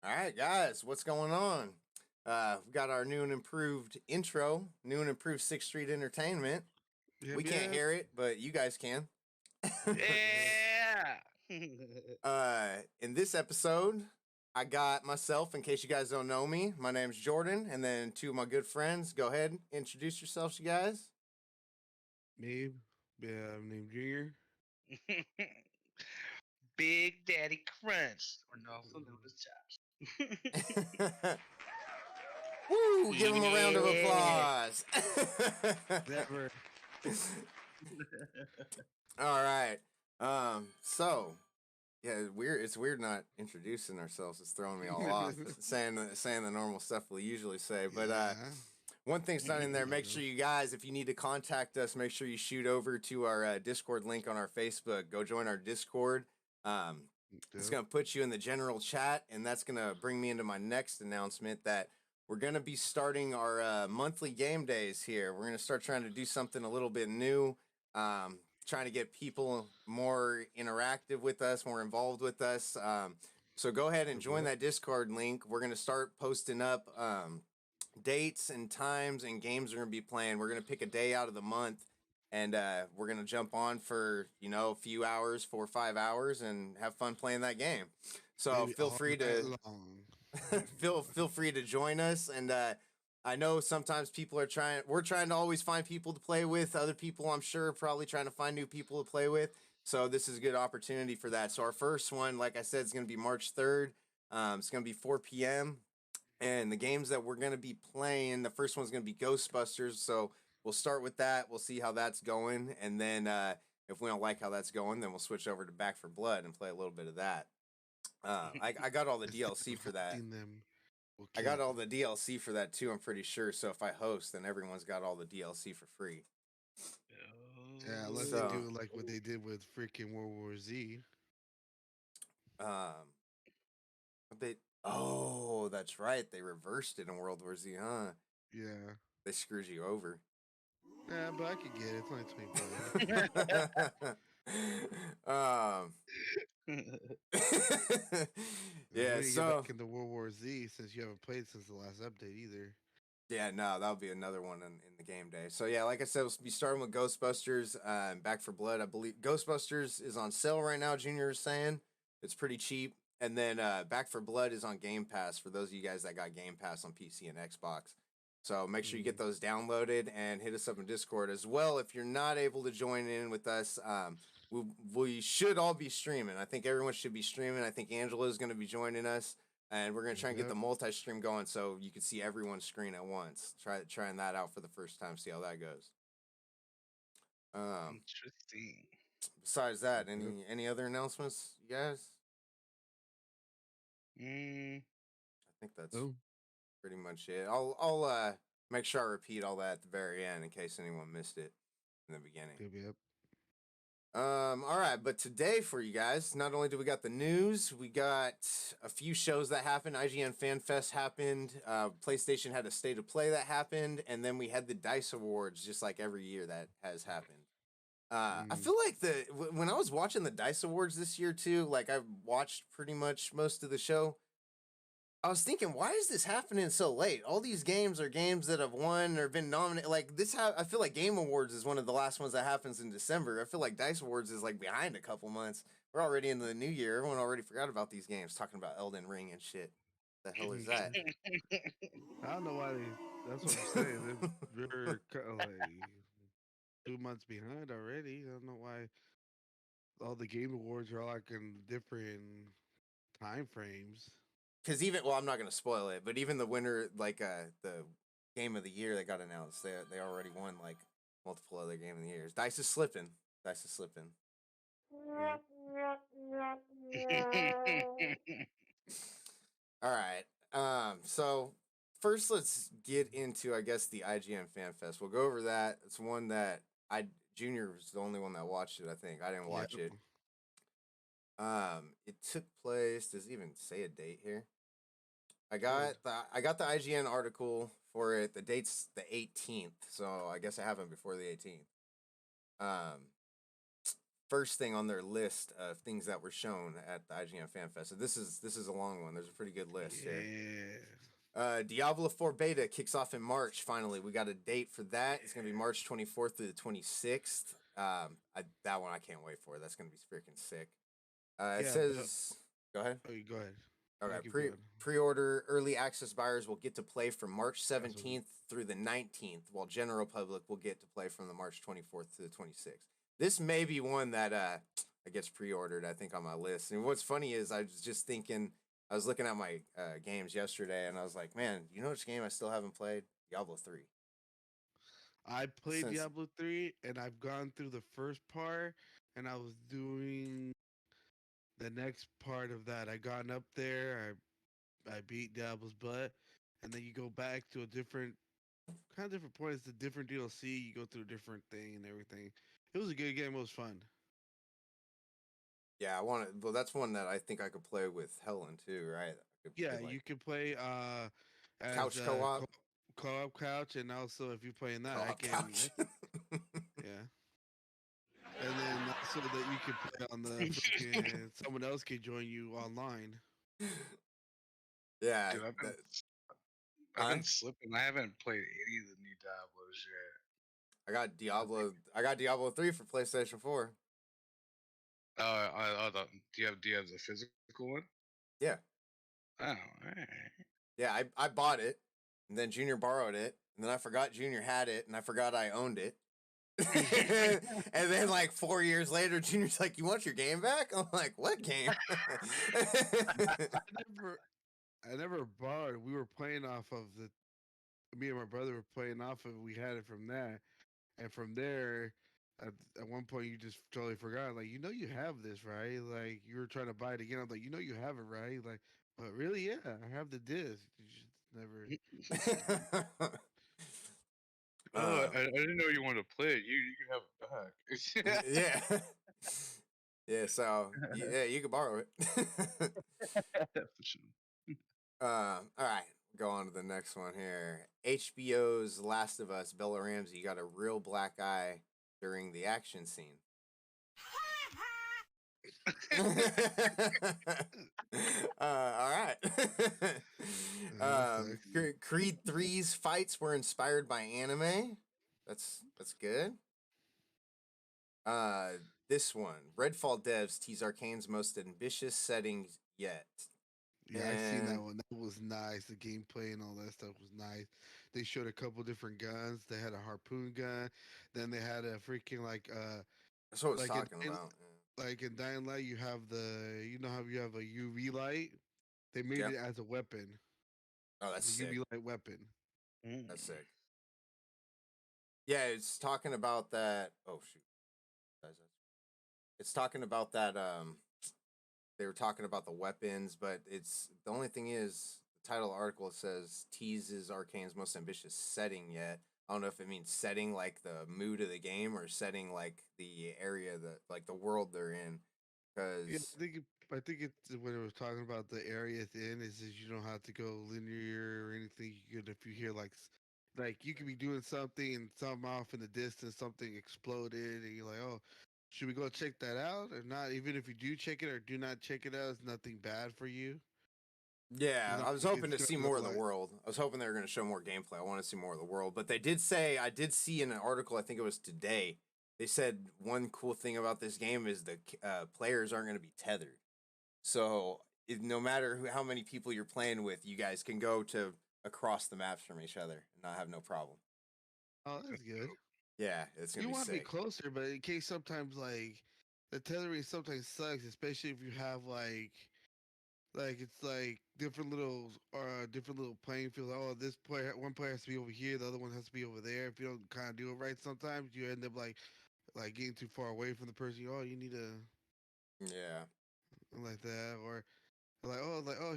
All right, guys, what's going on? We've got our new and improved intro, new and improved Sixth Street Entertainment. Yep, We can't yep. hear it, but you guys can. Yep. Yeah. In this episode, I got myself, in case you guys don't know me, my name's Jordan, and then two of my good friends. Go ahead, introduce yourselves, you guys. Me, I'm named Junior. Big Daddy Crunch, or also known as Josh. Woo! Give him a round of Yeah. applause. Never. All right. So yeah, weird. It's weird not introducing ourselves. It's throwing me all off. saying the normal stuff we usually say. But Yeah. one thing's not in there. Make sure you guys, if you need to contact us, make sure you shoot over to our Discord link on our Facebook. Go join our Discord. It's gonna put you in the general chat, and that's gonna bring me into my next announcement that we're gonna be starting our monthly game days here. We're gonna start trying to do something a little bit new. Trying to get people more interactive with us, more involved with us. So go ahead and join that Discord link. We're going to start posting up dates and times and games we're going to be playing. We're going to pick a day out of the month, and we're going to jump on for, a few hours, 4 or 5 hours, and have fun playing that game. So Maybe feel all free night to long. feel free to join us. And I know sometimes people are we're trying to always find people to play with. Other people, I'm sure, are probably trying to find new people to play with. So this is a good opportunity for that. So our first one, like I said, is going to be March 3rd. It's going to be 4 p.m. And the games that we're going to be playing, the first one's going to be Ghostbusters. So we'll start with that. We'll see how that's going. And then if we don't like how that's going, then we'll switch over to Back for Blood and play a little bit of that. I got all the DLC for that. Them will I kill. got all the DLC for that too, I'm pretty sure. So if I host, then everyone's got all the DLC for free. Yeah, unless So- they do like what they did with freaking World War Z. Um, oh, that's right. They reversed it in World War Z, huh? Yeah. They screwed you over. Yeah, but I could get it. It's only $20. um, yeah, We need to so get back into World War Z since you haven't played since the last update either. yeah, no, that'll be another one in the game day. So yeah, like I said, we'll be starting with Ghostbusters, Back for Blood. I believe Ghostbusters is on sale right now. Junior is saying it's pretty cheap, and then Back for Blood is on Game Pass for those of you guys that got Game Pass on PC and Xbox. So make sure you get those downloaded and hit us up in Discord as well. If you're not able to join in with us, we should all be streaming. I think everyone should be streaming. I think Angela is going to be joining us. And we're gonna try and get the multi-stream going so you can see everyone's screen at once. Trying that out for the first time, see how that goes. Interesting. Besides that, any other announcements, you guys? Mm. I think that's pretty much it. I'll make sure I repeat all that at the very end in case anyone missed it in the beginning. Yep. All right, but today for you guys, not only do we got the news, we got a few shows that happened. IGN Fan Fest happened. PlayStation had a State of Play that happened, and then we had the DICE Awards, just like every year that has happened. I feel like when I was watching the DICE Awards this year too, like I watched pretty much most of the show. I was thinking, why is this happening so late? All these games are games that have won or been nominated. Like this, I feel like Game Awards is one of the last ones that happens in December. I feel like Dice Awards is like behind a couple months. We're already in the new year. Everyone already forgot about these games, talking about Elden Ring and shit. The hell is that? I don't know why that's what I'm saying. They're like 2 months behind already. I don't know why all the game awards are like in different time frames. Because I'm not gonna spoil it, but even the winner, like the game of the year that got announced, they already won like multiple other game of the years. Dice is slipping. Dice is slipping. All right. So first, let's get into, I guess, the IGN Fan Fest. We'll go over that. It's one that Junior was the only one that watched it. I think I didn't watch it. It took place. Does it even say a date here? I got the IGN article for it. The date's the 18th, so I guess it happened before the 18th. first thing on their list of things that were shown at the IGN Fan Fest. So this is a long one. There's a pretty good list here. Diablo 4 beta kicks off in March. Finally, we got a date for that. It's gonna be March 24th through the 26th. That one I can't wait for. That's gonna be freaking sick. It says, go ahead. Oh, you go ahead. Okay, pre-order early access buyers will get to play from March 17th through the 19th, while general public will get to play from the March 24th to the 26th. This may be one that gets pre-ordered, I think, on my list. And what's funny is I was just thinking, I was looking at my games yesterday, and I was like, man, you know which game I still haven't played? Diablo 3. I played Diablo 3, and I've gone through the first part, and I was doing the next part of that. I gotten up there, I beat Diablo's butt, and then you go back to a different point. It's a different DLC. You go through a different thing and everything. It was a good game. It was fun. Yeah, I want to. Well, that's one that I think I could play with Helen too, right? Yeah, you can play as couch co-op, co-op couch, and also if you're playing that, co-op couch. Yeah. And then also that you can play on the freaking someone else can join you online. Yeah, dude, I've been slipping. I haven't played any of the new Diablos yet. I got Diablo 3 for PlayStation 4. Do you have the physical one? Yeah. Oh, all right. Yeah, I bought it, and then Junior borrowed it, and then I forgot Junior had it, and I forgot I owned it. And then like 4 years later, Junior's like, "You want your game back?" I'm like, "What game?" I never borrowed. We were playing off of me and my brother were playing off of. We had it from that, and from there, at one point you just totally forgot. Like, you have this, right? Like, you were trying to buy it again. I'm like, you have it, right? Like, but really, yeah, I have the disc. You just never. I didn't know you wanted to play it. You can have it back. Yeah. Yeah, so you can borrow it. All right, go on to the next one here. HBO's Last of Us, Bella Ramsey got a real black eye during the action scene. All right. Creed 3's fights were inspired by anime. That's good. This one, Redfall devs tease Arcane's most ambitious settings yet. Yeah, I seen that one. That was nice. The gameplay and all that stuff was nice. They showed a couple different guns. They had a harpoon gun. Then they had a freaking that's what I was talking about. Like in Dying Light, you have how you have a UV light. They made it as a weapon. Oh, that's sick. UV light weapon. That's sick. Yeah, it's talking about that. Oh shoot, it's talking about that. They were talking about the weapons, but it's the only thing is the title of the article says teases Arcane's most ambitious setting yet. I don't know if it means setting like the mood of the game or setting like the area that like the world they're in. Because I think it's when it was talking about the area at the end is you don't have to go linear or anything. You could if you hear like you could be doing something and something off in the distance, something exploded, and you're like, oh, should we go check that out or not? Even if you do check it or do not check it out, it's nothing bad for you. Yeah, I was hoping to see more of the world. I was hoping they were going to show more gameplay. I want to see more of the world. But they did say, I did see in an article, I think it was today, they said one cool thing about this game is the players aren't going to be tethered. So no matter how many people you're playing with, you guys can go to across the maps from each other and not have no problem. Oh, that's good. Yeah, it's gonna be sick. You want to be closer, but in case sometimes like the tethering sometimes sucks, especially if you have like it's like different little playing fields. Oh, one player has to be over here, the other one has to be over there. If you don't kind of do it right, sometimes you end up like getting too far away from the person. Oh, you need to like that, or like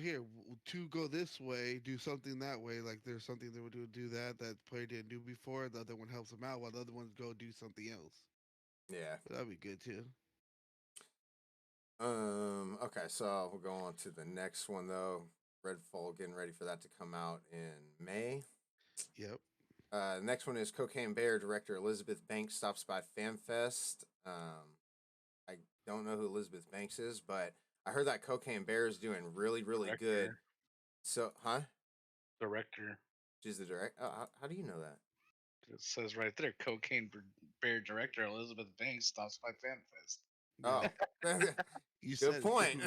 here two go this way, do something that way. Like there's something they would do that the player didn't do before. The other one helps them out while the other ones go do something else. Yeah, that'd be good too. Okay, so we'll go on to the next one though. Redfall, getting ready for that to come out in May. Yep. Next one is Cocaine Bear director Elizabeth Banks stops by FanFest. I don't know who Elizabeth Banks is, but I heard that Cocaine Bear is doing really, really good. Director. So, huh? Director. She's the director. Oh, how do you know that? It says right there, Cocaine Bear director Elizabeth Banks stops by FanFest. Oh, You good said point.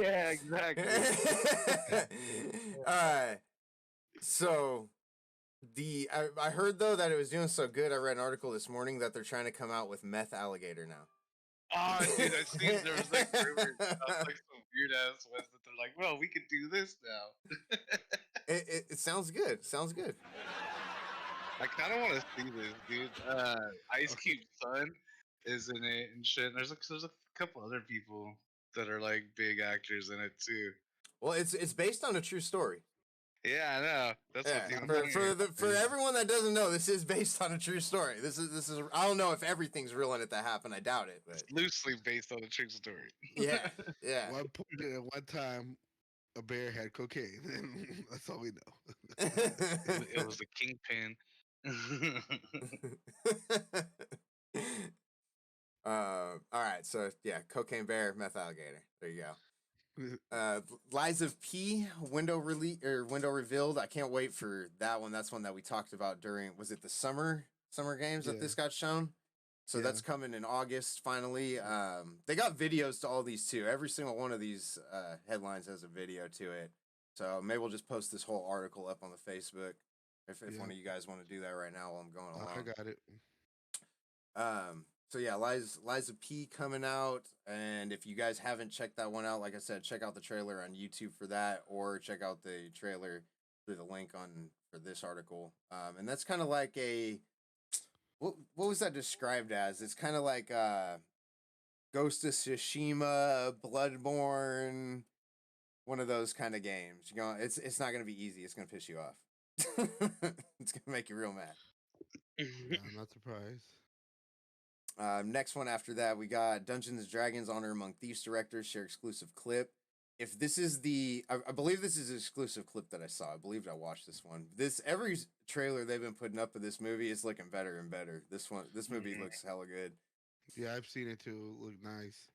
Yeah, exactly. All right. So I heard though that it was doing so good. I read an article this morning that they're trying to come out with meth alligator now. Oh, dude, I seen there was like rumors about like some weird ass ones that they're like, well, we could do this now. It sounds good. Sounds good. I kind of want to see this, dude. Ice Cube's son is in it and shit. And there's a couple other people that are like big actors in it too. Well, it's based on a true story. Yeah, I know. That's Yeah, what's even for funnier. for everyone that doesn't know, this is based on a true story. This is I don't know if everything's real in it that happened. I doubt it, but It's loosely based on a true story. yeah, yeah. one time, a bear had cocaine. That's all we know. It was the kingpin. All right, so yeah, Cocaine Bear, meth alligator. There you go. Lies of P window revealed. I can't wait for that one. That's one that we talked about during, was it the summer games that Yeah. this got shown? So that's coming in August finally. They got videos to all these too. Every single one of these headlines has a video to it. So maybe we'll just post this whole article up on the Facebook if one of you guys want to do that right now while I'm going along. I got it. So yeah, Liza P coming out, and if you guys haven't checked that one out, like I said, check out the trailer on YouTube for that, or check out the trailer through the link on for this article. And that's kind of like a what was that described as? It's kind of like Ghost of Tsushima, Bloodborne, one of those kind of games. You know, it's not gonna be easy. It's gonna piss you off. It's gonna make you real mad. Yeah, I'm not surprised. Next one after that, we got Dungeons and Dragons Honor Among Thieves directors share exclusive clip. If this is I believe this is an exclusive clip that I saw. I believe I watched this one. Every trailer they've been putting up of this movie is looking better and better. This movie looks hella good. Yeah, I've seen it too. Look nice.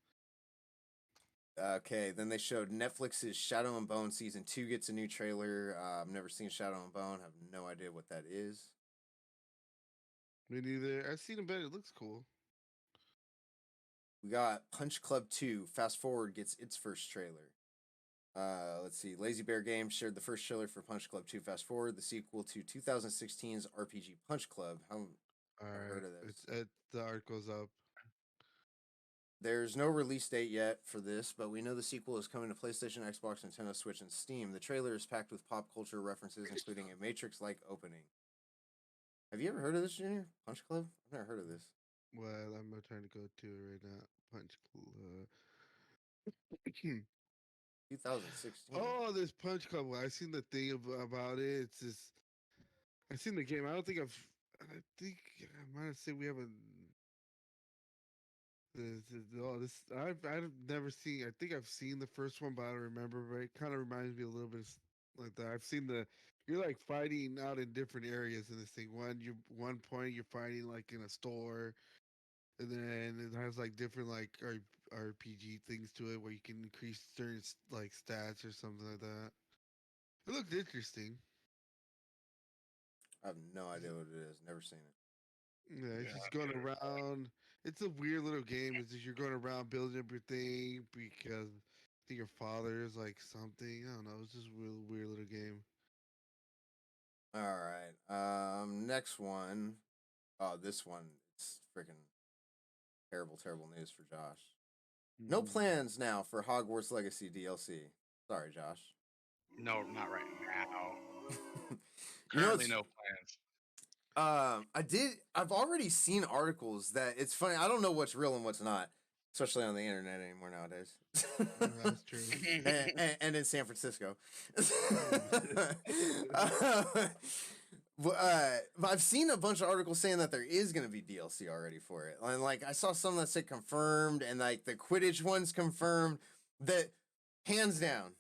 Okay, then they showed Netflix's Shadow and Bone season 2 gets a new trailer. I've never seen Shadow and Bone. Have no idea what that is. Me neither. I've seen it, but it looks cool. We got Punch Club 2. Fast Forward gets its first trailer. Let's see. Lazy Bear Games shared the first trailer for Punch Club 2 Fast Forward, the sequel to 2016's RPG Punch Club. I've heard of this. The article's up. There's no release date yet for this, but we know the sequel is coming to PlayStation, Xbox, Nintendo Switch, and Steam. The trailer is packed with pop culture references, including a Matrix-like opening. Have you ever heard of this, Junior? Punch Club? I've never heard of this. Well, I'm trying to go to it right now. Punch Club. 2016. Oh, this Punch Club. I seen the thing about it. It's just. I seen the game. I think I might have said we haven't. I've never seen. I think I've seen the first one, but I don't remember. But it kind of reminds me a little bit like that. I've seen you're like fighting out in different areas in this thing. One point you're fighting like in a store, and then it has like different like RPG things to it where you can increase certain like stats or something like that. It looked interesting. I have no idea what it is. Never seen it. Yeah, it's just going around. It's a weird little game. It's just you're going around building up your thing because I think your father is like something. I don't know. It's just a real weird little game. All right. Next one. Oh, this one. It's freaking terrible, terrible news for Josh. No plans now for Hogwarts Legacy DLC. Sorry, Josh. No, not right now. You know, Currently, no plans. I've already seen articles that it's funny. I don't know what's real and what's not, especially on the internet anymore nowadays. That's true. and in San Francisco. But I've seen a bunch of articles saying that there is going to be DLC already for it. And like I saw some that said confirmed, and like the Quidditch one's confirmed. That hands down,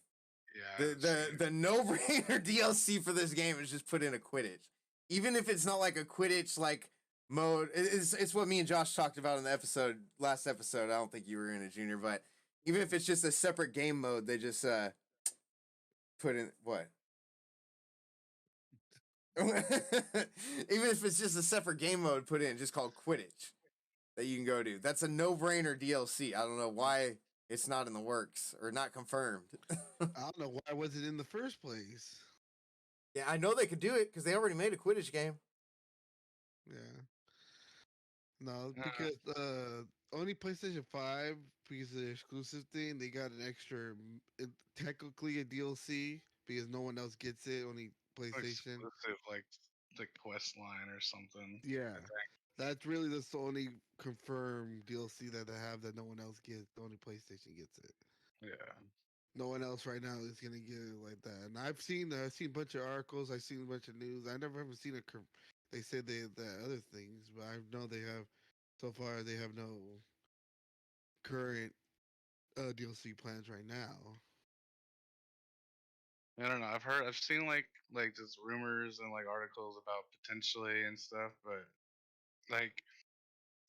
the no-brainer DLC for this game is just put in a Quidditch. Even if it's not like a Quidditch like mode. It's what me and Josh talked about in the last episode. I don't think you were in it, Junior, but even if it's just a separate game mode, they just put in what? Even if it's just a separate game mode put in, just called Quidditch that you can go to. That's a no-brainer DLC. I don't know why it's not in the works or not confirmed. I don't know why was it in the first place. Yeah, I know they could do it because they already made a Quidditch game. Yeah. No, because only PlayStation 5, because of the exclusive thing, they got an extra, technically a DLC, because no one else gets it, only PlayStation. Exclusive, like the quest line or something. Yeah. I think. That's really the only confirmed DLC that they have that no one else gets. Only PlayStation gets it. Yeah. No one else right now is gonna get it like that. And I've seen a bunch of articles. I've seen a bunch of news. I never haven't seen a. They said the other things, but I know they have. So far, they have no current DLC plans right now. I don't know. I've seen like just rumors and like articles about potentially and stuff, but like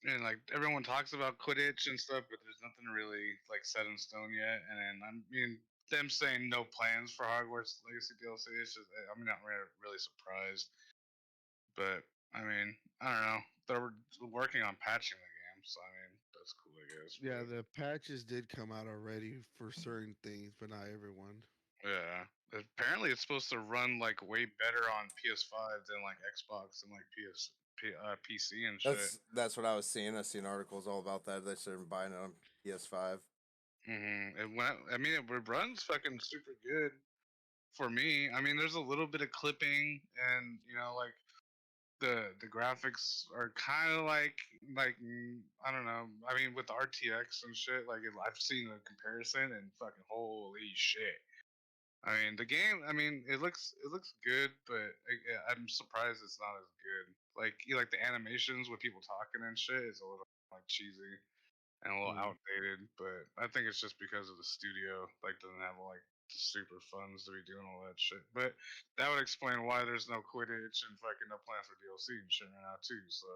and like everyone talks about Quidditch and stuff, but there's nothing really like set in stone yet. And I mean, them saying no plans for Hogwarts Legacy DLC is just I'm not really surprised. But I mean, I don't know. They're working on patching the game, so I mean that's cool, I guess. Yeah, But the patches did come out already for certain things, but not everyone. yeah, apparently it's supposed to run like way better on PS5 than like Xbox and like PC and shit. That's what I was seeing. I seen articles all about that. They started buying it on PS5. It went. I mean, it runs fucking super good for me. I mean, there's a little bit of clipping, and like the graphics are kind of like I don't know. I mean, with the RTX and shit, like I've seen a comparison, and fucking holy shit. I mean, the game. I mean, it looks good, but I'm surprised it's not as good. Like like the animations with people talking and shit is a little like cheesy and a little Mm. outdated. But I think it's just because of the studio like doesn't have like the super funds to be doing all that shit. But that would explain why there's no Quidditch and fucking no plans for DLC and shit right now too. So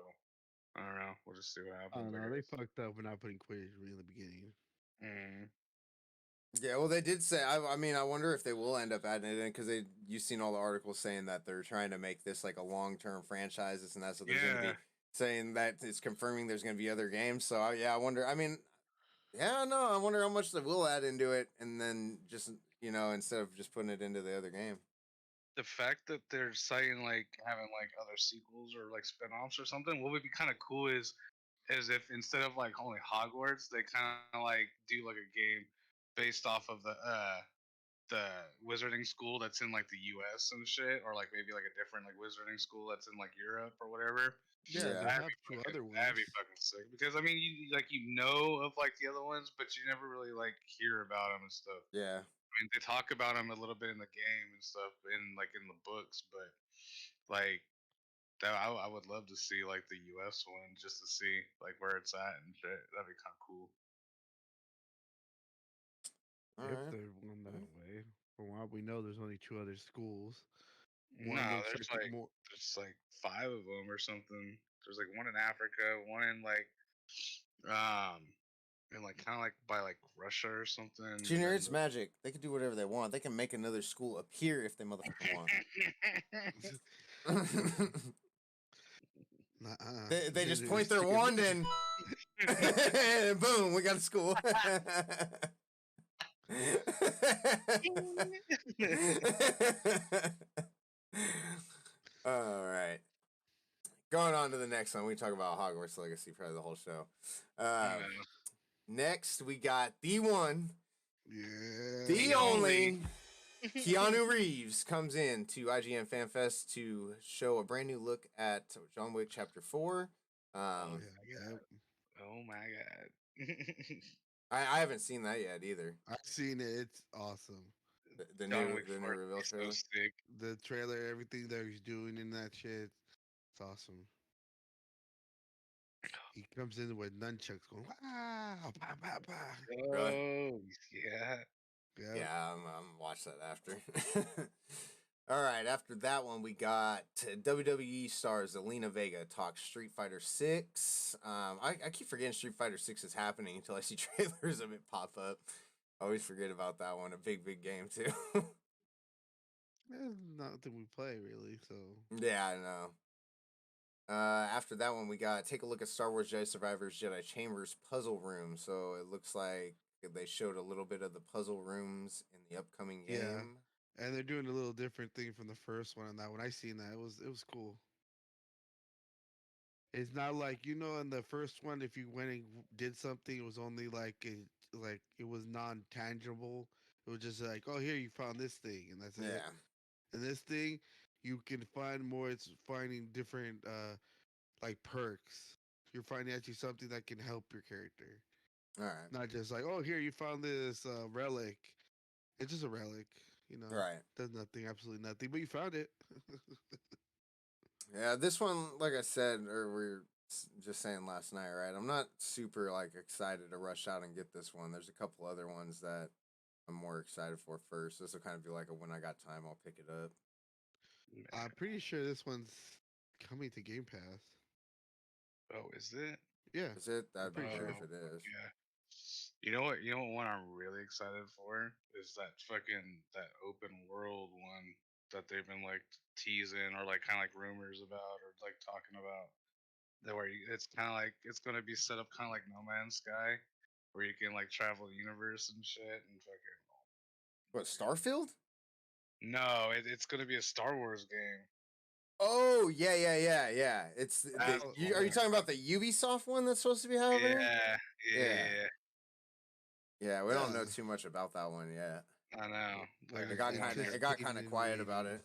I don't know. We'll just see what I happens. don't I know. They guess. fucked up for not putting Quidditch in the beginning. Mm. Yeah, well, they did say. I mean, I wonder if they will end up adding it in because you've seen all the articles saying that they're trying to make this like a long-term franchise, and that's what they're going to Yeah. be saying that it's confirming there's going to be other games. So yeah, I wonder. I mean, yeah, no, I wonder how much they will add into it, and then just instead of just putting it into the other game. The fact that they're citing like having like other sequels or like spin-offs or something, what would be kind of cool is if instead of like only Hogwarts, they kind of like do like a game based off of the wizarding school that's in like the US and shit, or like maybe like a different like wizarding school that's in like Europe or whatever. Yeah, Yeah, they have two other That'd ones. be fucking sick. Because I mean, you like know of like the other ones, but you never really like hear about them and stuff. yeah. I mean, they talk about them a little bit in the game and stuff, in like in the books, but like that, I would love to see like the US one just to see like where it's at and shit. That'd be kind of cool. All If right. they're going that way. From what we know, there's only two other schools. No, One looks like more. there's like five of them or something. There's like one in Africa, one in like um in like kind of like by like Russia or something. Junior, Then it's magic. They can do whatever they want. They can make another school appear if they motherfucking want. they just point their wand in, and boom, we got a school. All right. Going on to the next one. We talk about Hogwarts Legacy probably the whole show. Next, we got the one, Yeah. the only. Keanu Reeves comes in to IGN FanFest to show a brand new look at John Wick Chapter 4. Yeah. Oh my god. I haven't seen that yet either. I've seen it. It's awesome. The John new Wick the new 4 reveal is so trailer. sick. The trailer, everything that he's doing in that shit, it's awesome. He comes in with nunchucks going, wow, bah, bah, bah. Really? Oh yeah. Yeah. Yeah, I'm watch that after. All right, after that one, we got WWE stars Zelina Vega talks Street Fighter 6. I keep forgetting Street Fighter 6 is happening until I see trailers of it pop up. I always forget about that one. A big game, too. It's nothing we play really, so Yeah, I know. After that one, we got take a look at Star Wars Jedi Survivors Jedi Chambers puzzle room. So it looks like they showed a little bit of the puzzle rooms in the upcoming yeah. game. And they're doing a little different thing from the first one. And that when I seen that, it was cool. It's not like in the first one, if you went and did something, it was only like it was non tangible. It was just like, oh, here you found this thing, and that's it. Yeah. And this thing, you can find more. It's finding different like perks. You're finding actually something that can help your character, All right. not just like, oh, here you found this relic. It's just a relic, Right. does nothing, absolutely nothing, but you found it. Yeah, this one, like I said, or we were just saying last night, right? I'm not super like excited to rush out and get this one. There's a couple other ones that I'm more excited for first. This will kind of be like a when I got time, I'll pick it up. I'm pretty sure this one's coming to Game Pass. Oh, is it? Yeah, Is it? I'm That'd be pretty good sure. if it is. Yeah. You know what? You know what one I'm really excited for is that open world one that they've been like teasing or like kind of like rumors about or like talking about. That where it's kind of like it's gonna be set up kind of like No Man's Sky, where you can like travel the universe and shit and fucking. What, Starfield? No, it's gonna be a Star Wars game. Oh yeah. It's the That's you, what are you I'm talking about excited. the Ubisoft one that's supposed to be happening? Yeah, Yeah, yeah, yeah. We don't Yeah, know too much about that one yet. I know. I'm It Looking got forward kind to of it. it got kind anticipating of and quiet about waiting. it.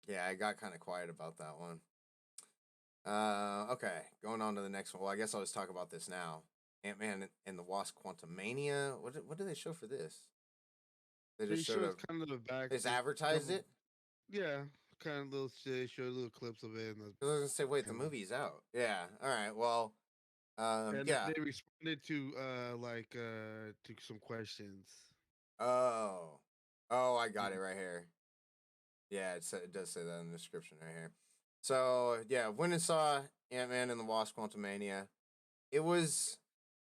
Yeah, it got kind of quiet about that one. Okay, going on to the next one. Well, I guess I'll just talk about this now. Ant-Man and the Wasp: Quantumania. What did they show for this? They They just showed showed a. us kind of the back, They just the advertised couple, it. yeah, kind of little. They showed little clips of it, I was gonna say, wait, the and movie's out. Yeah. All right. Well. Yeah. they responded to some questions. Oh. Oh, I got it right here. Yeah, it does say that in the description right here. So yeah, went and saw Ant-Man and the Wasp: Quantumania. It was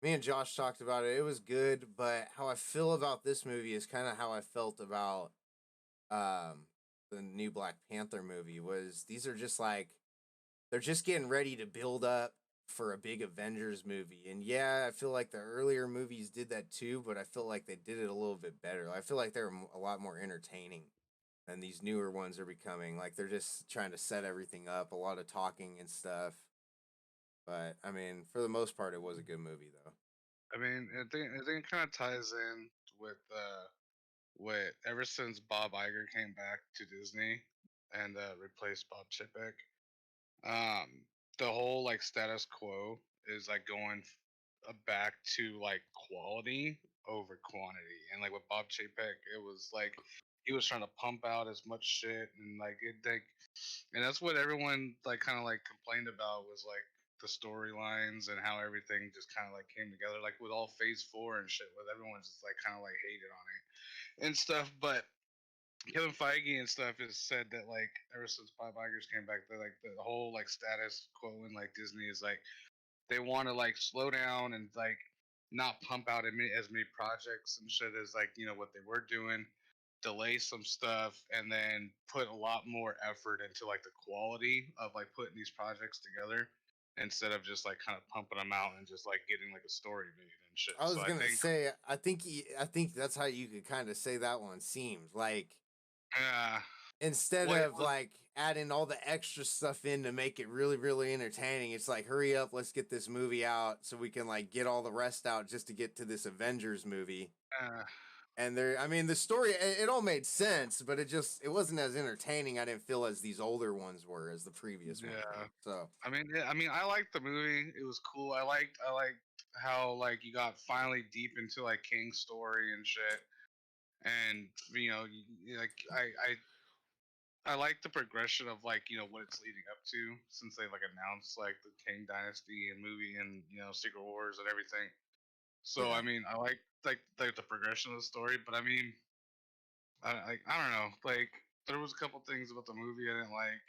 me and Josh talked about it. It was good, but how I feel about this movie is kind of how I felt about um the new Black Panther movie. Was these are just like they're just getting ready to build up for a big Avengers movie. And yeah, I feel like the earlier movies did that too, but I feel like they did it a little bit better. I feel like they're a lot more entertaining than these newer ones are becoming. Like they're just trying to set everything up, a lot of talking and stuff. But I mean, for the most part, it was a good movie though. I mean, I think it kind of ties in with with ever since Bob Iger came back to Disney and replaced Bob Chapek. Um, the whole like status quo is like going back to like quality over quantity, and like with Bob Chapek, it was like he was trying to pump out as much shit and like it like, and that's what everyone like kind of like complained about was like the storylines and how everything just kind of like came together, like with all Phase 4 and shit, with everyone just like kind of like hated on it and stuff, but Kevin Feige and stuff has said that like ever since Bob Iger's came back, that like the whole like status quo in like Disney is like they want to like slow down and like not pump out as many projects and shit as like what they were doing, delay some stuff, and then put a lot more effort into like the quality of like putting these projects together instead of just like kind of pumping them out and just like getting like a story made and shit. I So was I gonna think, say, I think that's how you could kind of say that one seems like uh, instead well, of like adding all the extra stuff in to make it really entertaining, it's like hurry up, let's get this movie out so we can like get all the rest out just to get to this Avengers movie. uh, And there, I mean, the story it all made sense, but it wasn't as entertaining. I didn't feel as these older ones were as the previous ones yeah. were. So I mean, I liked the movie. It was cool. I liked how like you got finally deep into like King's story and shit. And like I like the progression of like what it's leading up to since they like announced like the King Dynasty and movie and Secret Wars and everything. So yeah, I mean, I like the progression of the story, but I mean, I don't know. Like there was a couple things about the movie I didn't like.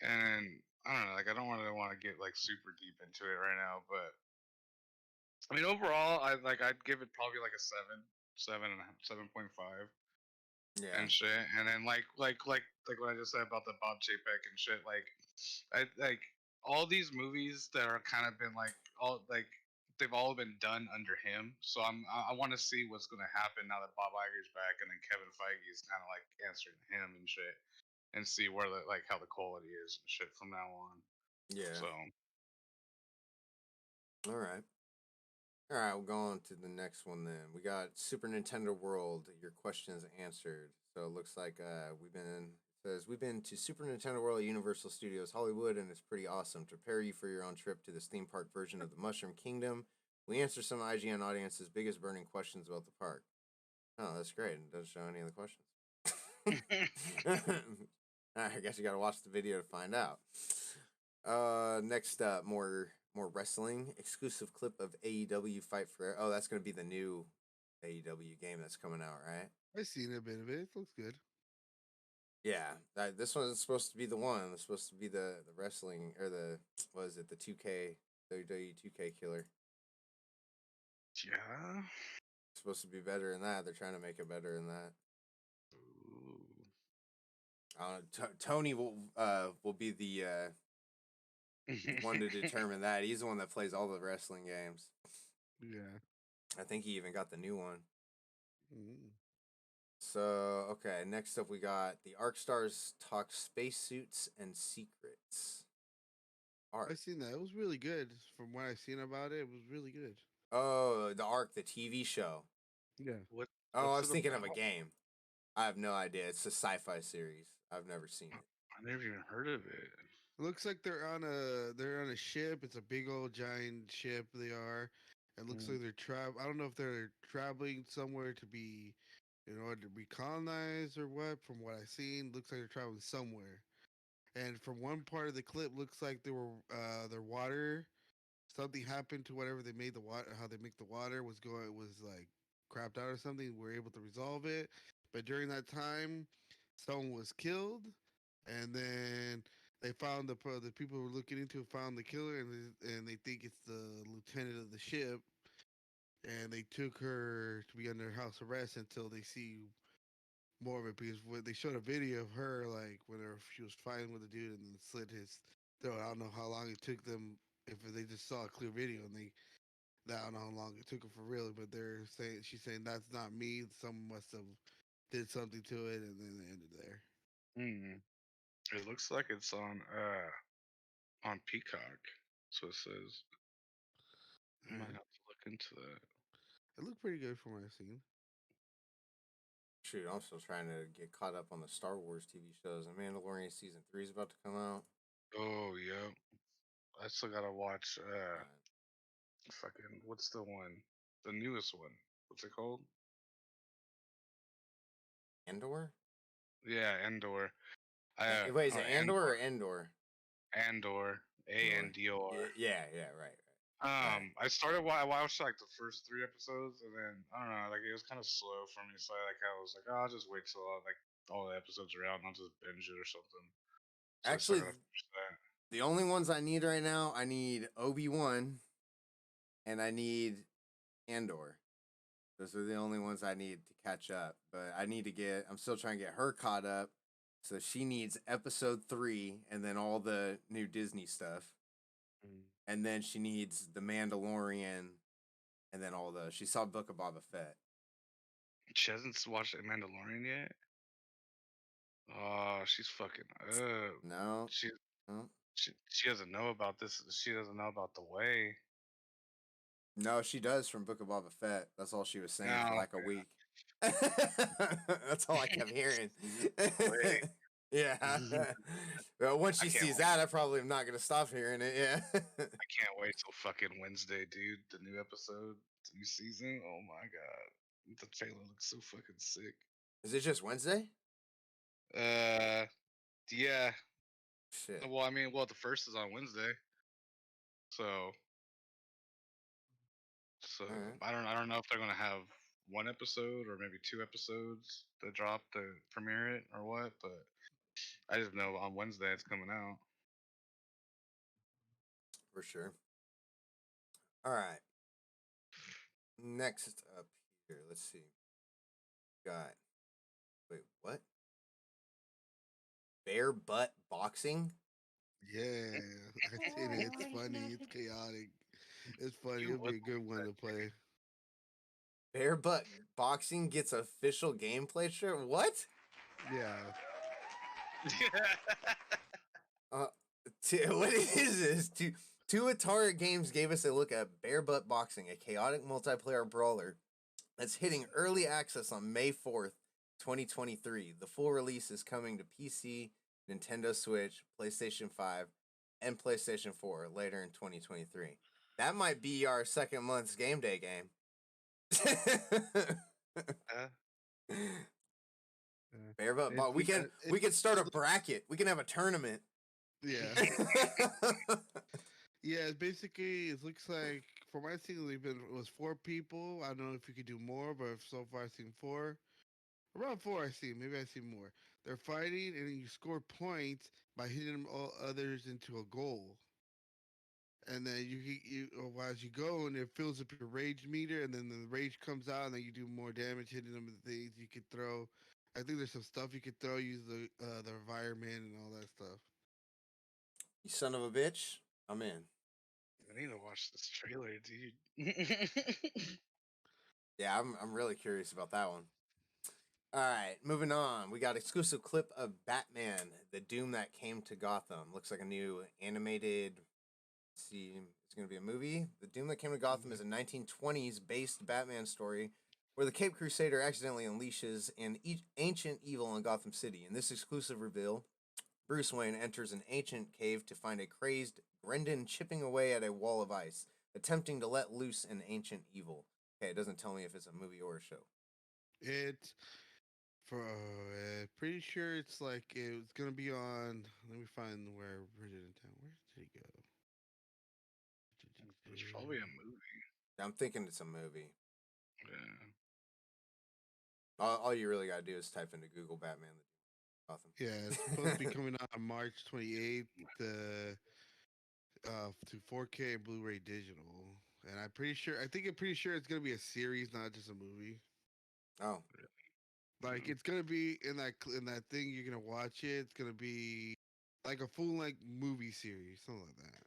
And I don't know. Like I don't really want to get like super deep into it right now, but I mean overall, I'd give it probably like a 7.5 Yeah, and shit. And then like what I just said about the Bob Chapek and shit. Like I like all these movies that are kind of been like all like they've all been done under him. So I want to see what's gonna happen now that Bob Iger's back and then Kevin Feige is kind of like answering him and shit, and see where the like how the quality is and shit from now on. yeah. So All right. All right, we'll go on to the next one then. We got Super Nintendo World. Your questions answered. So it looks like we've been to Super Nintendo World at Universal Studios Hollywood, and it's pretty awesome. To prepare you for your own trip to this theme park version of the Mushroom Kingdom, we answer some IGN audience's biggest burning questions about the park. Oh, that's great. It doesn't show any of the questions. I guess you got to watch the video to find out. Next up, more wrestling. Exclusive clip of AEW Fight for. Oh, that's gonna be the new AEW game that's coming out, right? I seen a bit of it. It looks good. Yeah, this one is supposed to be the one. It's supposed to be the wrestling or the what is it? The 2K WWE 2K killer. yeah. It's supposed to be better than that. They're trying to make it better than that. Ooh. Tony will be the one to determine that. He's the one that plays all the wrestling games. Yeah. I think he even got the new one. Mm. So, okay, next up we got the Arc Stars talk spacesuits and secrets. I Arc. seen that. It was really good. From what I seen about it, it was really good. Oh, the Arc, the TV show. Yeah. What Oh, I what's was it thinking of a about? game. I have no idea. It's a sci-fi series. I've never seen it. I never even heard of it. It looks like they're on a ship. It's a big old giant ship. They are. It looks Mm. like I don't know if they're traveling somewhere to be, in order to be colonized or what. From what I seen, looks like they're traveling somewhere. And from one part of the clip, looks like they were their water. Something happened to whatever they made the water. How they make the water was like crapped out or something. We're able to resolve it, but during that time, someone was killed, and then they found the people who were looking into it found the killer, and they think it's the lieutenant of the ship, and they took her to be under house arrest until they see more of it, because when they showed a video of her, like whenever she was fighting with the dude and then slit his throat. I don't know how long it took them, if they just saw a clear video, and I don't know how long it took them for real, but she's saying that's not me. Someone must have did something to it, and then it ended there. Hmm. It looks like it's on Peacock. So it says I might Yeah. have to look into that. It looked pretty good from what I've seen. Shoot, I'm still trying to get caught up on the Star Wars TV shows. The Mandalorian season 3 is about to come out. Oh yeah. I still gotta watch Uh, fucking what's the one? The newest one. What's it called? Andor? Yeah, Endor. Wait, is Oh, it Andor or Endor? Andor. Andor. ANDOR. Yeah, right. I started. I watched like the first 3 episodes, and then I don't know. Like it was kind of slow for me, so I was like, oh, I'll just wait till like all the episodes are out, and I'll just binge it or something. So I still Actually, gotta finish that. the only ones I need right now, I need Obi-Wan and I need Andor. Those are the only ones I need to catch up. But I'm still trying to get her caught up. So she needs episode 3 and then all the new Disney stuff. Mm. And then she needs The Mandalorian and then she saw Book of Boba Fett. She hasn't watched The Mandalorian yet. Oh, she's fucking up. No? She No? she doesn't know about this. She doesn't know about the way. No, she does from Book of Boba Fett. That's all she was saying for No, like a week. That's all I kept hearing. way. Yeah. Well, once I she can't. sees that, I probably am not going to stop hearing it. Yeah. I can't wait till fucking Wednesday, dude. The new episode, the new season. Oh my god, the trailer looks so fucking sick. Is it just Wednesday? Uh, yeah. Shit. Well, I mean, the first is on Wednesday, so All right. I don't know if they're gonna have one episode or maybe 2 episodes to drop to premiere it or what, but I just know on Wednesday it's coming out. For sure. All right. Next up here, let's see. Got wait, what? Bare butt boxing? Yeah, I seen it. It's funny. It's chaotic. It's funny. You It'll would be a good one to play. Bare butt boxing gets official gameplay trailer. What? Yeah. Uh, what is this? Two Atari games gave us a look at Bare Butt Boxing, a chaotic multiplayer brawler that's hitting early access on May 4th, 2023. The full release is coming to PC, Nintendo Switch, PlayStation 5, and PlayStation 4 later in 2023. That might be our second month's game day game. Yeah. Bare Butt It's, we can start a bracket. We can have a tournament. yeah. Yeah, it's basically, it looks like, from my seeing, it was 4 people. I don't know if you could do more, but so far I've seen 4. Around 4 I see. Maybe I see more. They're fighting, and then you score points by hitting all others into a goal. And then as you go, and it fills up your rage meter, and then the rage comes out, and then you do more damage hitting them with things you could throw. I think there's some stuff you could throw, use the environment and all that stuff. You son of a bitch. I'm in. I need to watch this trailer, dude. Yeah, I'm really curious about that one. All right, moving on. We got exclusive clip of Batman, the Doom that came to Gotham. Looks like a new animated. Let's see, it's going to be a movie. The Doom that came to Gotham is a 1920s based Batman story where the Cape Crusader accidentally unleashes an ancient evil in Gotham City. In this exclusive reveal, Bruce Wayne enters an ancient cave to find a crazed Brendan chipping away at a wall of ice, attempting to let loose an ancient evil. Okay, it doesn't tell me if it's a movie or a show. It's pretty sure it's like it's gonna be on. Let me find where Bridget Town. Where did he go? It's probably a movie. I'm thinking it's a movie. Yeah. All you really gotta do is type into Google Batman Gotham. Yeah, it's supposed to be coming out on March 28th to 4K and Blu-ray digital. And I'm pretty sure. I'm pretty sure it's gonna be a series, not just a movie. Oh, Like it's gonna be in that thing you're gonna watch it. It's gonna be like a full like movie series, something like that.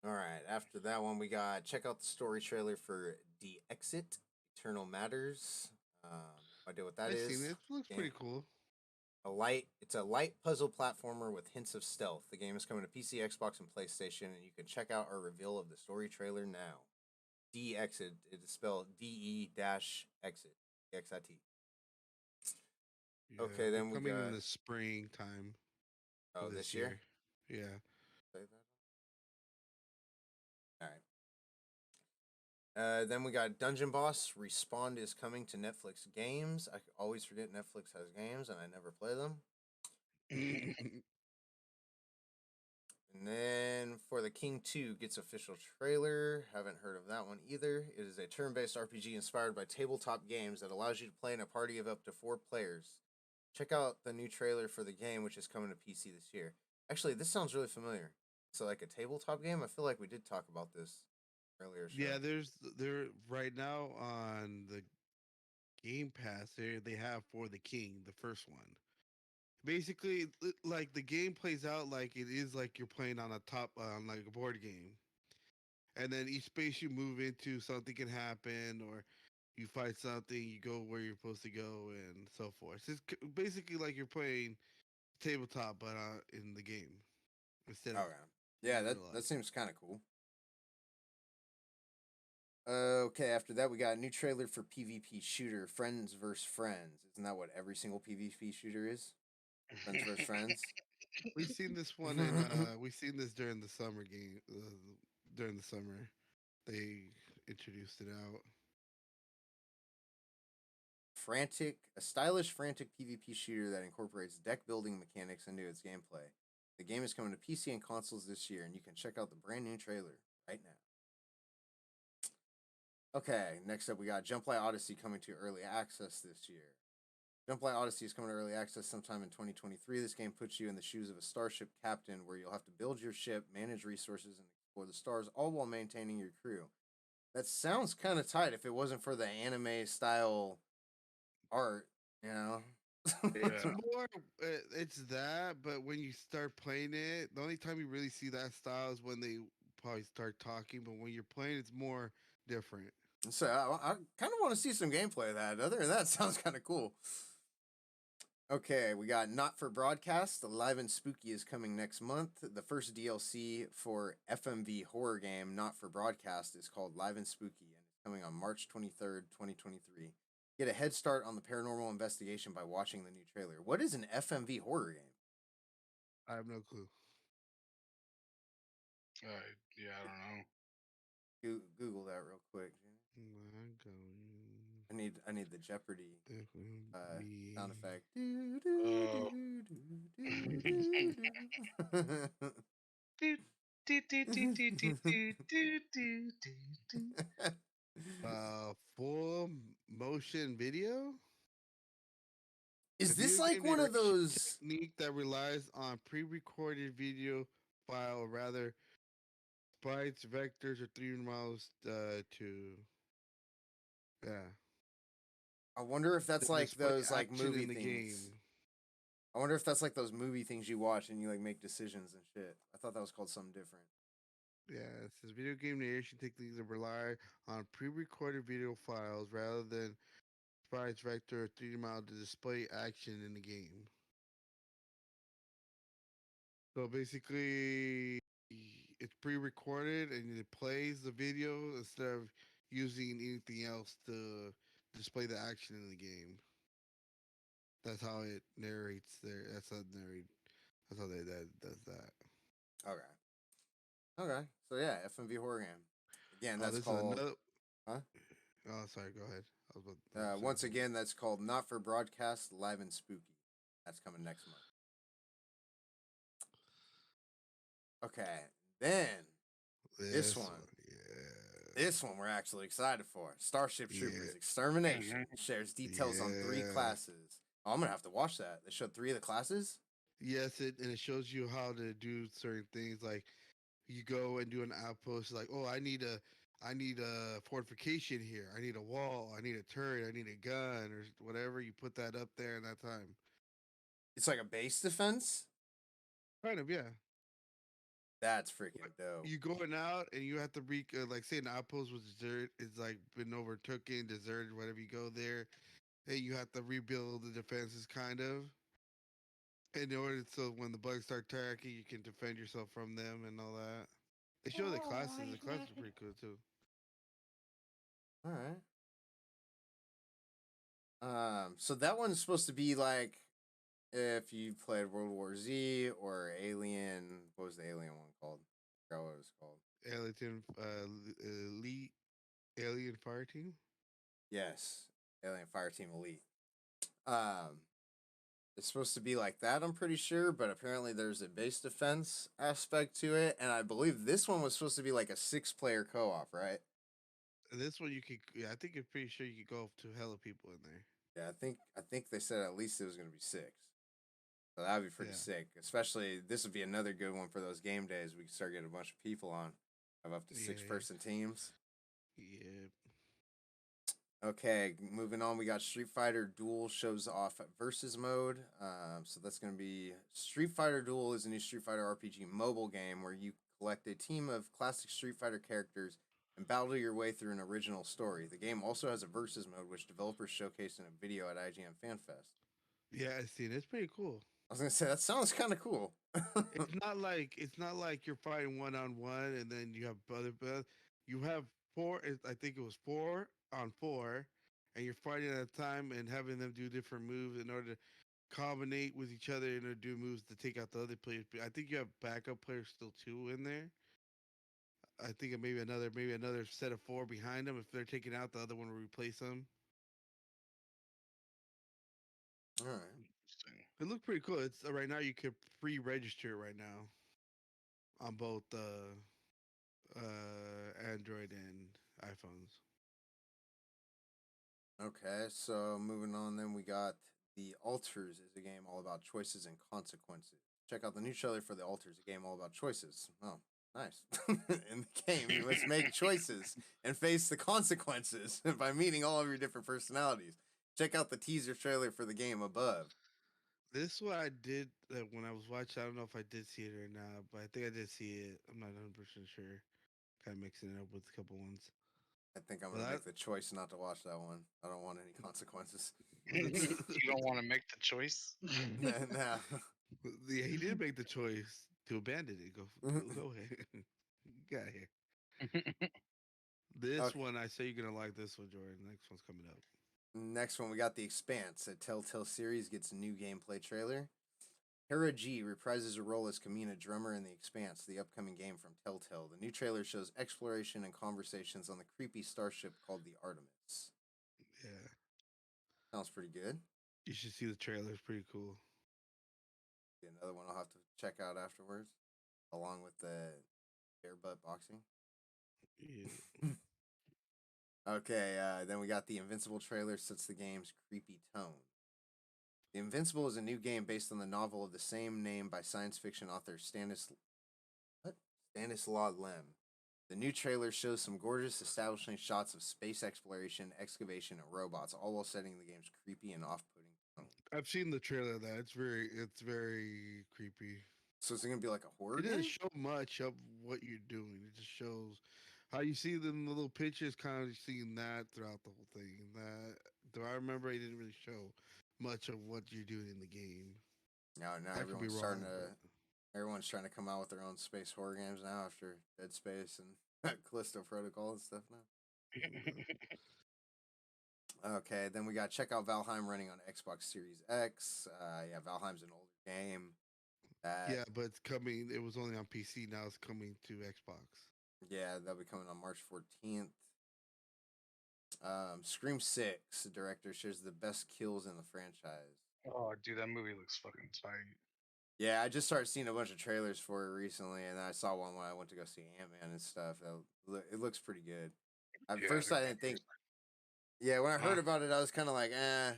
all right. After that one, we got check out the story trailer for The Exit Eternal Matters. No idea what that I've is. seen it. It looks pretty cool. It's a light puzzle platformer with hints of stealth. The game is coming to PC, Xbox, and PlayStation, and you can check out our reveal of the story trailer now. D Exit. It is spelled DE-Exit. XIT. Yeah, Okay, then we coming got. in the springtime. Oh, of this year? Yeah. Say that? All right. Then we got Dungeon Boss. Respawn is coming to Netflix games. I always forget Netflix has games, and I never play them. And then for the King 2 gets official trailer. Haven't heard of that one either. It is a turn-based RPG inspired by tabletop games that allows you to play in a party of up to 4 players. Check out the new trailer for the game, which is coming to PC this year. Actually, this sounds really familiar. So like a tabletop game? I feel like we did talk about this earlier. Yeah, there right now on the Game Pass. They have For the King, the first one. Basically, like the game plays out like it is like you're playing on like a board game, and then each space you move into, something can happen, or you fight something, you go where you're supposed to go, and so forth. It's basically like you're playing tabletop, but in the game instead of Okay. Yeah, in that real life. that seems kind of cool. Okay, after that we got a new trailer for PvP shooter Friends vs Friends. Isn't that what every single PvP shooter is? Friends vs Friends. We've seen this one we've seen this during the summer game. During the summer, they introduced it out. A stylish, frantic PvP shooter that incorporates deck building mechanics into its gameplay. The game is coming to PC and consoles this year, and you can check out the brand new trailer right now. Okay, next up we got Jumplight Odyssey coming to early access this year. Jumplight Odyssey is coming to early access sometime in 2023. This game puts you in the shoes of a starship captain where you'll have to build your ship, manage resources, and explore the stars, all while maintaining your crew. That sounds kind of tight if it wasn't for the anime style art, you know? It's Yeah. more, it's that, but when you start playing it, the only time you really see that style is when they probably start talking. But when you're playing, it's more different. So I kind of want to see some gameplay of that. Other than that, sounds kind of cool. Okay, we got Not for Broadcast. Live and Spooky is coming next month. The first DLC for FMV horror game Not for Broadcast is called Live and Spooky and it's coming on March 23rd, 2023. Get a head start on the paranormal investigation by watching the new trailer. What is an FMV horror game? I have no clue. Yeah, I don't know. Google that real quick. I need the Jeopardy sound effect. Oh. Do, do, do, do, do, do, do, do, do, do. Full motion video. A Is this video like game one of narration those? technique that relies on pre-recorded video file, or rather, sprites, vectors, or 3D models to yeah. I wonder if that's To like display those like action movie in the things. game. I wonder if that's like those movie things you watch and you like make decisions and shit. I thought that was called something different. Yeah, it says video game narration techniques that rely on pre-recorded video files rather than sprites, vector, or 3D model to display action in the game. So basically, it's pre-recorded and it plays the video instead of using anything else to display the action in the game. That's how it narrates there. That's how it narrate. That's how that does that. Okay. Okay. So yeah, FMV horror game. Again, Oh, that's this is called. another. Huh? Oh, sorry. Go ahead. I was about to say Once something. again, that's called Not for Broadcast, Live and Spooky. That's coming next month. Okay. Then this This one. one, yeah, This one we're actually excited for. Starship yeah, Troopers Extermination Mhm. shares details on 3 yeah. classes. Oh, I'm gonna have to watch that. They showed 3 of the classes? Yes, and it shows you how to do certain things. Like you go and do an outpost. Like, oh, I need a fortification here. I need a wall. I need a turret. I need a gun or whatever. You put that up there in that time. It's like a base defense? Kind of, yeah. That's Like, freaking dope. you going out and you have to like say an outpost was desert. It's like been overtaken, deserted. Whatever you go there, and you have to rebuild the defenses, kind of. In order so when the bugs start attacking, you can defend yourself from them and all that. They show the classes. The classes are pretty cool too. All right. So that one's supposed to be like if you played World War Z or Alien. What was the Alien one called? I forgot what it was called. Alien, elite alien fire team. Yes, Alien Fireteam Elite. Um, it's supposed to be like that. I'm pretty sure, but apparently there's a base defense aspect to it, and I believe this one was supposed to be like a 6-player co-op, right? This one you could, yeah, I think I'm pretty sure you could go up to hella people in there. Yeah, I think they said at least it was gonna be 6. So that'd be pretty Yeah, sick. Especially this would be another good one for those game days. We can start getting a bunch of people on. Have up to six yeah, person teams. yeah. Okay, moving on. We got Street Fighter Duel shows off versus mode. So that's going to be Street Fighter Duel is a new Street Fighter RPG mobile game where you collect a team of classic Street Fighter characters and battle your way through an original story. The game also has a versus mode, which developers showcased in a video at IGN FanFest. Yeah, I see. It's pretty cool. I was gonna say that sounds kind of cool. It's not like you're fighting one on one and then you have other. You have four. I think it was 4 on 4, and you're fighting at a time and having them do different moves in order to combinate with each other and do moves to take out the other players. I think you have backup players still too in there. I think maybe another set of 4 behind them. If they're taken out, the other one will replace them. All right. Interesting. It looked pretty cool. It's right now you can pre-register right now on both Android and iPhones. Okay, so moving on, then we got The Alters is a game all about choices and consequences. Check out the new trailer for The Alters, a game all about choices. Oh, nice. In the game, you must make choices and face the consequences by meeting all of your different personalities. Check out the teaser trailer for the game above. This what I did when I was watching. I don't know if I did see it or not, but I think I did see it. I'm not 100% sure. Kind of mixing it up with a couple ones. I think I'm But going to make the choice not to watch that one. I don't want any consequences. You don't want to make the choice. No. yeah, he did make the choice to abandon it. Go ahead. Get out of here. This Okay. one, I say you're gonna like this one, Jordan. Next one's coming up. Next one, we got The Expanse. A Telltale series gets a new gameplay trailer. Hera G reprises her role as Kamina, drummer in The Expanse, the upcoming game from Telltale. The new trailer shows exploration and conversations on the creepy starship called the Artemis. Yeah, Sounds pretty good. you should see the trailer. It's pretty cool. Another one I'll have to check out afterwards, along with the bare butt boxing. Yeah. Okay, then we got the Invincible trailer, sets the game's creepy tone. The Invincible is a new game based on the novel of the same name by science fiction author Stanislaw Lem. The new trailer shows some gorgeous establishing shots of space exploration, excavation, and robots, all while setting the game's creepy and off-putting tone. I've seen the trailer of that. It's very creepy. So it's gonna be like a horror It doesn't game? show much of what you're doing. It just shows how you see them in the little pictures, kind of seeing that throughout the whole thing. That do I remember? It didn't really show much of what you're doing in the game. Now I could be everyone's wrong. starting to everyone's trying to come out with their own space horror games now after Dead Space and Callisto Protocol and stuff now. Okay, then we got check out Valheim running on Xbox Series X. Yeah, Valheim's an older game. Yeah, but it's coming. It was only on PC. Now it's coming to Xbox. Yeah, that'll be coming on March 14th. Scream 6 director shares the best kills in the franchise. Oh, dude, that movie looks fucking tight. Yeah, I just started seeing a bunch of trailers for it recently, and I saw one when I went to go see Ant-Man and stuff. It looks pretty good. At Yeah, first, dude, I didn't think. Yeah, when I heard Huh? about it, I was kind of like, I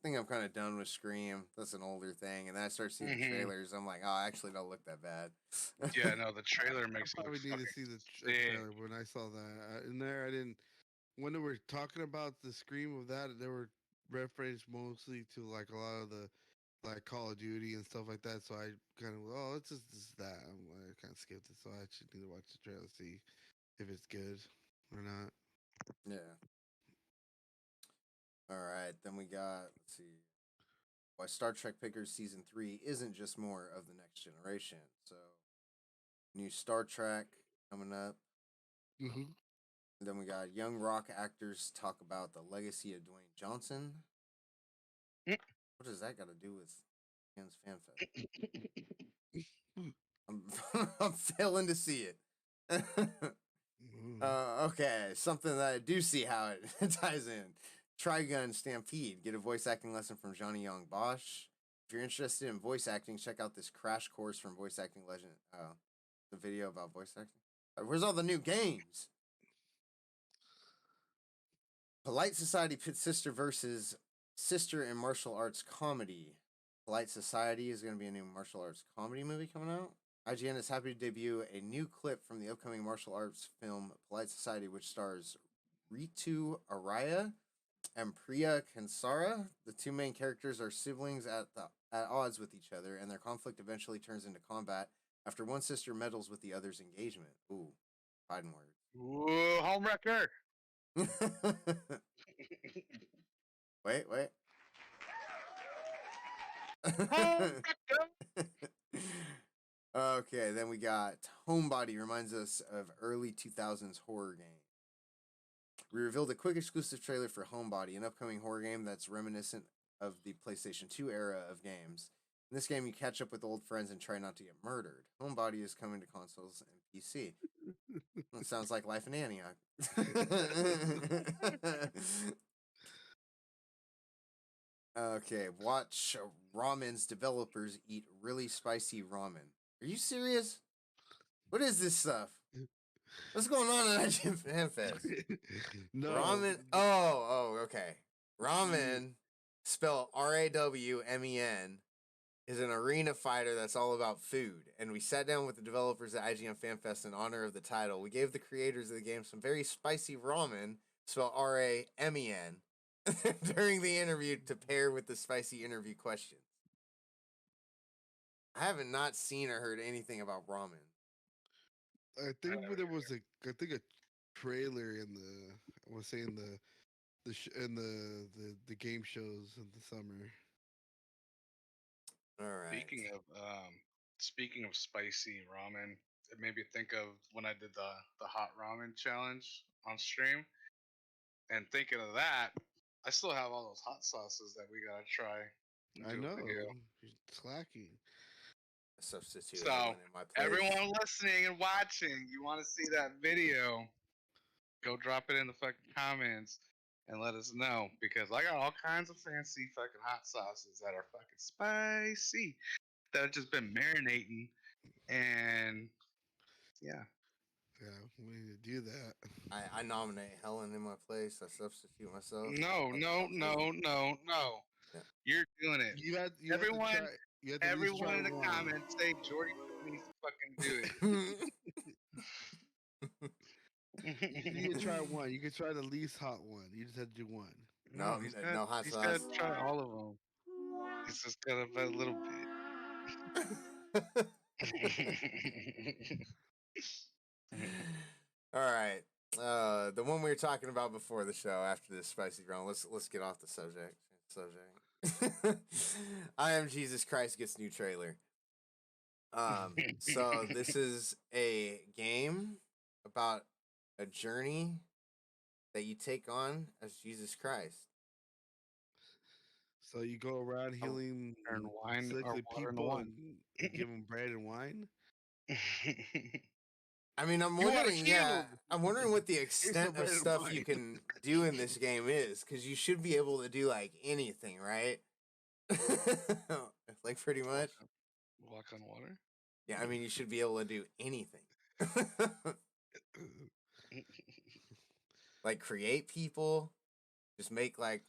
think I'm kind of done with Scream. That's an older thing. And then I started seeing the trailers. I'm like, oh, I actually don't look that bad. Yeah, no, the trailer I makes it look probably need to fucking see the sick. trailer. When I saw that in there, I didn't. When they were talking about the Scream of that, they were referenced mostly to like a lot of the like Call of Duty and stuff like that. So I kind of it's just that. I kind of skipped it. So I actually need to watch the trailer to see if it's good or not. Yeah. All right. Then we got, let's see, why Star Trek Pickers Season 3 isn't just more of the next generation. So, new Star Trek coming up. Mm-hmm. Then we got young rock actors talk about the legacy of Dwayne Johnson. Mm. What does that got to do with Ken's Fan Fest? I'm, I'm failing to see it. Okay, something that I do see how it ties in. Trigun Stampede. Get a voice acting lesson from Johnny Young Bosch. If you're interested in voice acting, check out this crash course from voice acting legend. The video about voice acting. Where's all the new games? Polite Society pits sister versus sister in martial arts comedy. Polite Society is going to be a new martial arts comedy movie coming out. IGN is happy to debut a new clip from the upcoming martial arts film Polite Society, which stars Ritu Araya and Priya Kansara. The two main characters are siblings at odds with each other, and their conflict eventually turns into combat after one sister meddles with the other's engagement. Ooh, fighting words. Whoa, homewrecker! Wait. Okay, then we got Homebody reminds us of early 2000s horror game. We revealed a quick exclusive trailer for Homebody, an upcoming horror game that's reminiscent of the PlayStation 2 era of games. In this game, you catch up with old friends and try not to get murdered. Homebody is coming to consoles and PC. That sounds like life in Antioch. Okay, watch Ramen's developers eat really spicy ramen. Are you serious? What is this stuff? What's going on at IGN Fan Fest? No. Ramen. Oh, okay. Ramen, spelled RAWMEN, is an arena fighter that's all about food. And we sat down with the developers at IGN FanFest in honor of the title. We gave the creators of the game some very spicy ramen, spelled RAMEN, during the interview to pair with the spicy interview questions. I haven't not seen or heard anything about ramen. I think there was a trailer in the I was saying in the game shows in the summer. All right. Speaking of spicy ramen, it made me think of when I did the hot ramen challenge on stream. And thinking of that, I still have all those hot sauces that we gotta try and I do a know video. you're slacking. Substitute So Helen in my place. everyone listening and watching, you want to see that video? Go drop it in the fucking comments and let us know, because I got all kinds of fancy fucking hot sauces that are fucking spicy that have just been marinating, and yeah. Yeah, we need to do that. I nominate Helen in my place. I substitute myself. No, Fuck no, y'all no, too. no, no. Yeah. You're doing it. You have to Everyone, try. You have to at least try everyone in the one. comments say Jordy needs to fucking do You need to it. try one. You can try the least hot one. You just have to do one. No, no hot He's sauce. got to try all of them. He's just got to a little bit. All right. The one we were talking about before the show, after this spicy round. Let's get off the subject. I Am Jesus Christ gets new trailer. So this is a game about a journey that you take on as Jesus Christ. So you go around healing Turn wine or sickly water into people wine. and give them bread and wine. I mean, I'm You are wondering, yeah, healed. I'm wondering what the some extent bread of and stuff you wine. can do in this game is, because you should be able to do like anything, right? Like pretty much. Walk on water. Yeah, I mean, you should be able to do anything. Like create people, just make like,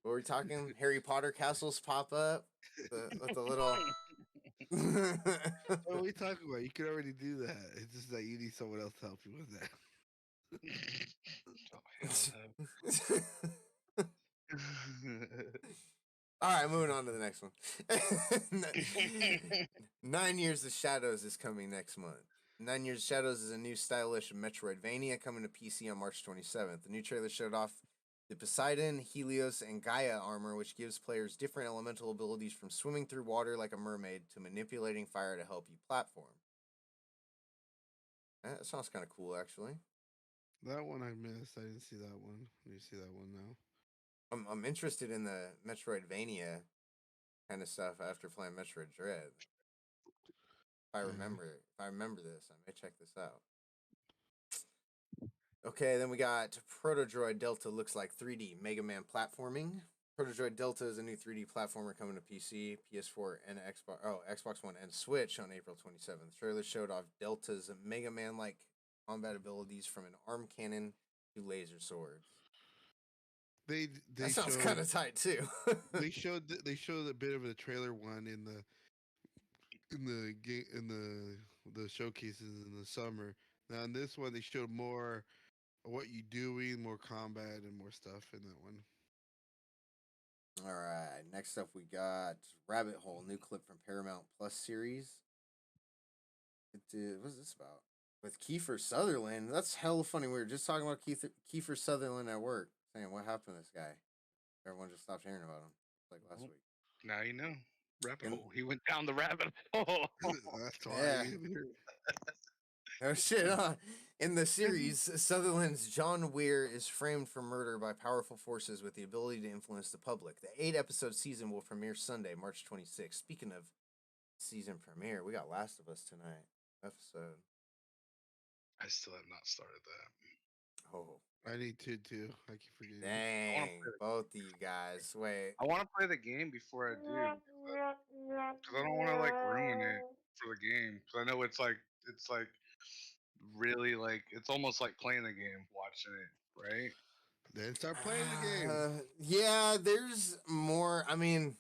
what were we talking? Harry Potter castles pop up with the little. What are we talking about? You can already do that. It's just that you need someone else to help you with that. All right, moving on to the next one. 9 Years of Shadows is coming next month. 9 Years of Shadows is a new stylish Metroidvania coming to PC on March 27th. The new trailer showed off the Poseidon, Helios, and Gaia armor, which gives players different elemental abilities from swimming through water like a mermaid to manipulating fire to help you platform. That sounds kind of cool, actually. That one I missed. I didn't see that one. You see that one now? I'm interested in the Metroidvania kind of stuff after playing Metroid Dread. If I remember this, I may check this out. Okay, then we got Protodroid Delta looks like 3D Mega Man platforming. Protodroid Delta is a new 3D platformer coming to PC, PS4, and Xbox One and Switch on April 27th. The trailer showed off Delta's Mega Man-like combat abilities from an arm cannon to laser swords. They That sounds kind of tight too. they showed a bit of a trailer one in the showcases in the summer. Now in this one they showed more of what you doing, more combat and more stuff in that one. All right, next up we got Rabbit Hole, new clip from Paramount Plus series. What's this about? With Kiefer Sutherland. That's hella funny. We were just talking about Kiefer Sutherland at work, saying what happened to this guy. Everyone just stopped hearing about him like last week. Now you know. Rabbit hole. He went down the rabbit hole. That's why. Yeah. Oh shit! In the series, Sutherland's John Weir is framed for murder by powerful forces with the ability to influence the public. The 8-episode season will premiere Sunday, March 26th. Speaking of season premiere, we got Last of Us tonight. Episode. I still have not started that. Oh, I need to too. I keep forgetting. dang! Both of you guys. Wait. I want to play the game before I do, because I don't want to like ruin it for the game. Because I know it's like really like it's almost like playing the game, watching it, right? Then start playing the game. Yeah, there's more. I mean,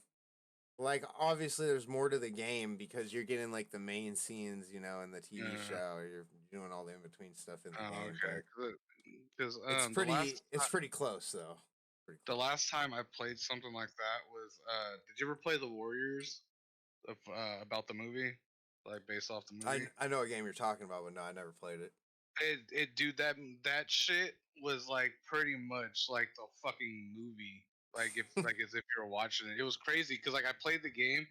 like obviously there's more to the game because you're getting like the main scenes, you know, in the TV Yeah. show. Or you're doing all the in between stuff in the Oh, game, okay. but Because it's pretty close though. Pretty the close. last time I played something like that was did you ever play The Warriors of about the movie, like based off the movie? I know what game you're talking about, but no, I never played it. Dude, that shit was like pretty much like the fucking movie. Like as if you were watching it. It was crazy because like I played the game,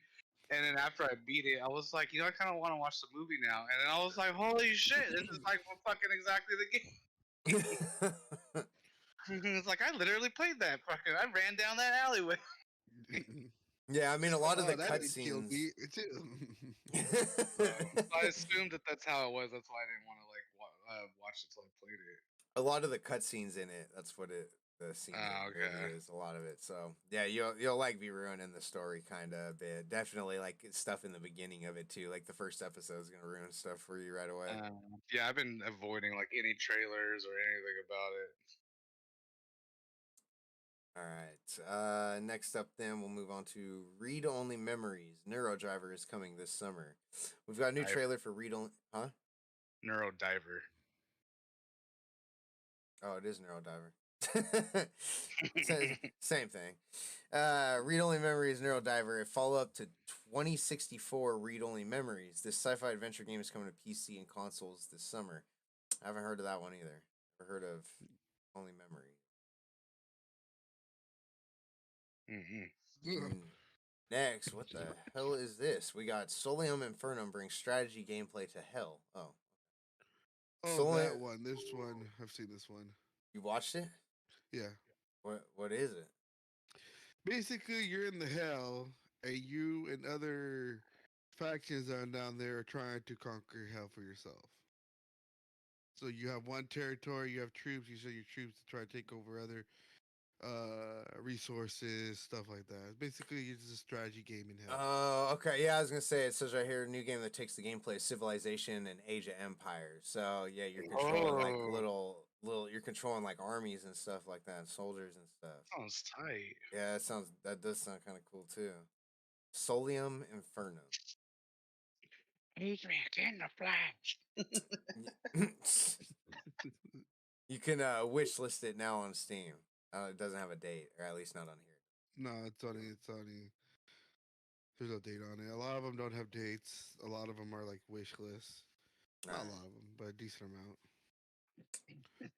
and then after I beat it, I was like, I kind of want to watch the movie now. And then I was like, holy shit, this is like fucking exactly the game. It's like I literally played that. Fucking, I ran down that alleyway. Yeah, I mean a lot of the That didn't kill cutscenes. me too. I assumed that's how it was. That's why I didn't want to like watch it till I played it. A lot of the cutscenes in it. That's what the scenes in the movie Okay. is. A lot of it. So yeah, you'll like be ruining the story kind of a bit. Definitely like stuff in the beginning of it too. Like the first episode is gonna ruin stuff for you right away. Yeah, I've been avoiding like any trailers or anything about it. All right. Next up, then we'll move on to Read Only Memories. Neurodriver is coming this summer. We've got a new trailer for Read Only. Huh? Neurodiver. Oh, it is Neurodriver. Same thing. Read Only Memories Neurodiver, a follow up to 2064 Read Only Memories. This sci fi adventure game is coming to PC and consoles this summer. I haven't heard of that one either. Never heard of Only Memories. Next, what the hell is this? We got Solium Infernum brings strategy gameplay to hell. Oh. That one. This one. I've seen this one. You watched it? Yeah. What is it? Basically, you're in the hell, and you and other factions are down there trying to conquer hell for yourself. So you have one territory, you have troops, you send your troops to try to take over other resources, stuff like that. Basically, it's just a strategy game in hell. Oh, okay. Yeah, I was gonna say it says right here, a new game that takes the gameplay of Civilization and Age of Empires. So yeah, you're controlling like little. You're controlling like armies and stuff like that, and soldiers and stuff. Sounds tight. Yeah, that does sound kind of cool too. Solium Infernum. Adrian, in the flash. You can wish list it now on Steam. It doesn't have a date, or at least not on here. No, it's only. There's no date on it. A lot of them don't have dates. A lot of them are like wish lists. Not a lot of them, but a decent amount.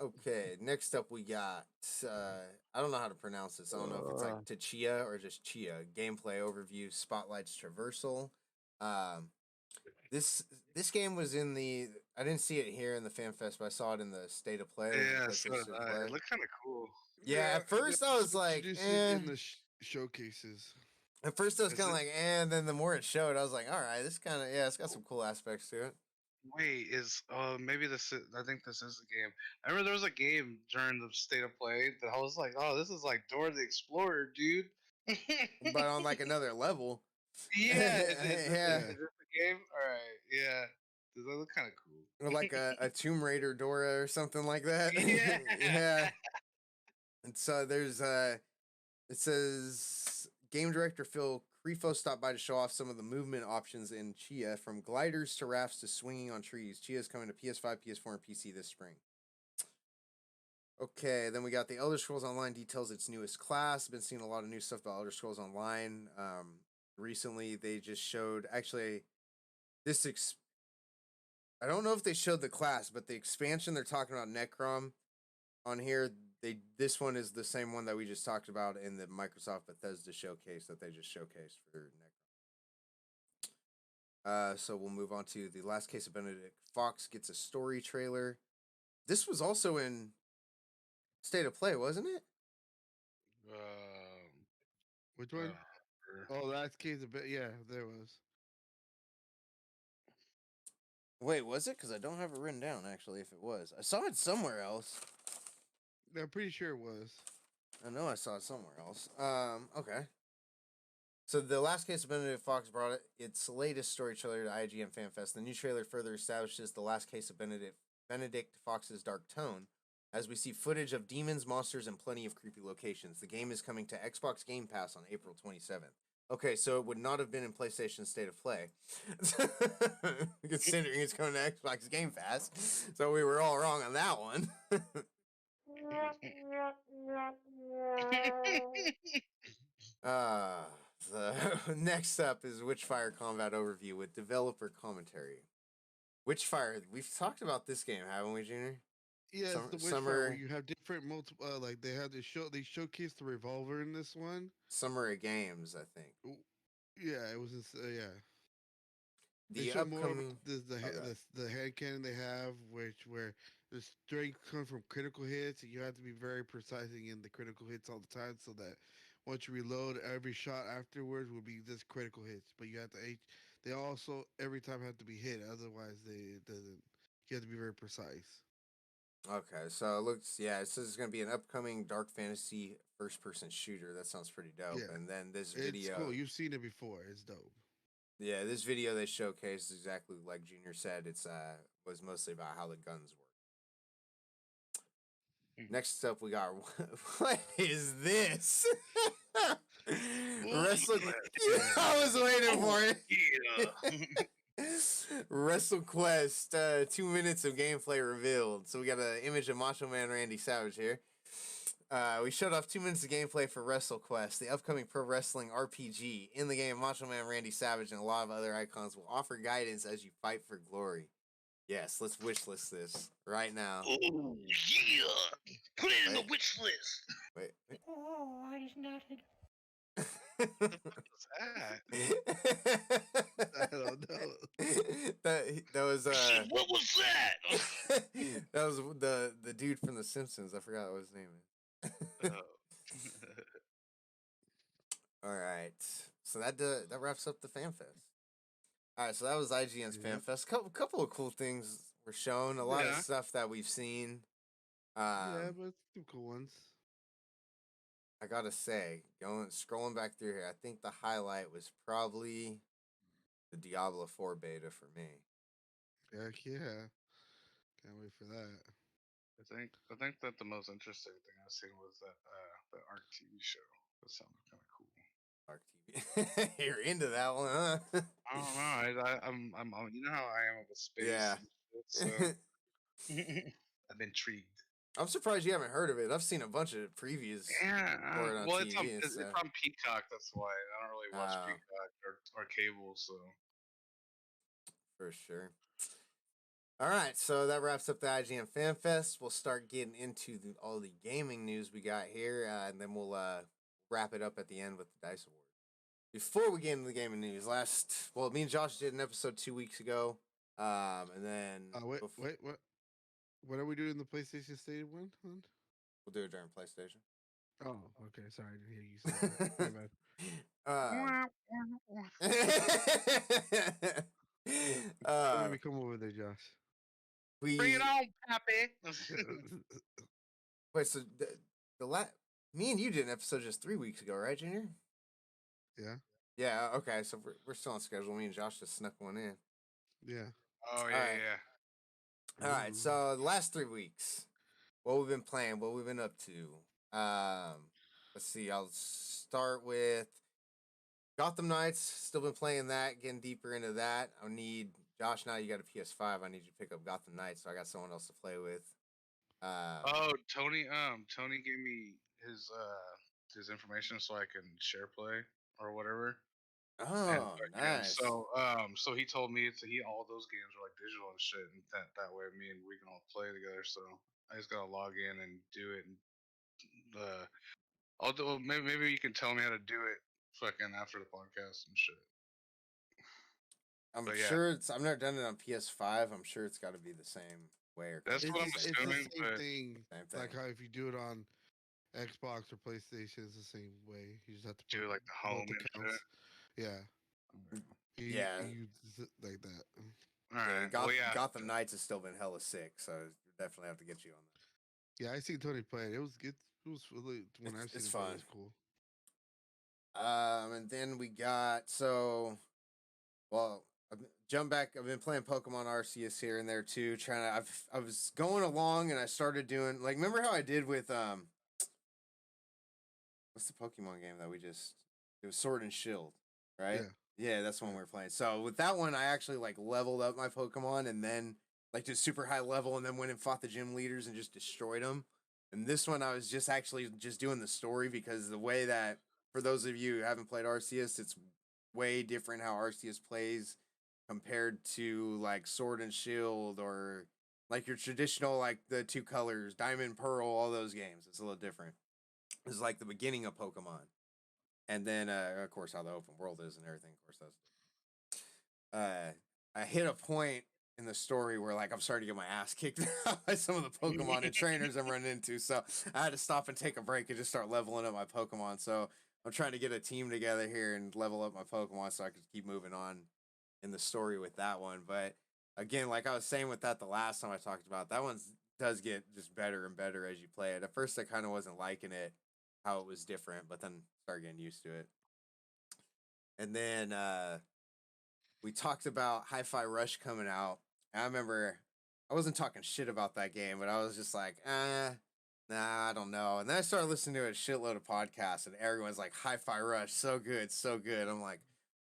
Okay, next up we got I don't know how to pronounce this. I don't know if it's like Tachia or just Chia. Gameplay overview, spotlights traversal. This game was in the. I didn't see it here in the Fan Fest, but I saw it in the State of Play. Yeah, so it looked kind of cool. Yeah, at first I was like, in the showcases. At first I was kind of like, and then the more it showed, I was like, all right, this kind of it's got some cool aspects to it. Wait, maybe this is, I think this is a game. I remember there was a game during the State of Play that I was like, oh, this is like Dora the Explorer, dude. But on like another level. Yeah, is this a game? All right, yeah. Does that look kind of cool? Or like a Tomb Raider Dora or something like that. Yeah. Yeah. And so there's it says game director Phil Crefo stopped by to show off some of the movement options in Chia, from gliders to rafts to swinging on trees. Chia is coming to PS5, PS4, and PC this spring. Okay, then we got the Elder Scrolls Online details its newest class. Been seeing a lot of new stuff about Elder Scrolls Online. Recently they just showed I don't know if they showed the class, but the expansion they're talking about, Necrom, on here, this one is the same one that we just talked about in the Microsoft Bethesda showcase that they just showcased for Necrom. So we'll move on to The Last Case of Benedict Fox gets a story trailer. This was also in State of Play, wasn't it? Which one? Last Case of yeah, there was. Wait, was it? Because I don't have it written down, actually, if it was. I saw it somewhere else. I'm pretty sure it was. I know I saw it somewhere else. Okay. So The Last Case of Benedict Fox brought its latest story trailer to IGN Fan Fest. The new trailer further establishes The Last Case of Benedict Fox's dark tone, as we see footage of demons, monsters, and plenty of creepy locations. The game is coming to Xbox Game Pass on April 27th. Okay, so it would not have been in PlayStation State of Play, considering it's coming to Xbox Game Pass. So we were all wrong on that one. uh, next up is Witchfire Combat Overview with developer commentary. Witchfire, we've talked about this game, haven't we, Junior? Yeah, it's the Witchfire where you have different multiple. Like they had to show. They showcased the revolver in this one. Summer of Games, I think. Yeah, it was. Yeah. They The show more of upcoming the hand cannon they have, where the strength comes from critical hits, and you have to be very precise in the critical hits all the time, so that once you reload, every shot afterwards will be just critical hits. But you have to they also every time have to be hit, otherwise it doesn't. You have to be very precise. Okay, so it looks it says it's gonna be an upcoming dark fantasy first person shooter. That sounds pretty dope. Yeah. And then this video, it's cool. You've seen it before. It's dope. Yeah, this video they showcased exactly like Junior said. It's was mostly about how the guns work. Next up, we got what is this? Wrestle. I was waiting for it. WrestleQuest, 2 minutes of gameplay revealed. So we got an image of Macho Man Randy Savage here. We showed off 2 minutes of gameplay for WrestleQuest, the upcoming pro wrestling RPG. In the game, Macho Man Randy Savage and a lot of other icons will offer guidance as you fight for glory. Yes, let's wishlist this right now. Oh, yeah! Put it in the wish list! Wait. Oh, I just nodded. What was that? I don't know. that was What was that? that was the dude from The Simpsons. I forgot what his name is. All right, so that wraps up the Fan Fest. All right, so that was IGN's Fan Fest. Couple of cool things were shown. A lot of stuff that we've seen. Yeah, but some cool ones. I gotta say, scrolling back through here, I think the highlight was probably the Diablo 4 beta for me. Heck yeah. Can't wait for that. I think that the most interesting thing I've seen was that the ARC TV show. That sounded kind of cool. ARC TV. You're into that one, huh? I don't know. I'm you know how I am with space. Yeah. So I'm intrigued. I'm surprised you haven't heard of it. I've seen a bunch of previews. Yeah. On Well, TV it's on Peacock. That's why I don't really watch Peacock or cable. So for sure. All right, so that wraps up the IGN Fan Fest. We'll start getting into all the gaming news we got here, and then we'll wrap it up at the end with the Dice Awards. Before we get into the gaming news, me and Josh did an episode 2 weeks ago, and then wait, what? What are we doing in the PlayStation State one? We'll do it during PlayStation. Oh, okay. Sorry, I didn't hear you say that. Let me come over there, Josh. Bring it on, Pappy. Wait, so me and you did an episode just 3 weeks ago, right, Junior? Yeah. Yeah. Okay, so we're still on schedule. Me and Josh just snuck one in. Yeah. Oh yeah. All right. So the last 3 weeks, what we've been playing, what we've been up to. Let's see. I'll start with Gotham Knights. Still been playing that, getting deeper into that. I need Josh. Now you got a PS5. I need you to pick up Gotham Knights, so I got someone else to play with. Tony. Tony gave me his information so I can share play or whatever. Oh, nice. So he told me all those games are like digital and shit, and that way we can all play together. So I just gotta log in and do it. And although maybe you can tell me how to do it, fucking after the podcast and shit. I'm sure I've never done it on PS5. I'm sure it's got to be the same way. That's what I'm assuming. It's the same thing. Like how if you do it on Xbox or PlayStation, it's the same way. You just have to do like the home accounts. Yeah. You like that. All right. Gotham Knights has still been hella sick, so definitely have to get you on that. Yeah, I seen Tony play it. It was good. It was really, when I've seen it, fun. It was cool. And then we got jump back. I've been playing Pokemon Arceus here and there too. I was going along and I started doing like. Remember how I did with what's the Pokemon game that we just? It was Sword and Shield, right? Yeah. Yeah, that's one Yeah. we were playing. So with that one, I actually like leveled up my Pokemon and then like to super high level, and then went and fought the gym leaders and just destroyed them. And this one, I was just actually just doing the story because the way that for those of you who haven't played Arceus, it's way different how Arceus plays compared to like Sword and Shield or like your traditional like the two colors, Diamond, Pearl, all those games. It's a little different. It's like the beginning of Pokemon, and then of course how the open world is and everything. Of course, I hit a point in the story where like I'm starting to get my ass kicked by some of the Pokemon and trainers I'm running into. So I had to stop and take a break and just start leveling up my Pokemon. So I'm trying to get a team together here and level up my Pokemon so I could keep moving on in the story with that one. But again, like I was saying with that the last time I talked about, that one does get just better and better as you play it. At first I kind of wasn't liking it, how it was different, but then started getting used to it. And then we talked about Hi-Fi Rush coming out. And I remember I wasn't talking shit about that game, but I was just like, nah, I don't know. And then I started listening to a shitload of podcasts, and everyone's like, Hi-Fi Rush, so good, so good. I'm like,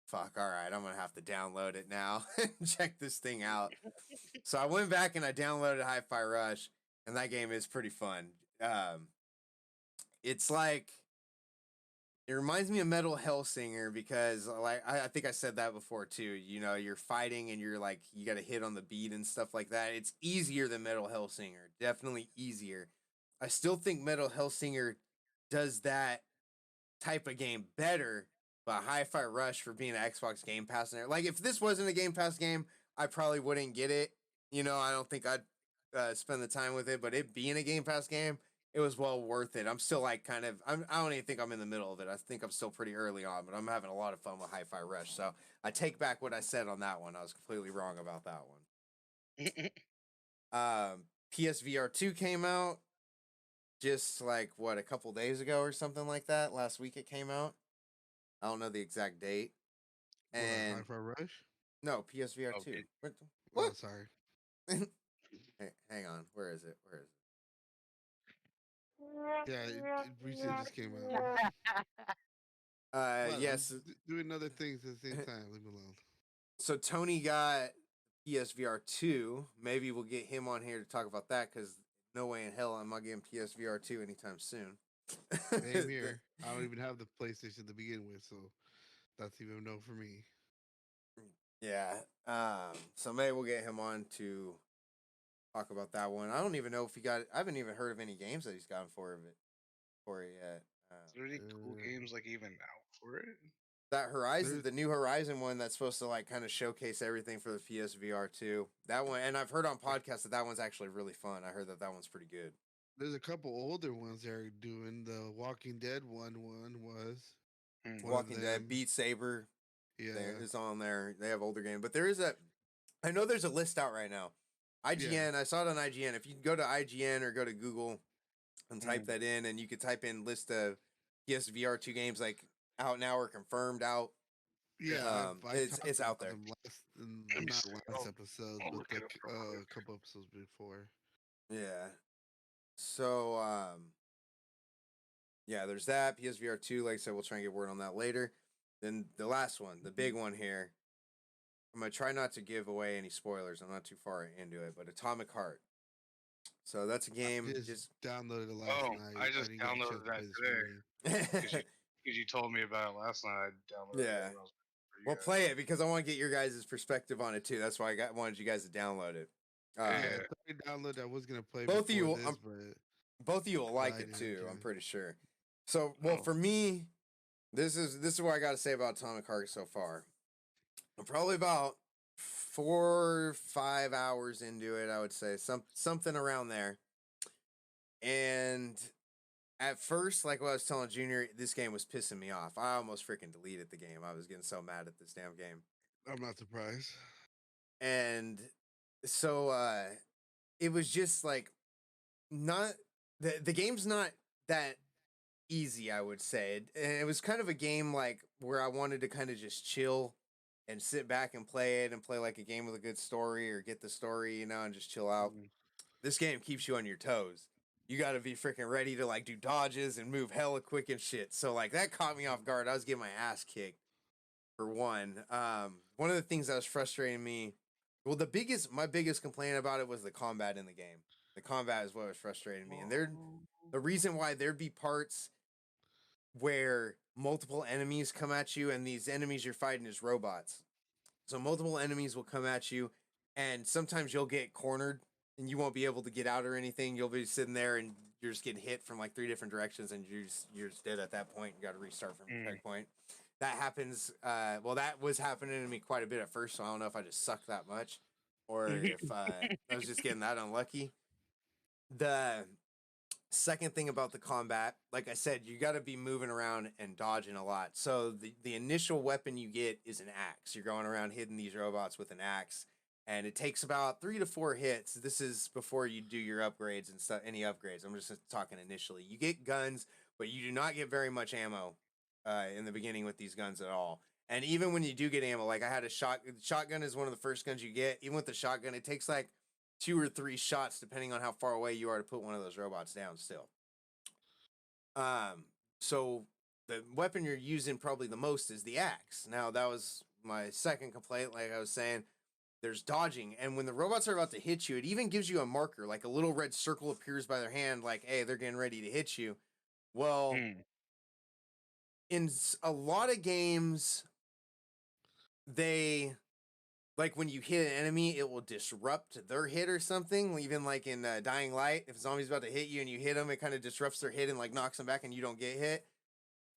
fuck, all right, I'm gonna have to download it now and check this thing out. So I went back and I downloaded Hi-Fi Rush, and that game is pretty fun. It's like it reminds me of Metal Hellsinger because, like, I think I said that before too. You know, you're fighting and you're like, you got to hit on the beat and stuff like that. It's easier than Metal Hellsinger, definitely easier. I still think Metal Hellsinger does that type of game better, but Hi-Fi Rush for being an Xbox Game Pass in there. Like, if this wasn't a Game Pass game, I probably wouldn't get it. You know, I don't think I'd spend the time with it, but it being a Game Pass game, it was well worth it. I'm still like I don't even think I'm in the middle of it. I think I'm still pretty early on, but I'm having a lot of fun with Hi-Fi Rush. So I take back what I said on that one. I was completely wrong about that one. PSVR 2 came out just like what a couple days ago or something like that. Last week it came out. I don't know the exact date. And Hi-Fi Rush? no, PSVR Oh, 2. it- What? Oh, sorry. Hey, hang on. Where is it? Where is it? Yeah, it recently just came out. Well, I'm Yes. doing other things at the same time. Leave me alone. So Tony got PSVR 2. Maybe we'll get him on here to talk about that because no way in hell am I getting PSVR 2 anytime soon. Same here. I don't even have the PlayStation to begin with, so that's even no for me. Yeah. So maybe we'll get him on to talk about that one. I don't even know if he got. I haven't even heard of any games that he's gotten for it yet. Is there any cool games like even out for it? That Horizon, There's- the new Horizon one that's supposed to like kind of showcase everything for the PSVR 2. That one, and I've heard on podcasts that one's actually really fun. I heard that one's pretty good. There's a couple older ones they're doing. The Walking Dead one was Hmm. one of Walking Dead, them. Beat Saber, Yeah, there is on there. They have older games, but there is a. I know there's a list out right now. IGN, I saw it on IGN. If you go to IGN or go to Google and type that in, and you could type in list of PSVR 2 games like out now or confirmed out. yeah. I it's talked out about there. them Let me not see. last episode, I'll but look it up real quick. a couple episodes before. Yeah. So yeah, there's that PSVR 2. Like I said, we'll try and get word on that later. Then the last one, the big one here. I'm gonna try not to give away any spoilers. I'm not too far into it, but Atomic Heart. So that's a game. I just downloaded it last Oh, night. I just didn't get a chance downloaded to that play this today. morning. Because you told me about it last night. I downloaded Yeah. it. When I was for you Well, guys. play it because I want to get your guys' perspective on it too. That's why wanted you guys to download it. Yeah. Yeah, I downloaded. I was gonna play Both of before you, this, but both of you will like I it didn't too. enjoy I'm it. pretty sure. So, well, Oh. for me, this is what I got to say about Atomic Heart so far. I'm probably about 4 or 5 hours into it. I would say something around there. And at first, like what I was telling Junior, this game was pissing me off. I almost freaking deleted the game. I was getting so mad at this damn game. I'm not surprised. And so it was just like not the game's not that easy, I would say. And it was kind of a game like where I wanted to kind of just chill and sit back and play it and play like a game with a good story or get the story, and just chill out. This game keeps you on your toes. You got to be freaking ready to like do dodges and move hella quick and shit. So like that caught me off guard. I was getting my ass kicked for one. One of the things that was frustrating me, well, my biggest complaint about it was the combat in the game. The combat is what was frustrating me. And the reason why there'd be parts where multiple enemies come at you, and these enemies you're fighting is robots. So multiple enemies will come at you, and sometimes you'll get cornered and you won't be able to get out or anything. You'll be sitting there and you're just getting hit from like 3 different directions, and you're just dead at that point. You got to restart from the checkpoint. That happens. Well, that was happening to me quite a bit at first, so I don't know if I just sucked that much or if I was just getting that unlucky. The second thing about the combat, like I said, you got to be moving around and dodging a lot. So the initial weapon you get is an axe. You're going around hitting these robots with an axe, and it takes about 3 to 4 hits. This is before you do your upgrades and stuff. Any upgrades? I'm just talking initially. You get guns, but you do not get very much ammo in the beginning with these guns at all. And even when you do get ammo, like I had a shotgun is one of the first guns you get. Even with the shotgun, it takes like 2 or 3 shots, depending on how far away you are, to put one of those robots down still. So the weapon you're using probably the most is the axe. Now, that was my second complaint. Like I was saying, there's dodging. And when the robots are about to hit you, it even gives you a marker. Like a little red circle appears by their hand, like, hey, they're getting ready to hit you. Well, in a lot of games, like when you hit an enemy, it will disrupt their hit or something. Even like in Dying Light, if a zombie's about to hit you and you hit them, it kind of disrupts their hit and like knocks them back and you don't get hit.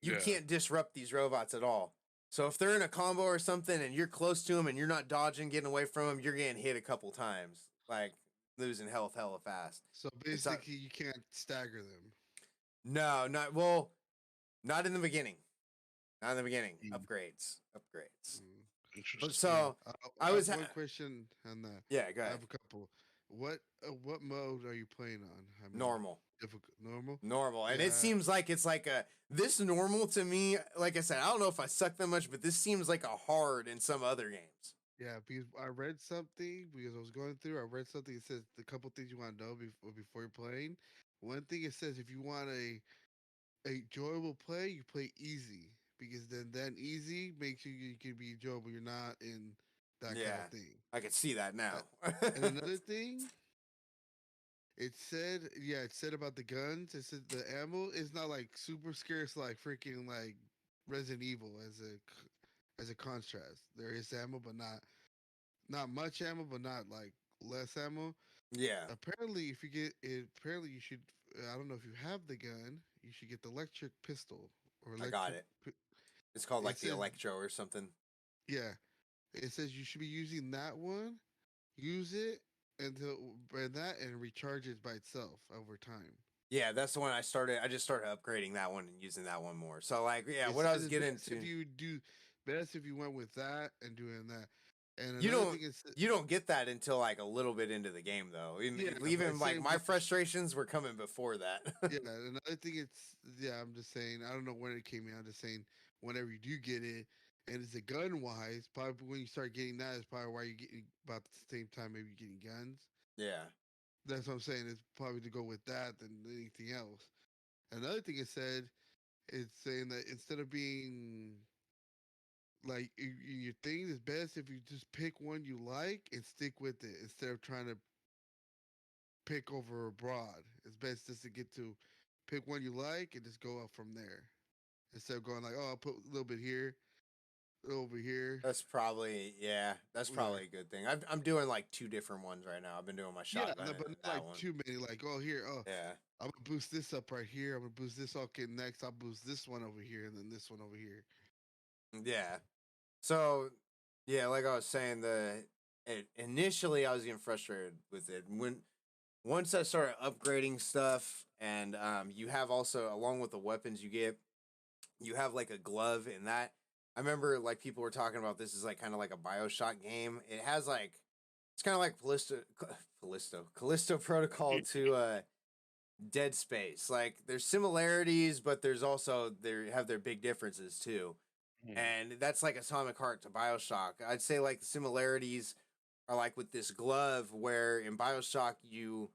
You can't disrupt these robots at all. So if they're in a combo or something and you're close to them and you're not dodging, getting away from them, you're getting hit a couple times, like losing health hella fast. So basically, you can't stagger them. No, not in the beginning. Not in the beginning. Upgrades. Interesting. So I have one question on that. Yeah, go ahead. I have a couple. What mode are you playing on? I mean, normal. Normal. And it seems like it's like this normal to me. Like I said, I don't know if I suck that much, but this seems like a hard in some other games. Yeah, because I read something because I was going through. I read something. It says the couple things you want to know before you're playing. One thing it says, if you want a enjoyable play, you play easy, because then easy makes you can be enjoyable. You're not in that kind of thing. I can see that now. And another thing, it said about the guns. It said the ammo is not like super scarce, like freaking like Resident Evil as a contrast. There is ammo, but not much ammo, but not like less ammo. Yeah. Apparently, if you get it, apparently you should. I don't know if you have the gun. You should get the electric pistol or electric. I got it. It's called like the Electro or something. Yeah, it says you should be using that one. Use it until and recharge it by itself over time. Yeah, that's the one I started. I just started upgrading that one and using that one more. So like, yeah, what I was getting to. If you do best if you went with that and doing that. And you don't get that until like a little bit into the game though. Even like my frustrations were coming before that. Yeah, another thing I'm just saying, I don't know when it came out. I'm just saying whenever you do get it, and it's a gun wise, probably when you start getting that is probably why you're getting about the same time maybe getting guns. Yeah. That's what I'm saying. It's probably to go with that than anything else. Another thing it said, it's saying that instead of being like your thing is best if you just pick one you like and stick with it instead of trying to pick over abroad. It's best just to get to pick one you like and just go up from there instead of going like, oh, I'll put a little bit here, over here. That's probably a good thing. I'm doing like 2 different ones right now. I've been doing my shotgun. Yeah, but not like one. Too many. Like, yeah, I'm gonna boost this up right here. I'm gonna boost this. Okay, next I'll boost this one over here and then this one over here. Yeah. So, yeah, like I was saying, initially I was getting frustrated with it. Once I started upgrading stuff, and you have also, along with the weapons you get, you have like a glove in that. I remember like people were talking about this is like kind of like a BioShock game. It has like, it's kind of like Callisto Protocol to Dead Space. Like there's similarities, but there's also, they have their big differences too. and that's like Atomic Heart to Bioshock. I'd say like the similarities are like with this glove, where in Bioshock you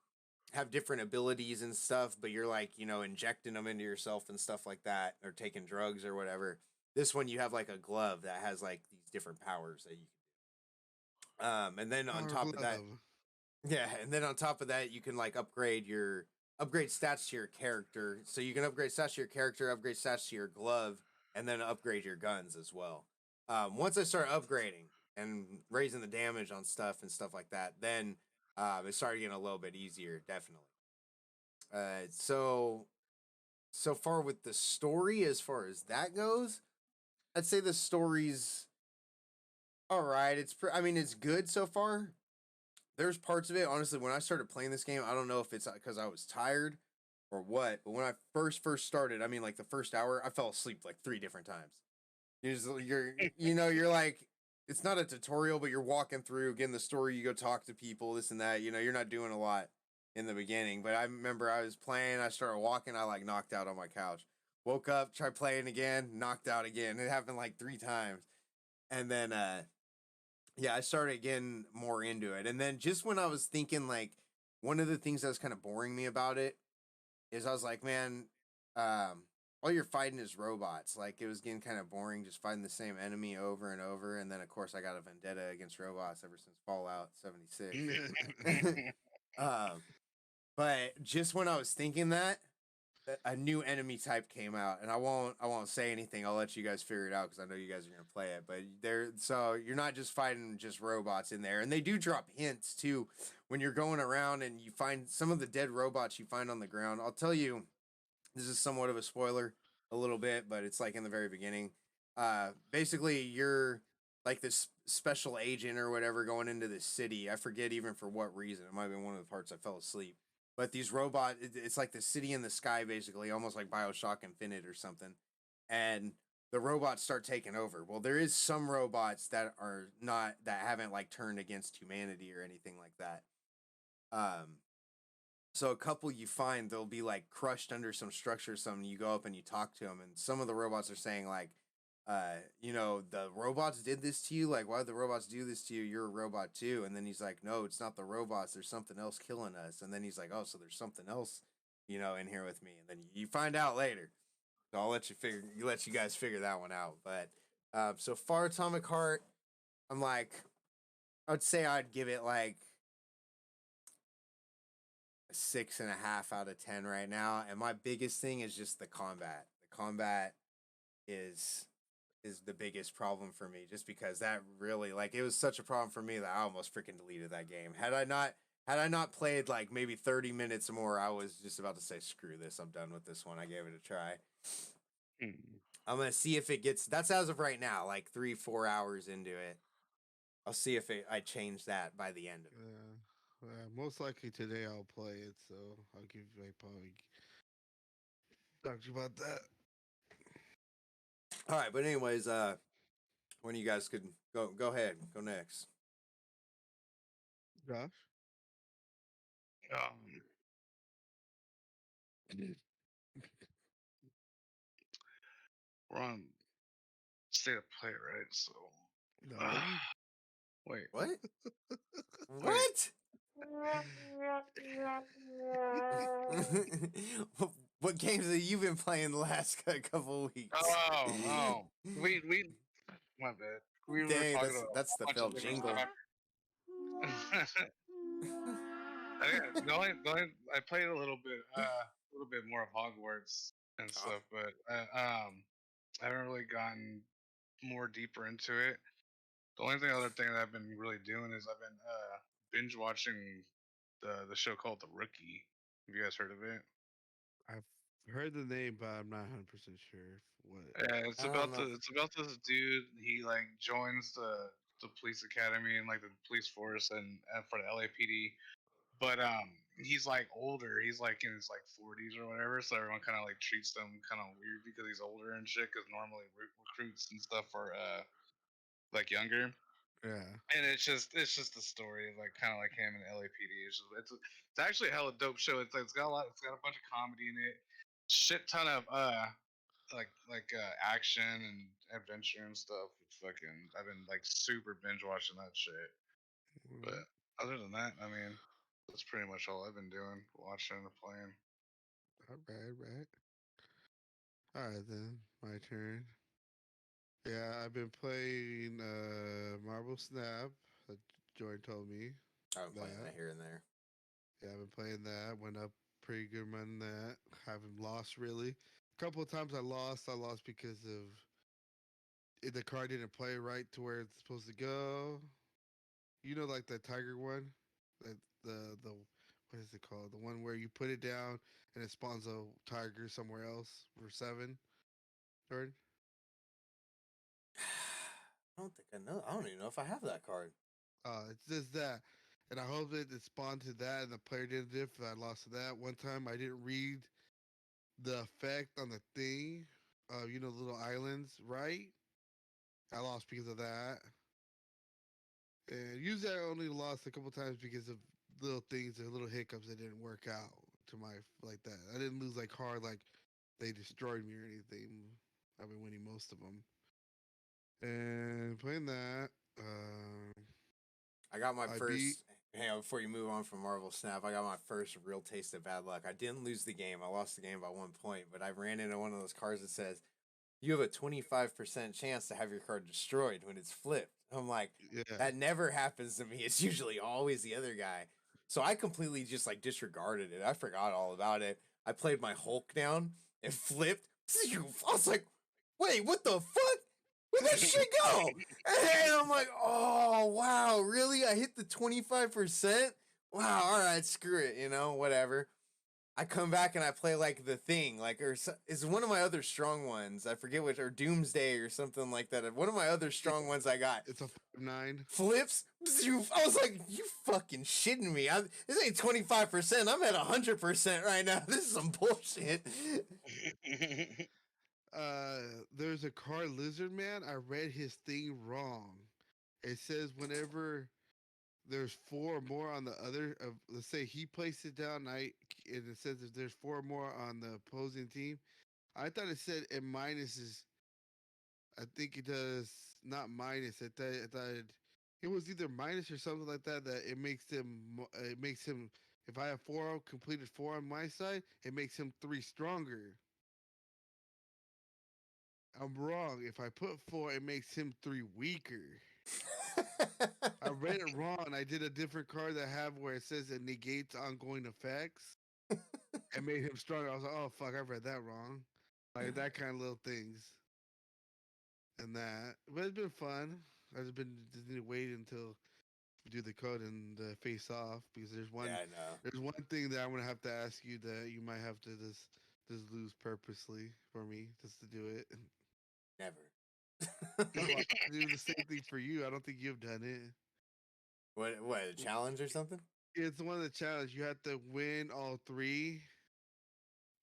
have different abilities and stuff, but you're like, injecting them into yourself and stuff like that, or taking drugs or whatever. This one you have like a glove that has like these different powers that you can. And then on Power top of that, glove. yeah, and then on top of that, you can like upgrade stats to your character. So you can upgrade stats to your character, upgrade stats to your glove, and then upgrade your guns as well. Once I start upgrading and raising the damage on stuff and stuff like that, then it started getting a little bit easier, definitely. So far with the story, as far as that goes, I'd say the story's all right. I mean, it's good so far. There's parts of it, honestly, when I started playing this game, I don't know if it's because I was tired or what, but when I first started, I mean, like the first hour, I fell asleep like 3 different times. You're like, it's not a tutorial, but you're walking through, getting the story, you go talk to people, this and that. You're not doing a lot in the beginning. But I remember I was playing, I started walking, I like knocked out on my couch. Woke up, tried playing again, knocked out again. It happened like 3 times. And then yeah, I started getting more into it. And then just when I was thinking, like, one of the things that was kind of boring me about it is I was like, man, all you're fighting is robots. Like, it was getting kind of boring just fighting the same enemy over and over. And then, of course, I got a vendetta against robots ever since Fallout 76. um, but just when I was thinking that, a new enemy type came out, and I won't say anything. I'll let you guys figure it out because I know you guys are gonna play it. But so you're not just fighting just robots in there, and they do drop hints too when you're going around and you find some of the dead robots you find on the ground. I'll tell you, this is somewhat of a spoiler, a little bit, but it's like in the very beginning. Basically, you're like this special agent or whatever going into this city. I forget even for what reason. It might have been one of the parts I fell asleep. But it's like the city in the sky, basically, almost like Bioshock Infinite or something. And the robots start taking over. Well, there is some robots that are not, that haven't like turned against humanity or anything like that. Um, so a couple you find they'll be like crushed under some structure or something. You go up and you talk to them, and some of the robots are saying like, the robots did this to you. Like, why did the robots do this to you? You're a robot too. And then he's like, no, it's not the robots. There's something else killing us. And then he's like, oh, so there's something else, in here with me. And then you find out later. So I'll let you guys figure that one out. But so far, Atomic Heart, I'm like, I'd say I'd give it like 6.5 out of 10 right now. And my biggest thing is just the combat. The combat is the biggest problem for me, just because that really, like, it was such a problem for me that I almost freaking deleted that game. Had I not played like maybe 30 minutes more, I was just about to say, screw this, I'm done with this one. I gave it a try. I'm gonna see if it gets, that's as of right now, like 3-4 hours into it. I'll see if I change that by the end of it. Most likely today I'll play it, so I'll give you probably talk to you about that. All right, but anyways, when you guys could go ahead, go next. Josh? Um, we're on state of play, right? So, No. wait, What? What? What games have you been playing the last couple weeks? Oh, we, my bad. We were Dang, talking about that's a the bunch of failed different jingle. stuff. I played a little bit more of Hogwarts and Oh. stuff, but I haven't really gotten more deeper into it. The only other thing that I've been really doing is I've been binge watching the show called The Rookie. Have you guys heard of it? I've heard the name, but I'm not 100% sure what. Yeah, I don't know. it's about this dude. He like joins the police academy and like the police force and for the LAPD. But he's like older. He's like in his like 40s or whatever. So everyone kind of like treats them kind of weird because he's older and shit. Because normally recruits and stuff are like younger. Yeah. And it's just the story of like kind of like him and LAPD. It's actually a hella dope show. It's got a bunch of comedy in it. Shit ton of action and adventure and stuff. It's fucking. I've been like super binge watching that shit. But other than that, I mean, that's pretty much all I've been doing, watching and playing. All right. All right, then. My turn. Yeah, I've been playing Marble Snap. Jordan told me I've been playing that. that here and there. Yeah, I've been playing that. Went up pretty good run that. Haven't lost really. A couple of times I lost. I lost because of the car didn't play right to where it's supposed to go. You know, like the Tiger one, that the what is it called? The one where you put it down and it spawns a tiger somewhere else for 7. Jordan. I don't think I know. I don't even know if I have that card. It's just that. And I hope that it spawned to that and the player didn't diff. I lost to that. One time I didn't read the effect on the thing, the little islands, right? I lost because of that. And usually I only lost a couple times because of little things or little hiccups that didn't work out to my like that. I didn't lose like hard, like they destroyed me or anything. I've been winning most of them. And playing that, I got my I beat. first. Hang on, before you move on from Marvel Snap, I got my first real taste of bad luck. I didn't lose the game. I lost the game by 1 point, but I ran into one of those cards that says you have a 25% chance to have your card destroyed when it's flipped. I'm like, Yeah. that never happens to me. It's usually always the other guy. So I completely just like disregarded it. I forgot all about it. I played my Hulk down and flipped. I was like, wait, what the fuck? Where'd that shit go? And I'm like, oh, wow, really? I hit the 25%? Wow, all right, screw it, whatever. I come back and I play like the thing, like is one of my other strong ones. I forget which, or Doomsday or something like that. One of my other strong ones I got It's a 5-9. flips. I was like, you fucking shitting me? This ain't 25%. I'm at 100% right now. This is some bullshit. There's a car Lizard Man. I read his thing wrong. It says whenever there's 4 or more on the other, let's say he placed it down, and it says if there's 4 or more on the opposing team. I thought it said it minuses. I think it does not minus. I thought it was either minus or something like that. That it makes him. It makes him. If I have 4 completed 4 on my side, it makes him 3 stronger. I'm wrong. If I put 4, it makes him 3 weaker. I read it wrong. I did a different card that I have where it says it negates ongoing effects. It made him stronger. I was like, oh fuck, I read that wrong. Like that kind of little things. And that. But it's been fun. I just need to wait until we do the code and face off because there's one Yeah, I know. there's one thing that I'm gonna have to ask you that you might have to just lose purposely for me just to do it. Never. No, I do the same thing for you. I don't think you've done it. What, a challenge or something? It's one of the challenges. You have to win all 3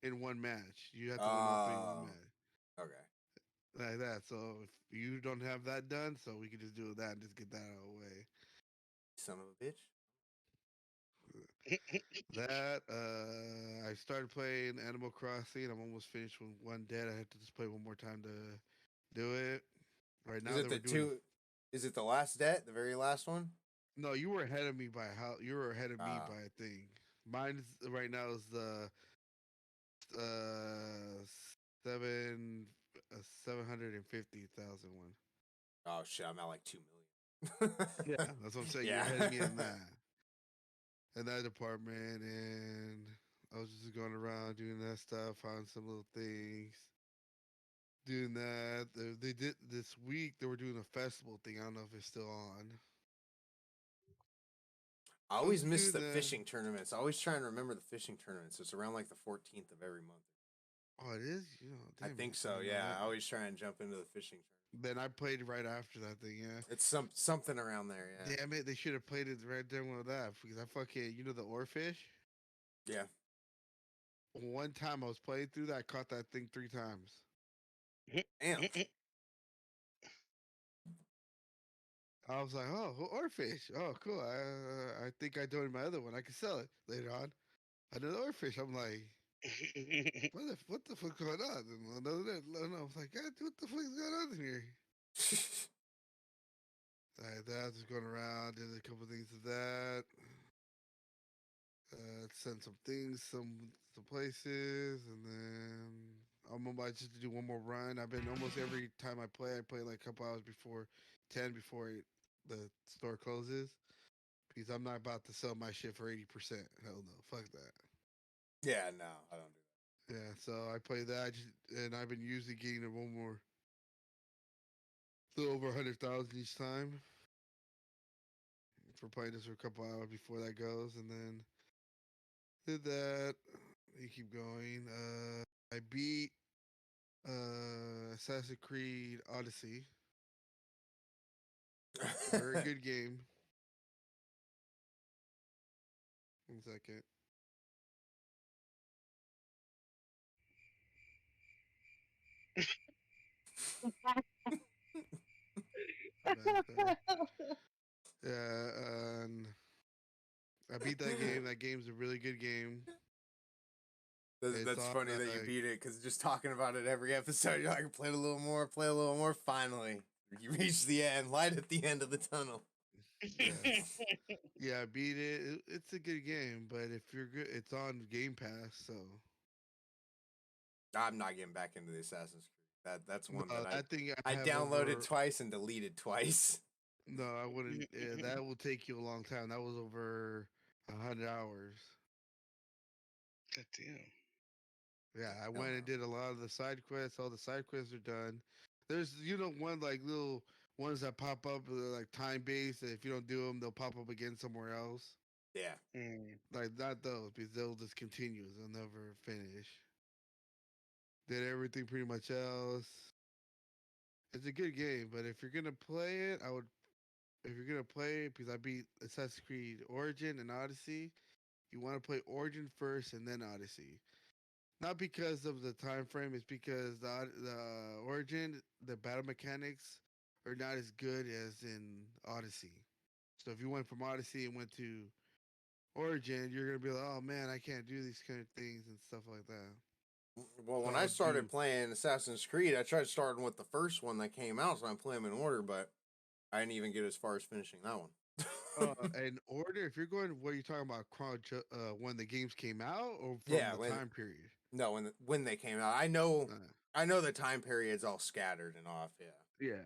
in one match. You have to win all 3 in one Oh, match. okay. Like that. So if you don't have that done, so we can just do that and just get that out of the way. Son of a bitch. That I started playing Animal Crossing. I'm almost finished with one dead. I have to just play one more time to do it. Right now Is it that we're the doing two? Is it the last debt? The very last one? no, you were ahead of me by how you were ahead of me Ah. by a thing. Mine right now is the uh 7 750,000 one. Oh shit! I'm at like 2 million. Yeah, that's what I'm saying. You're Yeah. ahead of me in that department, and I was just going around doing that stuff, found some little things, doing that. They did this week. They were doing a festival thing. I don't know if it's still on. I I was always miss doing the that. fishing tournaments. I always try and remember the fishing tournaments. It's around like the 14th of every month. Oh, it is. I Damn think it, so. didn't know Yeah, that. I always try and jump into the fishing tournament. Then I played right after that thing. Yeah. It's something around there. Yeah. Damn it! They should have played it right there with that because I fucking the oarfish. Yeah. One time I was playing through that, I caught that thing 3 times. Damn. I was like, oh, oarfish. Oh, cool. I think I donated my other one. I can sell it later on. Another oarfish. I'm like, What the fuck going on? And I was like, God, what the fuck is going on in here? That was going around, did a couple things of that. Sent some things, some places, and then I'm about just to do one more run. I've been almost every time I play like a couple hours before 10 before the store closes because I'm not about to sell my shit for 80%. Hell no, fuck that. Yeah, no, I don't do Yeah, so I play that, and I've been usually getting it one more, a little over 100,000 each time for playing this for a couple hours before that goes, and then did that. You keep going. I beat Assassin's Creed Odyssey. that. Very good game. 1 second. Yeah, and I beat that game. That game's a really good game. It's That's on. funny that you beat it because just talking about it every episode, you're like, play a little more, play a little more. Finally, you reach the end, light at the end of the tunnel. Yeah, yeah, I beat it. It's a good game, but if you're good, it's on Game Pass. So I'm not getting back into the Assassin's Creed. That's one no, that that thing I I have downloaded over. twice and deleted twice. No, I wouldn't. That will take you a long time. That was over 100 hours. God damn. Yeah, I No, went and did a lot of the side quests. All the side quests are done. There's one like little ones that pop up like time based. If you don't do them, they'll pop up again somewhere else. yeah, Mm. Like not those because they'll just continue. They'll never finish. Did everything pretty much else. It's a good game, but if you're gonna play it, I would. If you're gonna play it, because I beat Assassin's Creed Origin and Odyssey, you want to play Origin first and then Odyssey. Not because of the time frame, it's because the Origin, the battle mechanics are not as good as in Odyssey. So if you went from Odyssey and went to Origin, you're gonna be like, oh man, I can't do these kind of things and stuff like that. well, So when I I would started do playing Assassin's Creed, I tried starting with the first one that came out, so I'm playing them in order, but I didn't even get as far as finishing that one. an order. If you're going, what are you talking about? When the games came out, or from Yeah, the when time period? no, when they came out, Uh, I know the time period's all scattered and off. Yeah, yeah.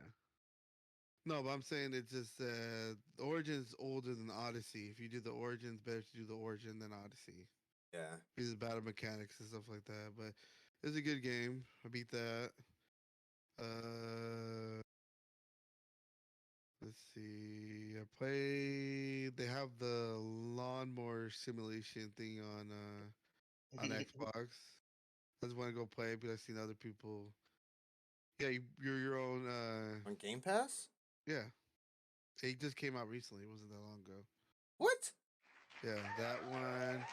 No, but I'm saying it's just the Origin's older than Odyssey. If you do the Origins, better to do the Origin than Odyssey. yeah. Because of battle mechanics and stuff like that. But it's a good game. I beat that. Uh, let's see. I play. They have the lawnmower simulation thing on Xbox. I just want to go play it because I've seen other people. Yeah, you're your own. On Game Pass? Yeah, it just came out recently. It wasn't that long ago. What? Yeah, that one.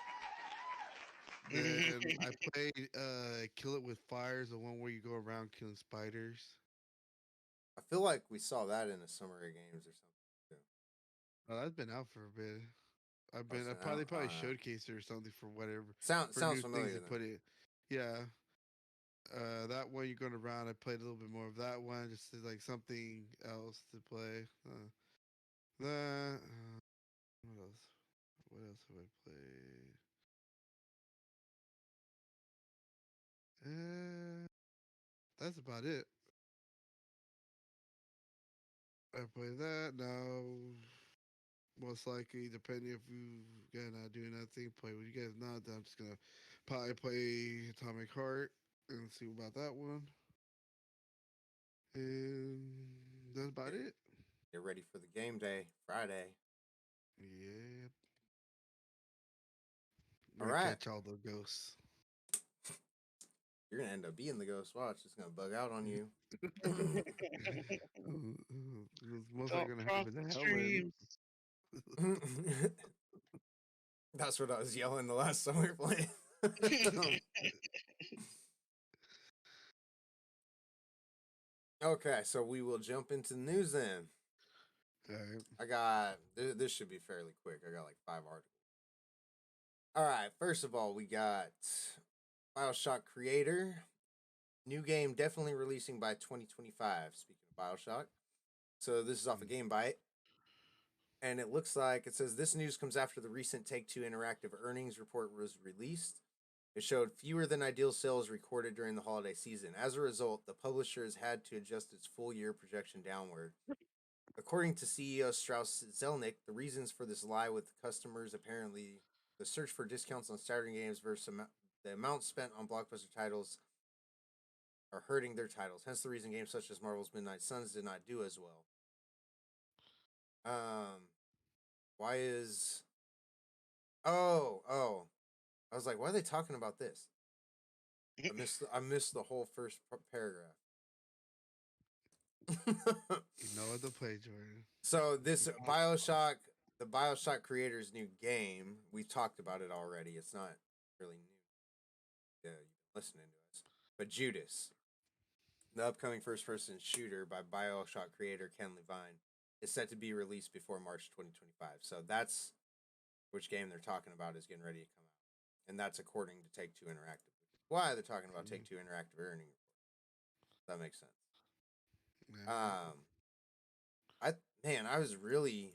Then I played Kill It With Fires, the one where you go around killing spiders. I feel like we saw that in the Summer of Games or something too. Oh, that's been out for a bit. Oh, I so now, probably showcased it or something for whatever for sounds new things familiar to put then. it. Yeah. That one you're going around. I played a little bit more of that one, just as, like something else to play. That what else? What else have I played? That's about it. I played that now. Most likely, depending if you guys not doing that thing, play with you guys not. Then I'm just gonna probably play Atomic Heart and see about that one. And that's about Get, it. get ready for the game day Friday. Yeah, All I right, catch all the ghosts. you're gonna end up being the ghost. Watch, it's gonna bug out on you. It's most likely Don't gonna cross happen the to Helen. streams. That's what I was yelling the last time we were playing. Okay, so we will jump into the news then. All right. I got this should be fairly quick. I got like 5 articles. All right, first of all, we got Bioshock creator. New game definitely releasing by 2025. Speaking of Bioshock. So this is off of Game Byte. And it looks like it says this news comes after the recent Take Two Interactive earnings report was released. It showed fewer than ideal sales recorded during the holiday season. As a result, the publisher has had to adjust its full year projection downward. According to CEO Strauss Zelnick, the reasons for this lie with customers apparently the search for discounts on Saturday games versus the amount spent on blockbuster titles are hurting their titles. Hence the reason games such as Marvel's Midnight Suns did not do as well. Why is oh. I was like, why are they talking about this? I missed the whole first paragraph. You know what to play, Jordan. So this Bioshock, the Bioshock creator's new game, we've talked about it already. It's not really new. Yeah, you've been listening to us. But Judas, the upcoming first-person shooter by Bioshock creator Ken Levine, is set to be released before March 2025. So that's which game they're talking about is getting ready to come out. And that's according to Take Two Interactive. Why they're talking about Take Two Interactive earning report. That makes sense. Yeah. I was really.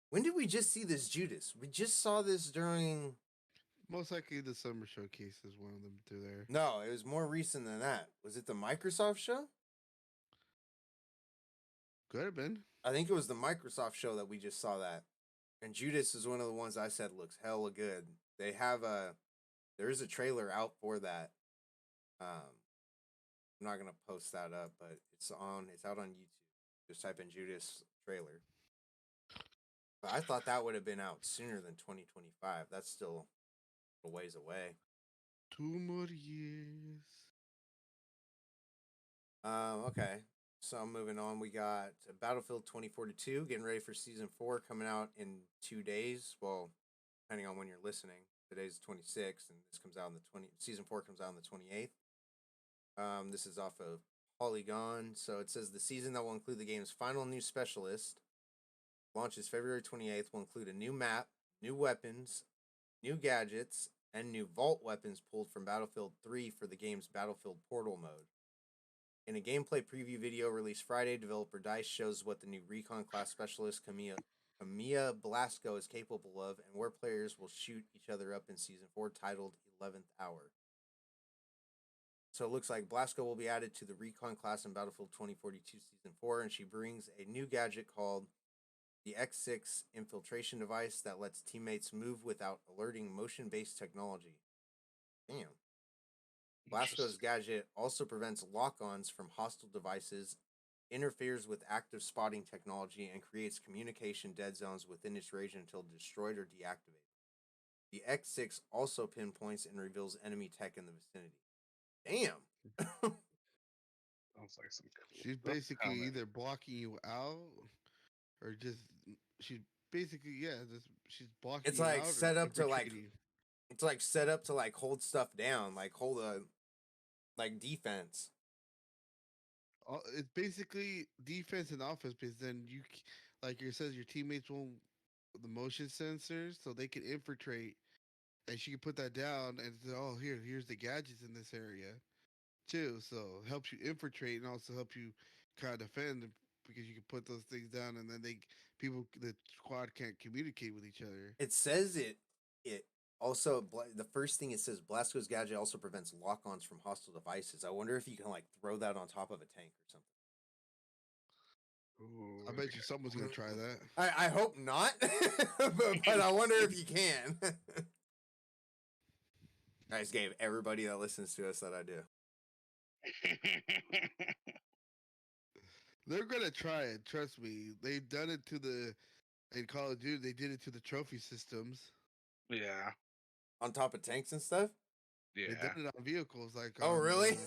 When did we just see this Judas? We just saw this during. Most likely the summer showcase is one of them through there. No, it was more recent than that. Was it the Microsoft show? Could have been. I think it was the Microsoft show that we just saw that. And Judas is one of the ones I said looks hella good. They have there is a trailer out for that. I'm not gonna post that up, but it's out on YouTube. Just type in Judas trailer. But I thought that would have been out sooner than 2025. That's still a ways away. 2 more years. Okay. So moving on, we got Battlefield 2042 getting ready for season 4 coming out in 2 days. Well, depending on when you're listening. Today's 26th, and this comes out on the season 4 comes out on the 28th. This is off of Polygon. So it says the season that will include the game's final new specialist launches February 28th, will include a new map, new weapons, new gadgets, and new vault weapons pulled from Battlefield 3 for the game's Battlefield Portal mode. In a gameplay preview video released Friday, developer DICE shows what the new Recon class specialist Camilla Blasco is capable of and where players will shoot each other up in Season 4, titled 11th Hour. So it looks like Blasco will be added to the Recon class in Battlefield 2042 Season 4, and she brings a new gadget called the X6 infiltration device that lets teammates move without alerting motion-based technology. Damn. Blasco's gadget also prevents lock-ons from hostile devices, interferes with active spotting technology, and creates communication dead zones within its range until destroyed or deactivated. The X6 also pinpoints and reveals enemy tech in the vicinity. Damn. Sounds like some cool She's stuff basically coming. either blocking you out or just she's basically she's blocking It's you like out set or up to like infiltrating. it's like set up to like hold stuff down, like hold a like defense. It's basically defense and offense because then like it says, your teammates won't the motion sensors, so they can infiltrate, and she can put that down and say, "Oh, here's the gadgets in this area too." So it helps you infiltrate and also help you kind of defend because you can put those things down, and then the squad can't communicate with each other. It says it also the first thing it says Blasco's gadget also prevents lock-ons from hostile devices. I wonder if you can like throw that on top of a tank or something. Ooh, I bet you someone's gonna try that. I hope not, but I wonder if you can. I just gave everybody that listens to us that idea. They're gonna try it. Trust me. They've done it in Call of Duty. They did it to the trophy systems. Yeah. On top of tanks and stuff? Yeah. They did it on vehicles, like Oh, really?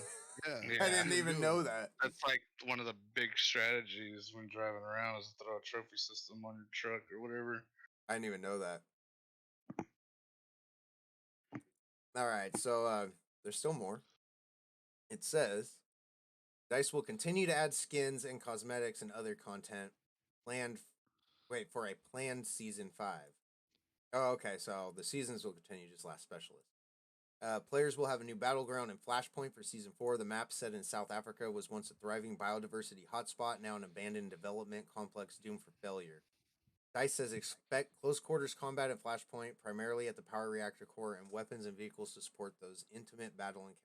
yeah. I didn't even know that. That's like one of the big strategies when driving around is to throw a trophy system on your truck or whatever. I didn't even know that. All right, so there's still more. It says DICE will continue to add skins and cosmetics and other content for a planned season 5. Oh, okay, so the seasons will continue, just last specialist. Players will have a new battleground in Flashpoint for Season 4. The map set in South Africa was once a thriving biodiversity hotspot, now an abandoned development complex doomed for failure. DICE says expect close quarters combat in Flashpoint, primarily at the power reactor core, and weapons and vehicles to support those intimate battle encounters.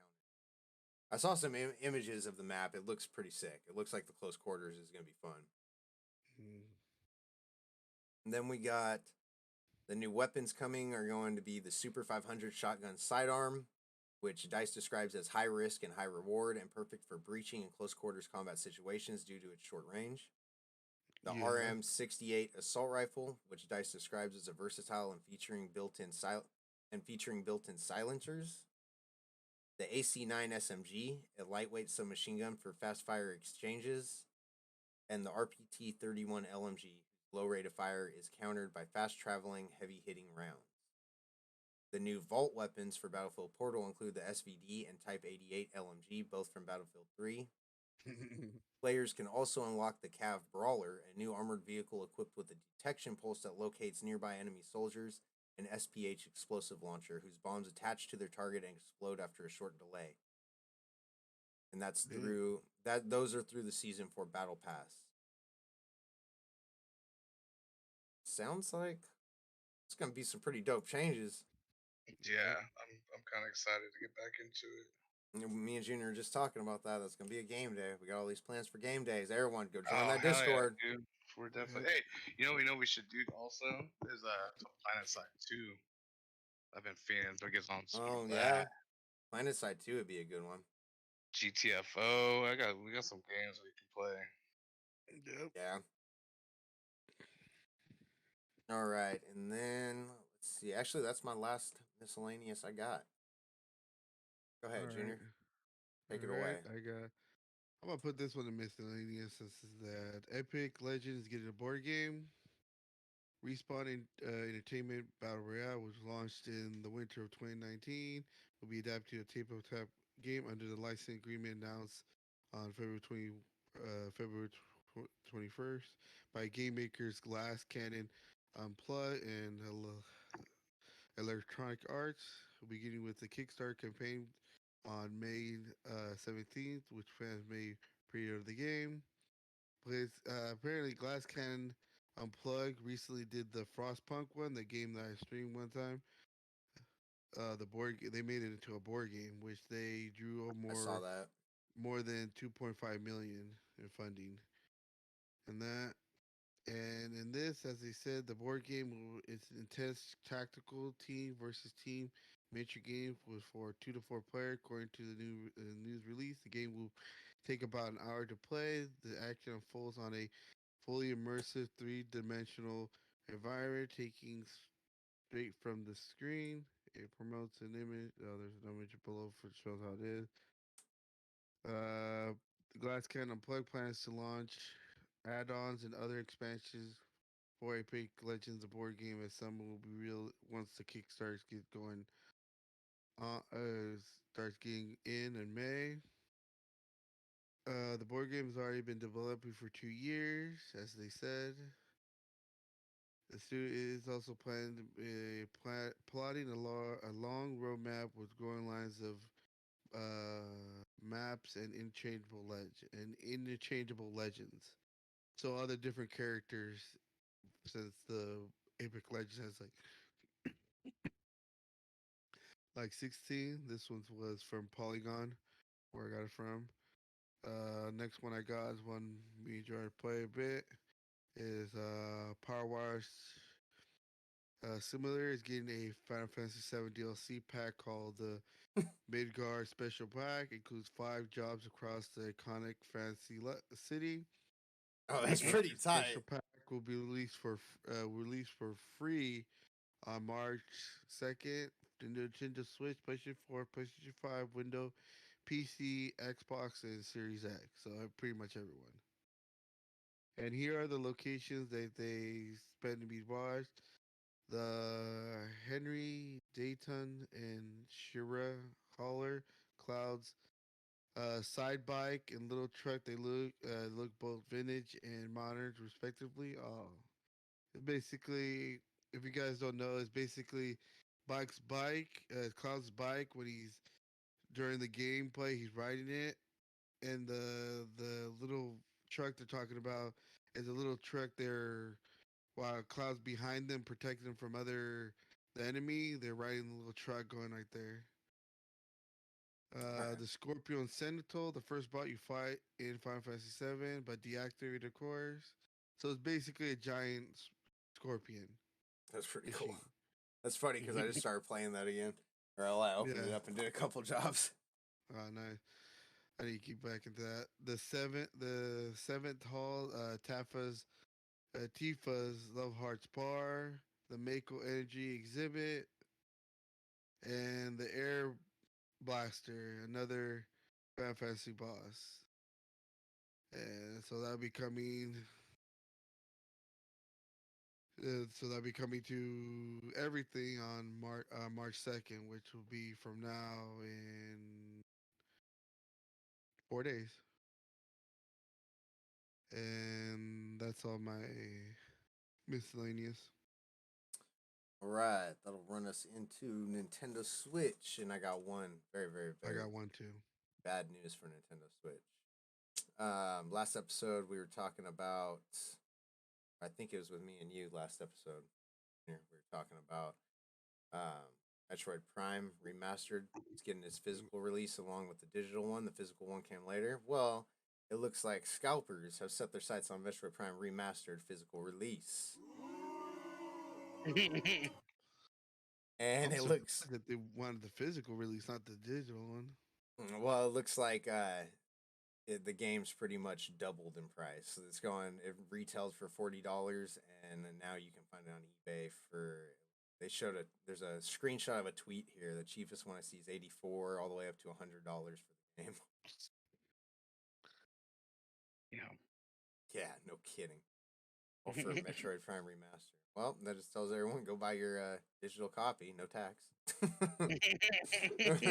I saw some images of the map. It looks pretty sick. It looks like the close quarters is going to be fun. Mm. And then we got the new weapons coming are going to be the Super 500 shotgun sidearm, which DICE describes as high risk and high reward and perfect for breaching and close quarters combat situations due to its short range. The Yeah. RM68 assault rifle, which DICE describes as a versatile and featuring built-in silencers. The AC9 SMG, a lightweight submachine gun for fast fire exchanges, and the RPT-31 LMG, whose low rate of fire is countered by fast traveling, heavy hitting rounds. The new Vault weapons for Battlefield Portal include the SVD and Type 88 LMG, both from Battlefield 3. Players can also unlock the Cav Brawler, a new armored vehicle equipped with a detection pulse that locates nearby enemy soldiers, an SPH explosive launcher whose bombs attach to their target and explode after a short delay. And that's through that. Those are through the Season 4 Battle Pass. Sounds like it's gonna be some pretty dope changes. Yeah, I'm kind of excited to get back into it. Me and Junior are just talking about that. That's gonna be a game day. We got all these plans for game days. Everyone, go join that hell Discord. yeah, dude. We're definitely. Hey, you know we should do also is Planet Side 2. I've been feeling to get on some Oh of yeah, that. Planet Side 2 would be a good one. GTFO. We got some games we can play. Yep. Yeah. All right, and then let's see. Actually, that's my last miscellaneous I got. Go ahead, All Junior. right. Take it All away. right. I'm gonna put this one in miscellaneous. This is that Epic Legends getting a board game. Respawn Entertainment Battle Royale was launched in the winter of 2019. Will be adapted to a tabletop game under the license agreement announced on February 21st by game makers Glass Cannon Unplugged and Electronic Arts, beginning with the Kickstarter campaign on May 17th, which fans may pre-order the game. Apparently, Glass Cannon Unplugged recently did the Frostpunk one, the game that I streamed one time. They made it into a board game, which they drew I saw that. more than 2.5 million in funding, and that. And in this, as they said, the board game it's an intense tactical team versus team miniature game was for 2 to 4 players. According to the news release, the game will take about an hour to play. The action unfolds on a fully immersive 3-dimensional environment, taking straight from the screen. It promotes an image. Oh, there's an image below for shows how it is. Glass Cannon Unplugged plans to launch add-ons and other expansions for Epic Legends, a board game, as some will be real once the Kickstarter gets going. Starts getting in May. The board game has already been developing for 2 years, as they said. The studio is also plotting a long roadmap with growing lines of maps and interchangeable legends. So other different characters, since the Epic Legends has like 16. This one was from Polygon, where I got it from. Next one I got is one me and Jordan play a bit. Is Power Wars. Similar is getting a Final Fantasy VII DLC pack called the Midgard Special Pack. Includes 5 jobs across the iconic fantasy city. Oh, that's pretty tight. Special pack will be released for free on March 2nd. Nintendo Switch, PlayStation 4, PlayStation 5, Windows, PC, Xbox, and Series X. So pretty much everyone. And here are the locations that they spend to be watched. The Henry, Dayton, and Shira Holler Clouds side bike and little truck. They look both vintage and modern, respectively. Basically, if you guys don't know, it's basically Cloud's bike when he's during the gameplay, he's riding it, and the little truck they're talking about is a little truck there while Cloud's behind them, protecting them from the enemy. They're riding the little truck going right there. Alright. The Scorpion Sentinel, the first bot you fight in Final Fantasy VII, but deactivated cores. So it's basically a giant scorpion That's pretty cool. machine. That's funny because I just started playing that again. Or I opened it Yeah. up and did a couple jobs. Oh, nice. I need to keep back into that. The seventh hall, Tifa's Love Hearts Bar, the Mako Energy Exhibit, and the Air Blaster, another Final Fantasy boss. And so that'll be coming. So that'll be coming to everything on March 2nd, which will be from now in 4 days. And that's all my miscellaneous. All right, that'll run us into Nintendo Switch, and I got one very, very, I very got one too. bad news for Nintendo Switch. Last episode we were talking about. I think it was with me and you last episode. Here we were talking about Metroid Prime Remastered. It's getting its physical release along with the digital one. The physical one came later. Well, it looks like scalpers have set their sights on Metroid Prime Remastered physical release. And I'm it surprised looks that they wanted the physical release, not the digital one. well. It looks like the game's pretty much doubled in price. So it retails for $40, and then now you can find it on eBay for. There's a screenshot of a tweet here. The cheapest one I see is 84, all the way up to $100 for the game. Yeah. Yeah, no kidding. Well, for Metroid Prime Remaster. Well, that just tells everyone go buy your digital copy, no tax. Yeah.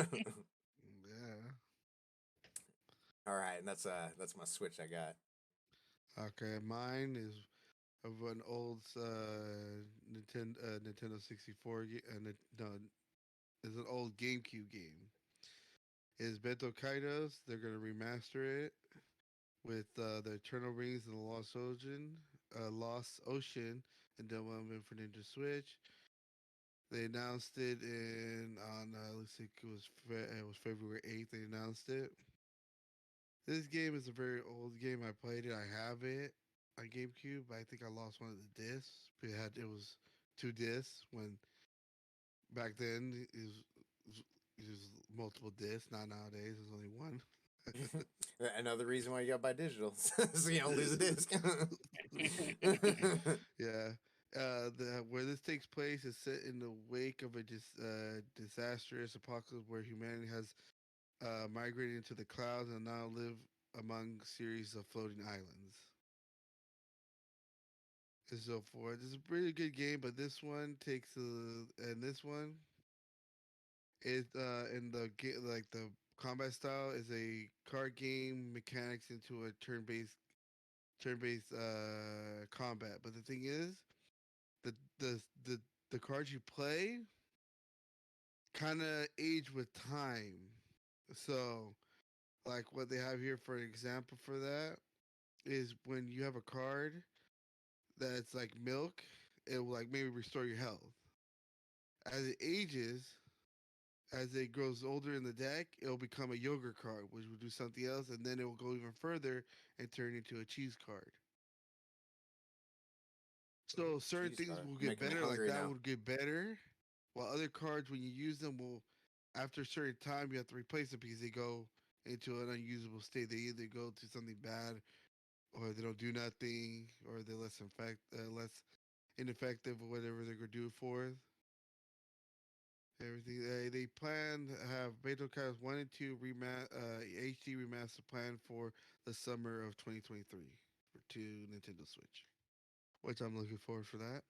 All right, and that's my Switch I got. Okay, mine is of an old Nintendo 64 no, it's an old GameCube game. Is Beto Kaitos. They're gonna remaster it with the Eternal Rings and the Lost Ocean, and development for Nintendo Switch. They announced it looks like it was February 8th. They announced it. This game is a very old game. I played it. I have it on GameCube. But I think I lost one of the discs. It was 2 discs when back then it was multiple discs. Not nowadays. There's only one. Another reason why you gotta buy digital, so you don't lose a disc. Yeah. Where this takes place is set in the wake of a disastrous apocalypse where humanity has migrated into the clouds and now live among series of floating islands. And so forth. It's a pretty good game, but this one and this one is in like the combat style is a card game mechanics into a turn-based combat. But the thing is, the the the the cards you play kind of age with time. So, like what they have here for example for that is when you have a card that's like milk, it will like maybe restore your health. As it ages, as it grows older in the deck, it'll become a yogurt card, which will do something else, and then it will go even further and turn into a cheese card. So certain Jeez, things God, will you're get making me better, like hungry that now. would get better, while other cards, when you use them, will after a certain time you have to replace them because they go into an unusable state. They either go to something bad, or they don't do nothing, or they're less ineffective, or whatever they're gonna do for it. Everything they plan to have Beto Cars 1 and 2 HD remaster plan for the summer of 2023 to Nintendo Switch, which I'm looking forward for that.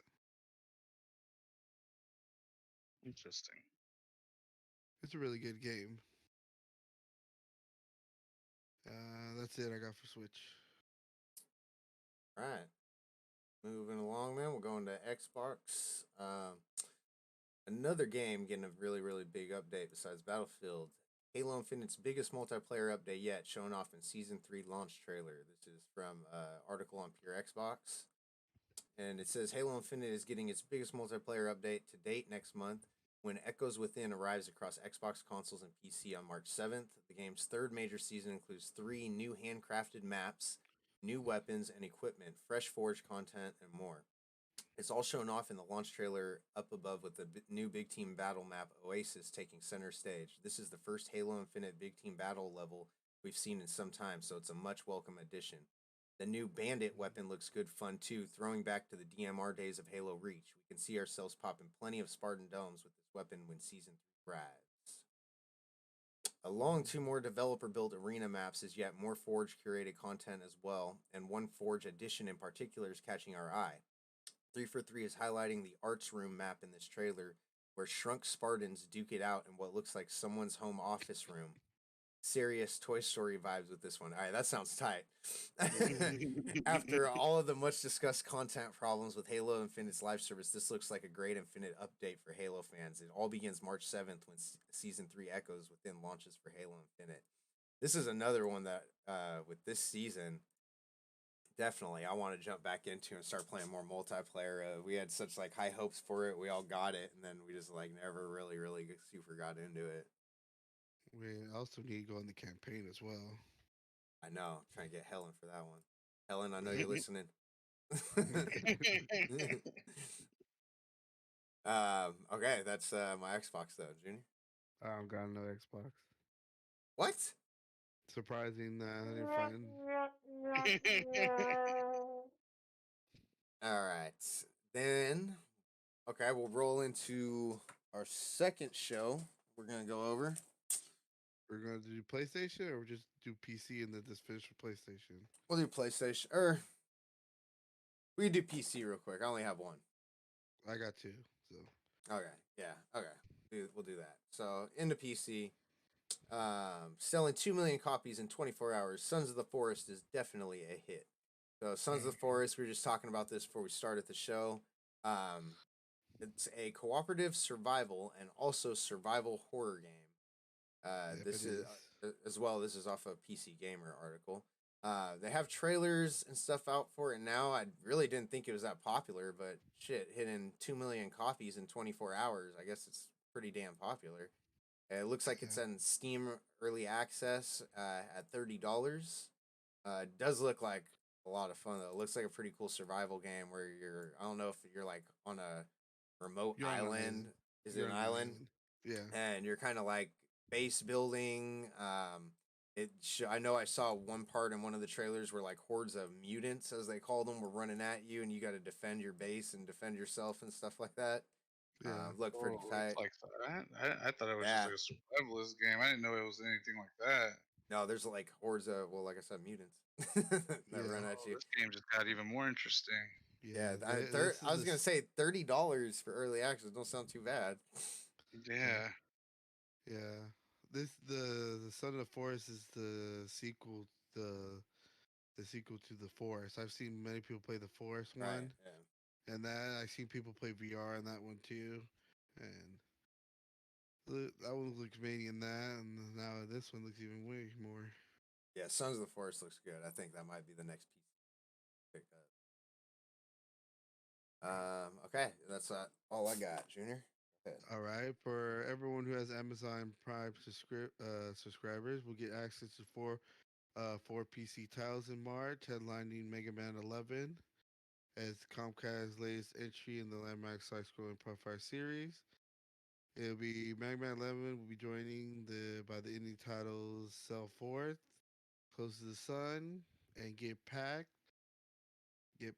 Interesting. It's a really good game. That's it I got for Switch. All right, moving along. Then we're going to Xbox. Another game getting a really, really big update besides Battlefield. Halo Infinite's biggest multiplayer update yet, shown off in Season 3 launch trailer. This is from an article on Pure Xbox. And it says Halo Infinite is getting its biggest multiplayer update to date next month when Echoes Within arrives across Xbox consoles and PC on March 7th. The game's third major season includes 3 new handcrafted maps, new weapons and equipment, fresh Forge content, and more. It's all shown off in the launch trailer up above with the new big team battle map Oasis taking center stage. This is the first Halo Infinite big team battle level we've seen in some time, so it's a much welcome addition. The new bandit weapon looks good fun too, throwing back to the DMR days of Halo Reach. We can see ourselves popping plenty of Spartan domes with this weapon when Season 3 rides. Along 2 more developer built arena maps is yet more Forge curated content as well, and one Forge edition in particular is catching our eye. 343 is highlighting the arts room map in this trailer, where shrunk Spartans duke it out in what looks like someone's home office room. Serious Toy Story vibes with this one. All right, that sounds tight. After all of the much discussed content problems with Halo Infinite's live service, this looks like a great Infinite update for Halo fans. It all begins March 7th when Season 3 Echoes Within launches for Halo Infinite. This is another one that, with this season, definitely I want to jump back into and start playing more multiplayer. We had such like high hopes for it. We all got it, and then we just like never really super got into it. We also need to go on the campaign as well. I know. Trying to get Helen for that one. Helen, I know you're listening. Okay, that's my Xbox though, Junior. I don't got no Xbox. What? Surprising that I didn't find. All right, then. Okay, we'll roll into our second show. We're gonna go over. We're gonna do PlayStation, or just do PC and then just finish with PlayStation. We'll do PlayStation, or we can do PC real quick. I only have one. I got 2, so Okay, yeah, okay. We'll do that. So into PC, selling 2 million copies in 24 hours. Sons of the Forest is definitely a hit. So Sons of the Forest, we were just talking about this before we started the show. It's a cooperative survival and also survival horror game. Yep, This it is as well. This is off a PC Gamer article. They have trailers and stuff out for it now. I really didn't think it was that popular, but shit, hitting 2 million copies in 24 hours. I guess it's pretty damn popular. It looks like it's Yeah. in Steam early access at $30. It does look like a lot of fun though. It looks like a pretty cool survival game where you're. I don't know if you're like on a remote You're on an island. island. Is You're it an on island? Yeah. And you're kind of like base building. I know I saw one part in one of the trailers where like hordes of mutants, as they call them, were running at you, and you got to defend your base and defend yourself and stuff like that. Yeah. Look pretty Oh, tight. it's like that. I thought it was just Yeah. like a survivalist game. I didn't know it was anything like that. No, there's like hordes of, well, like I said, mutants that run Yeah. at Oh, you. this game just got even more interesting. Yeah, This I is was gonna say $30 for early access. Don't sound too bad. Yeah. Yeah. This the Son of the Forest is the sequel the sequel to the Forest. I've seen many people play the Forest Right. one, Yeah. and that I've seen people play VR on that one too, and that one looks amazing in that, and now this one looks even way more. Yeah, Sons of the Forest looks good. I think that might be the next piece pick up. Okay, that's all I got, Junior. Go ahead. All right, for everyone who has Amazon Prime subscribers, will get access to four PC titles in March, headlining Mega Man 11 as Comcast's latest entry in the landmark side-scrolling Profile series. It'll be Mega Man 11 will be joining by the indie titles Cell Forth, Close to the Sun, and Get Packed, The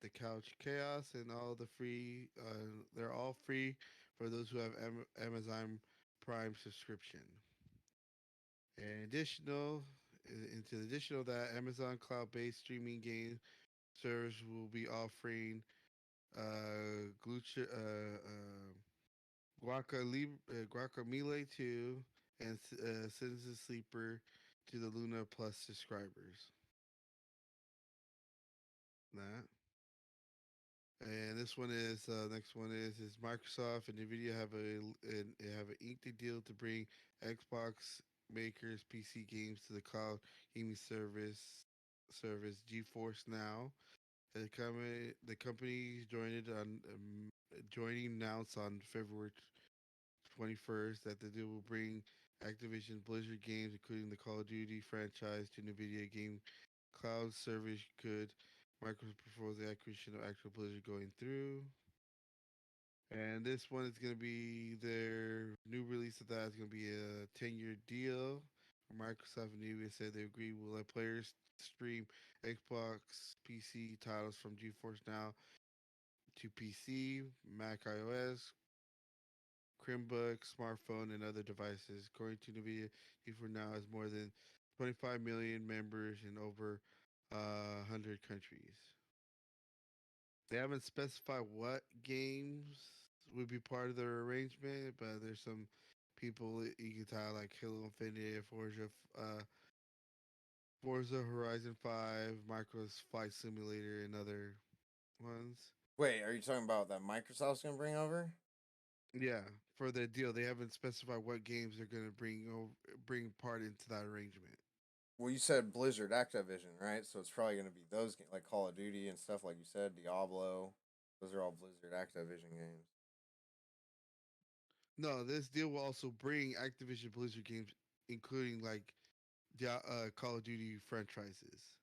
Couch Chaos, and all the free. They're all free for those who have Amazon Prime subscription. And into additional that, Amazon cloud-based streaming game service will be offering Guacamole 2 and Citizen Sleeper to the Luna Plus subscribers. That. And this one is next one is Microsoft and Nvidia have an inked a deal to bring Xbox makers PC games to the cloud gaming service GeForce Now. The company joining announced on February 21st that the deal will bring Activision Blizzard games, including the Call of Duty franchise, to Nvidia game cloud service. Could Microsoft propose the acquisition of actual Blizzard going through? And this one is going to be their new release of that is going to be a 10-year deal. Microsoft and Nvidia said they agree will let players stream Xbox PC titles from GeForce Now to PC, Mac iOS, Chromebook, smartphone, and other devices. According to Nvidia, GeForce Now has more than 25 million members in over 100 countries. They haven't specified what games would be part of their arrangement, but there's some people you can tell like Halo Infinite, Forza Horizon 5, Micro's Flight Simulator, and other ones. Wait, are you talking about that Microsoft's gonna bring over? Yeah, for the deal, they haven't specified what games they're gonna bring part into that arrangement. Well, you said Blizzard Activision, right? So it's probably gonna be those like Call of Duty and stuff, like you said, Diablo. Those are all Blizzard Activision games. No, this deal will also bring Activision Blizzard games, including like the Call of Duty franchises.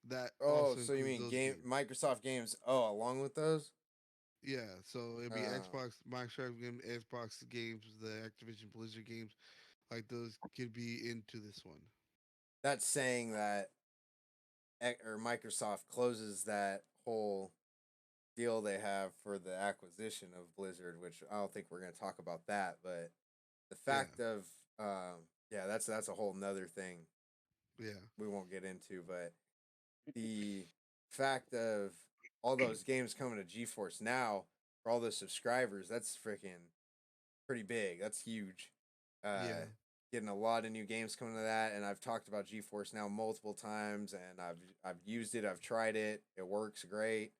That Oh, also so you includes mean those game games. Microsoft games? Oh, along with those? Yeah, so it'd be Uh, Microsoft Xbox games, the Activision Blizzard games, like those could be into this one. that's saying that or Microsoft closes that whole deal they have for the acquisition of Blizzard, which I don't think we're going to talk about that, but the Yeah, fact of yeah, that's a whole nother thing yeah, we won't get into, but the fact of all those games coming to GeForce Now for all those subscribers, that's freaking pretty big. That's huge. yeah, Getting a lot of new games coming to that, and I've talked about GeForce Now multiple times, and I've used it. I've tried it. It works great.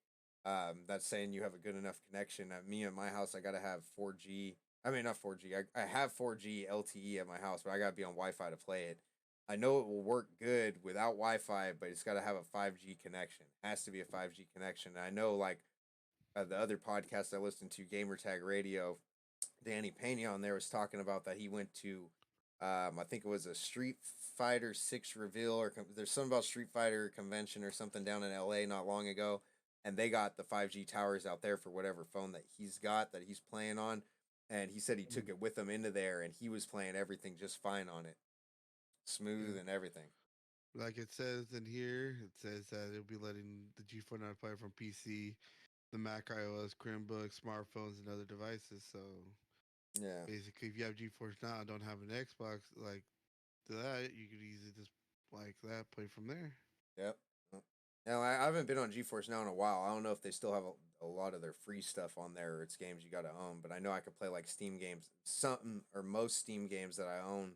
That's saying you have a good enough connection. At me at my house, I gotta have 4G. I mean, not 4G. I have 4G LTE at my house, but I gotta be on Wi-Fi to play it. I know it will work good without Wi-Fi, but it's got to have a 5G connection. It has to be a 5G connection. And I know, like the other podcast I listened to, Gamertag Radio, Danny Pena on there was talking about that he went to, I think it was a Street Fighter 6 reveal, or there's something about Street Fighter convention or something down in LA not long ago, and they got the 5G towers out there for whatever phone that he's got that he's playing on, and he said he took mm, it with him into there, and he was playing everything just fine on it, smooth yeah. and everything. Like it says in here, it says that it'll be letting the G4 not play from PC, the Mac iOS, Chromebook, smartphones, and other devices. So Yeah. basically, if you have GeForce Now and don't have an Xbox, like to that, you could easily just like that play from there. Yep. Now I haven't been on GeForce Now in a while. I don't know if they still have a lot of their free stuff on there, or it's games you got to own. But I know I could play like Steam games, something or most Steam games that I own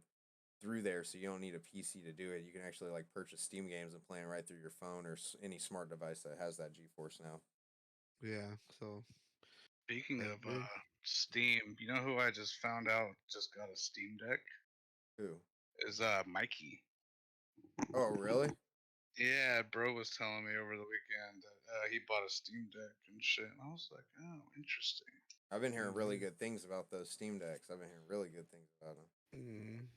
through there. So you don't need a PC to do it. You can actually like purchase Steam games and play them right through your phone or any smart device that has that GeForce Now. Yeah. So Speaking yeah, of Steam, you know who I just found out just got a Steam Deck? Who? Is Mikey. Oh, really? Yeah, bro was telling me over the weekend that he bought a Steam Deck and shit. And I was like, oh, interesting. I've been hearing really mm, good things about those Steam decks. I've been hearing really good things about them. mm,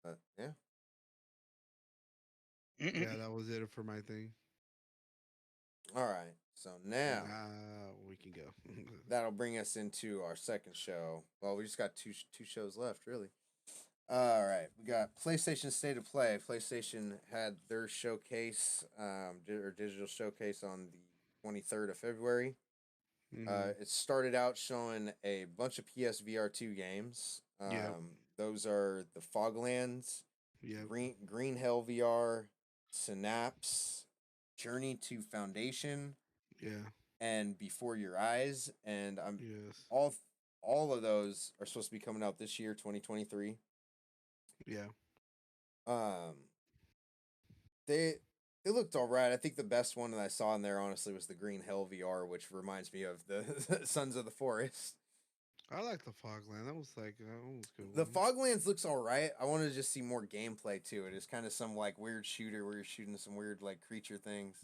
But yeah. yeah, that was it for my thing. All right. So now Now we can go. that'll bring us into our second show. Well, we just got two shows left, really. All right, we got PlayStation State of Play. PlayStation had their showcase, or digital showcase on the 23rd of February. hmm It started out showing a bunch of PSVR2 games. Yep. Those are the Foglands, Yep. Green Hell VR, Synapse, Journey to Foundation, Yeah. and Before Your Eyes. And I'm Yes. all all of those are supposed to be coming out this year, 2023. Yeah. Um, they It looked all right. I think the best one that I saw in there, honestly, was the Green Hell VR, which reminds me of the Sons of the Forest. I like the Fogland. That was like that one was a good The one. Foglands looks all right. I want to just see more gameplay to it. It's kind of some like weird shooter where you're shooting some weird like creature things.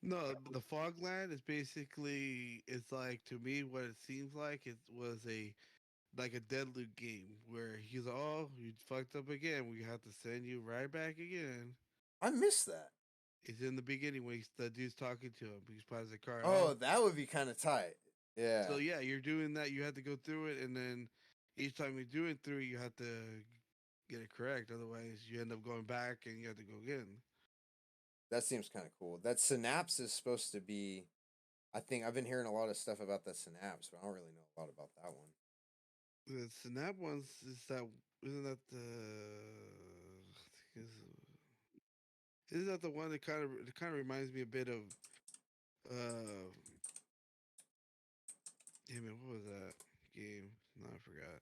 No, the Fogland is basically it's like to me what it seems like it was a like a Deadloop game where he's like, oh, you fucked up again. We have to send you right back again. I missed that. It's in the beginning when the dude's talking to him. He buys a car. Oh, that would be kind of tight. Yeah. So yeah, you're doing that. You have to go through it, and then each time you're doing through it, you have to get it correct. Otherwise, you end up going back and you have to go again. That seems kind of cool. That Synapse is supposed to be. I think I've been hearing a lot of stuff about the Synapse, but I don't really know a lot about that one. The Snap ones is that isn't that the isn't that the one that kind of reminds me a bit of damn it, what was that game? No, I forgot.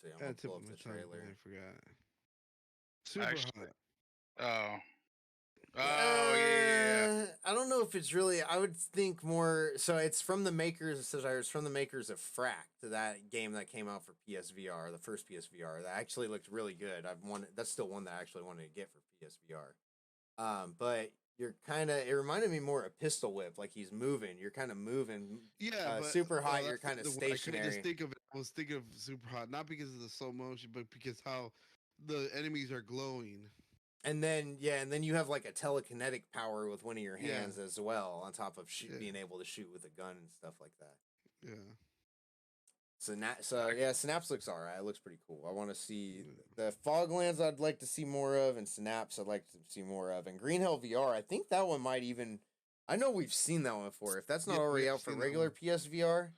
See, I'm I gonna had to pull put up my the tongue, but trailer. I forgot. Super Actually, hot. oh, oh yeah. I don't know if it's really. I would think more. So it's from the makers. It says it's from the makers of Fract, that game that came out for PSVR, the first PSVR. That actually looked really good. I've wanted. That's still one that I actually wanted to get for PSVR. But you're kind of. It reminded me more of Pistol Whip. Like he's moving. You're kind of moving. Yeah, but Super hot. You're that's kind of the one I couldn't stationary. just think of it. I was thinking of super hot, not because of the slow motion, but because how the enemies are glowing. And then you have like a telekinetic power with one of your Yeah. hands as well, on top of Yeah. being able to shoot with a gun and stuff like that. Yeah. Synapse looks alright. It looks pretty cool. I want to see the Foglands. I'd like to see more of, and Synapse. I'd like to see more of, and Green Hell VR. I think that one might even. I know we've seen that one before. If that's not Yeah, we already have out for seen that regular one. PSVR,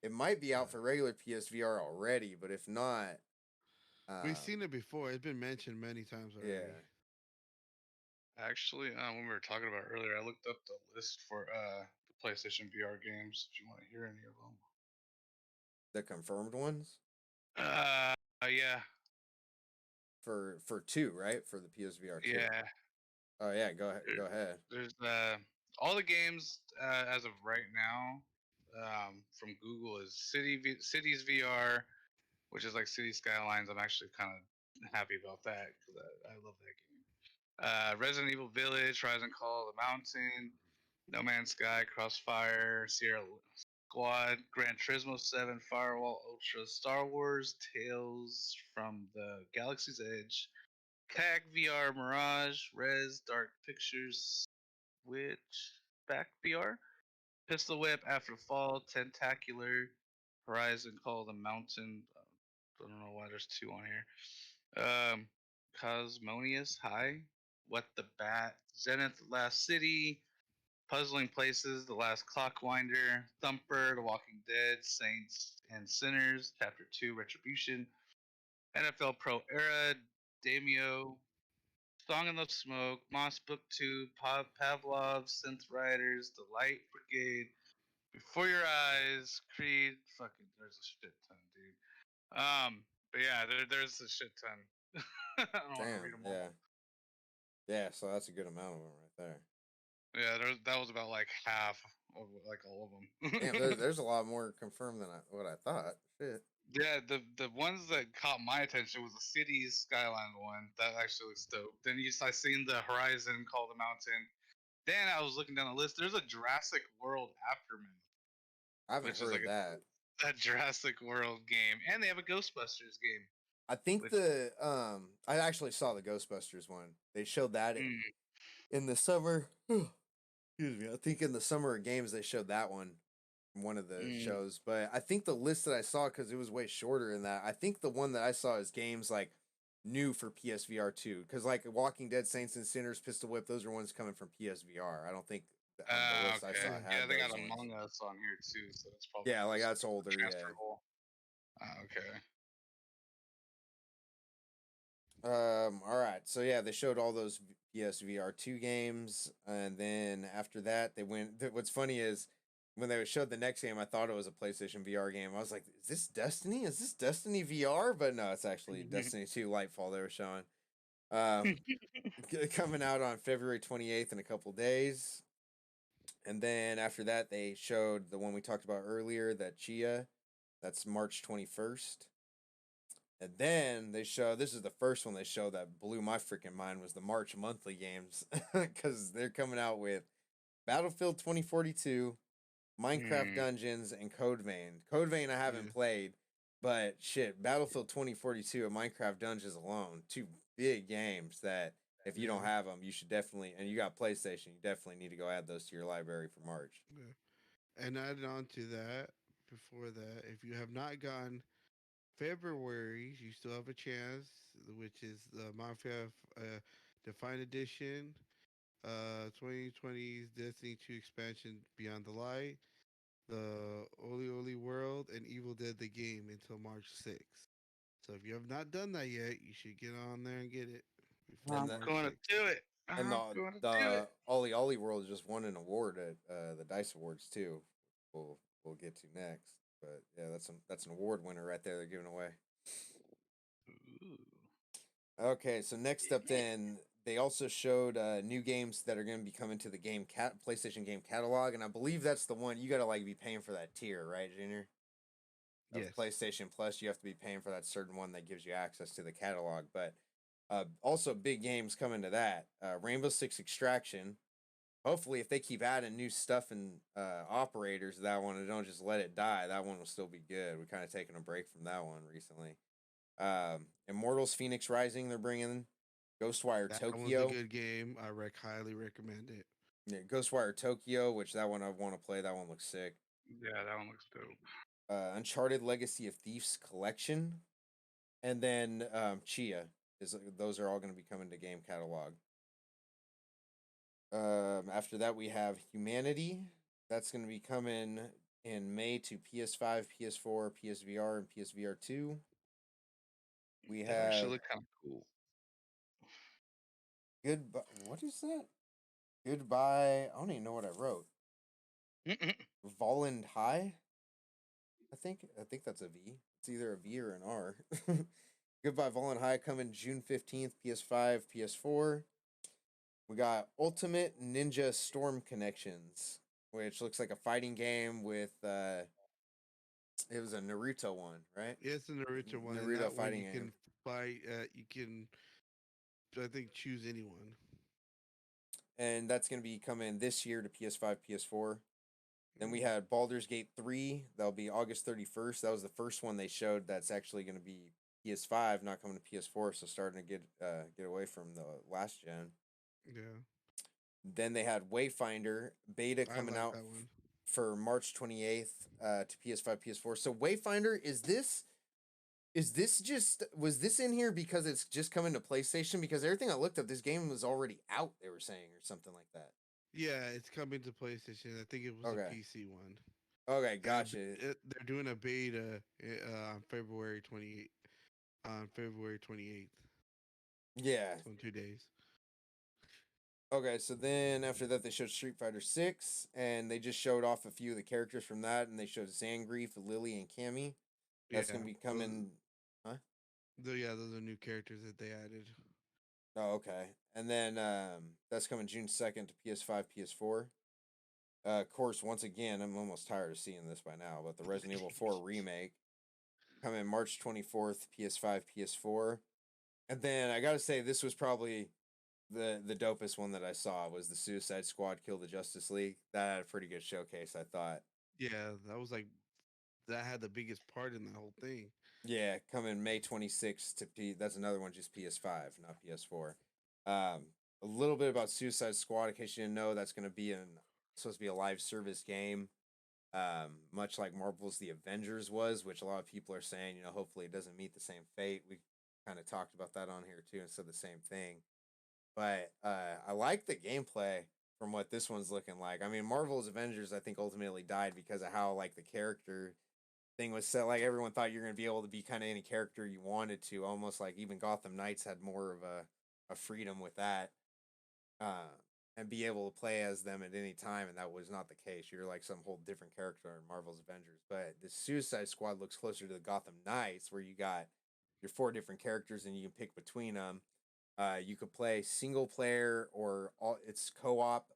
it might be out Yeah. for regular PSVR already. But if not, We've seen it before. It's been mentioned many times already. yeah. Actually, when we were talking about it earlier, I looked up the list for the PlayStation VR games. If you want to hear any of them. The confirmed ones Yeah, for two, right? For the PSVR 2. yeah. Oh yeah, go ahead. Go ahead. There's all the games as of right now from Google is Cities VR, which is like City Skylines. I'm actually kind of happy about that because I love that game. Resident Evil Village, Rise and Call of the Mountain, No Man's Sky, Crossfire, Sierra Squad, Gran Turismo 7, Firewall Ultra, Star Wars, Tales from the Galaxy's Edge, Kayak VR, Mirage, Res, Dark Pictures, Switchback VR, Pistol Whip, After Fall, Tentacular, Horizon Call of the Mountain. I don't know why there's two on here. Cosmonius High, What the Bat, Zenith, Last City, Puzzling Places, The Last Clockwinder, Thumper, The Walking Dead, Saints and Sinners, Chapter 2, Retribution, NFL Pro Era, Damio, Song in the Smoke, Moss Book 2, Pavlov, Synth Riders, The Light Brigade, Before Your Eyes, Creed, fucking, there's a shit ton, dude. But yeah, there's a shit ton. I don't want to read them all. Yeah. Yeah, so that's a good amount of them right there. Yeah, that was about like half of like all of them. Damn, there's a lot more confirmed than what I thought. Shit. Yeah, the ones that caught my attention was the Cities Skyline one. That actually looks dope. Then I seen the Horizon Call the Mountain. Then I was looking down the list. There's a Jurassic World Aftermath, I haven't which heard is like of that. a Jurassic World game, and they have a Ghostbusters game. I think I actually saw the Ghostbusters one. They showed that in the summer. Excuse me. I think in the summer games they showed that one from one of the shows. But I think the list that I saw, because it was way shorter than that, I think the one that I saw is games like new for PSVR 2. Because like Walking Dead, Saints and Sinners, Pistol Whip, those are ones coming from PSVR. I don't think the list I Okay. saw had Yeah, they got those ones. Among Us on here too, so that's probably Yeah, like that's older. Yeah. transferable. Okay. All right. So yeah, they showed all those PSVR 2 games, and then after that, they went. What's funny is when they showed the next game, I thought it was a PlayStation VR game. I was like, "Is this Destiny? Is this Destiny VR?" But no, it's actually Destiny 2 Lightfall they were showing. Um, coming out on February 28th in a couple days. And then after that, they showed the one we talked about earlier, that Chia. That's March 21st. And then they show, this is the first one they showed that blew my freaking mind, was the March monthly games. Because they're coming out with Battlefield 2042, Minecraft Mm, Dungeons, and Code Vein. Code Vein I haven't Yeah. played, but shit, Battlefield 2042 and Minecraft Dungeons alone, two big games that if you don't Yeah. have them, you should definitely, and you got PlayStation, you definitely need to go add those to your library for March. Yeah. And added on to that, before that, if you have not gone February, you still have a chance, which is the Mafia Defined Edition, 2020's Destiny 2 expansion Beyond the Light, the Oli Oli World, and Evil Dead the game until March 6th. So if you have not done that yet, you should get on there and get it before And I'm the March going to 6th. do it. and I'm the going to do it. the Ollie Ollie World just won an award at the Dice Awards too. We'll get to next, but yeah, that's an award winner right there. They're giving away. Ooh. Okay, so next up, then they also showed new games that are going to be coming to the PlayStation game catalog, and I believe that's the one you got to like be paying for that tier, right, Junior? Of Yes. PlayStation Plus, you have to be paying for that certain one that gives you access to the catalog. But also big games coming to that. Rainbow Six Extraction. Hopefully, if they keep adding new stuff and operators to that one and don't just let it die, that one will still be good. We're kind of taking a break from that one recently. Immortals Phoenix Rising, they're bringing Ghostwire That one's a Tokyo. good game. I highly recommend it. Yeah, Ghostwire Tokyo, which that one I want to play. That one looks sick. Yeah, that one looks dope. Uncharted Legacy of Thieves Collection, and then Chia. Those are all going to be coming to game catalog. After that, we have Humanity. That's going to be coming in May to PS5, PS4, PSVR, and PSVR 2. We That have actually look kind of cool. Goodbye. What is that? Goodbye. I don't even know what I wrote. Volland High. I think that's a V. It's either a V or an R. Goodbye Volland High coming June 15th, PS5, PS4. We got Ultimate Ninja Storm Connections, which looks like a fighting game with it was a Naruto one, right? It's an original one, and Naruto that one fighting you game. can fight. You can, I think, choose anyone. And that's going to be coming this year to PS5, PS4. Then we had Baldur's Gate 3. That'll be August 31st. That was the first one they showed that's actually going to be PS5, not coming to PS4, so starting to get away from the last gen. Yeah, Then they had Wayfinder beta I coming like out that one. for March 28th to PS5, PS4. So Wayfinder, is this just, was this in here because it's just coming to PlayStation? Because everything I looked up, this game was already out, they were saying, or something like that. Yeah, it's coming to PlayStation. I think it was Okay. a PC one. Okay, And gotcha. they're doing a beta on February 28th. On February 28th, Yeah. so in 2 days. Okay, so then after that, they showed Street Fighter 6, and they just showed off a few of the characters from that, and they showed Zangief, Lily, and Cammy. That's Yeah, gonna be coming. Huh? those are new characters that they added. Oh, okay. And then that's coming June 2nd to PS5, PS4. Of course, once again, I'm almost tired of seeing this by now, but the Resident Evil 4 remake coming March 24th, PS5, PS4. And then I gotta say, this was probably the dopest one that I saw was the Suicide Squad Kill the Justice League. That had a pretty good showcase, I thought. Yeah, that was like that had the biggest part in the whole thing. Yeah, coming May 26th to that's another one, just PS5, not PS4. Um, a little bit about Suicide Squad, in case you didn't know, that's going to be supposed to be a live service game, much like Marvel's The Avengers was, which a lot of people are saying, hopefully it doesn't meet the same fate. We kind of talked about that on here too, and said the same thing. But I like the gameplay from what this one's looking like. I mean, Marvel's Avengers, I think, ultimately died because of how like the character thing was set. Like everyone thought you're gonna be able to be kind of any character you wanted to, almost like even Gotham Knights had more of a freedom with that, uh, and be able to play as them at any time, and that was not the case. You're like some whole different character in Marvel's Avengers. But the Suicide Squad looks closer to the Gotham Knights, where you got your four different characters and you can pick between them. You could play single player or it's co-op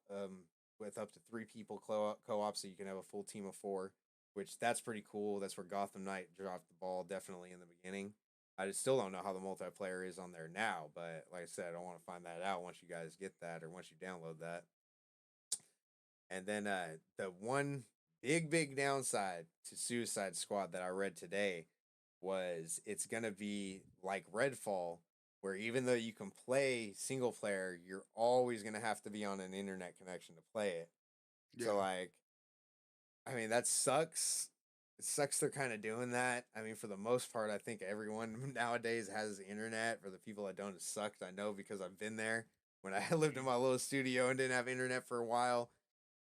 with up to 3 people co-op, so you can have a full team of 4, which that's pretty cool. That's where Gotham Knight dropped the ball definitely in the beginning. I just still don't know how the multiplayer is on there now, but like I said, I want to find that out once you guys get that or once you download that. And then the one big downside to Suicide Squad that I read today was it's gonna be like Redfall, where even though you can play single player, you're always gonna have to be on an internet connection to play it. Yeah. So like, I mean that sucks. It sucks they're kind of doing that. I mean, for the most part, I think everyone nowadays has internet. For the people that don't, it sucks. I know because I've been there when I lived in my little studio and didn't have internet for a while.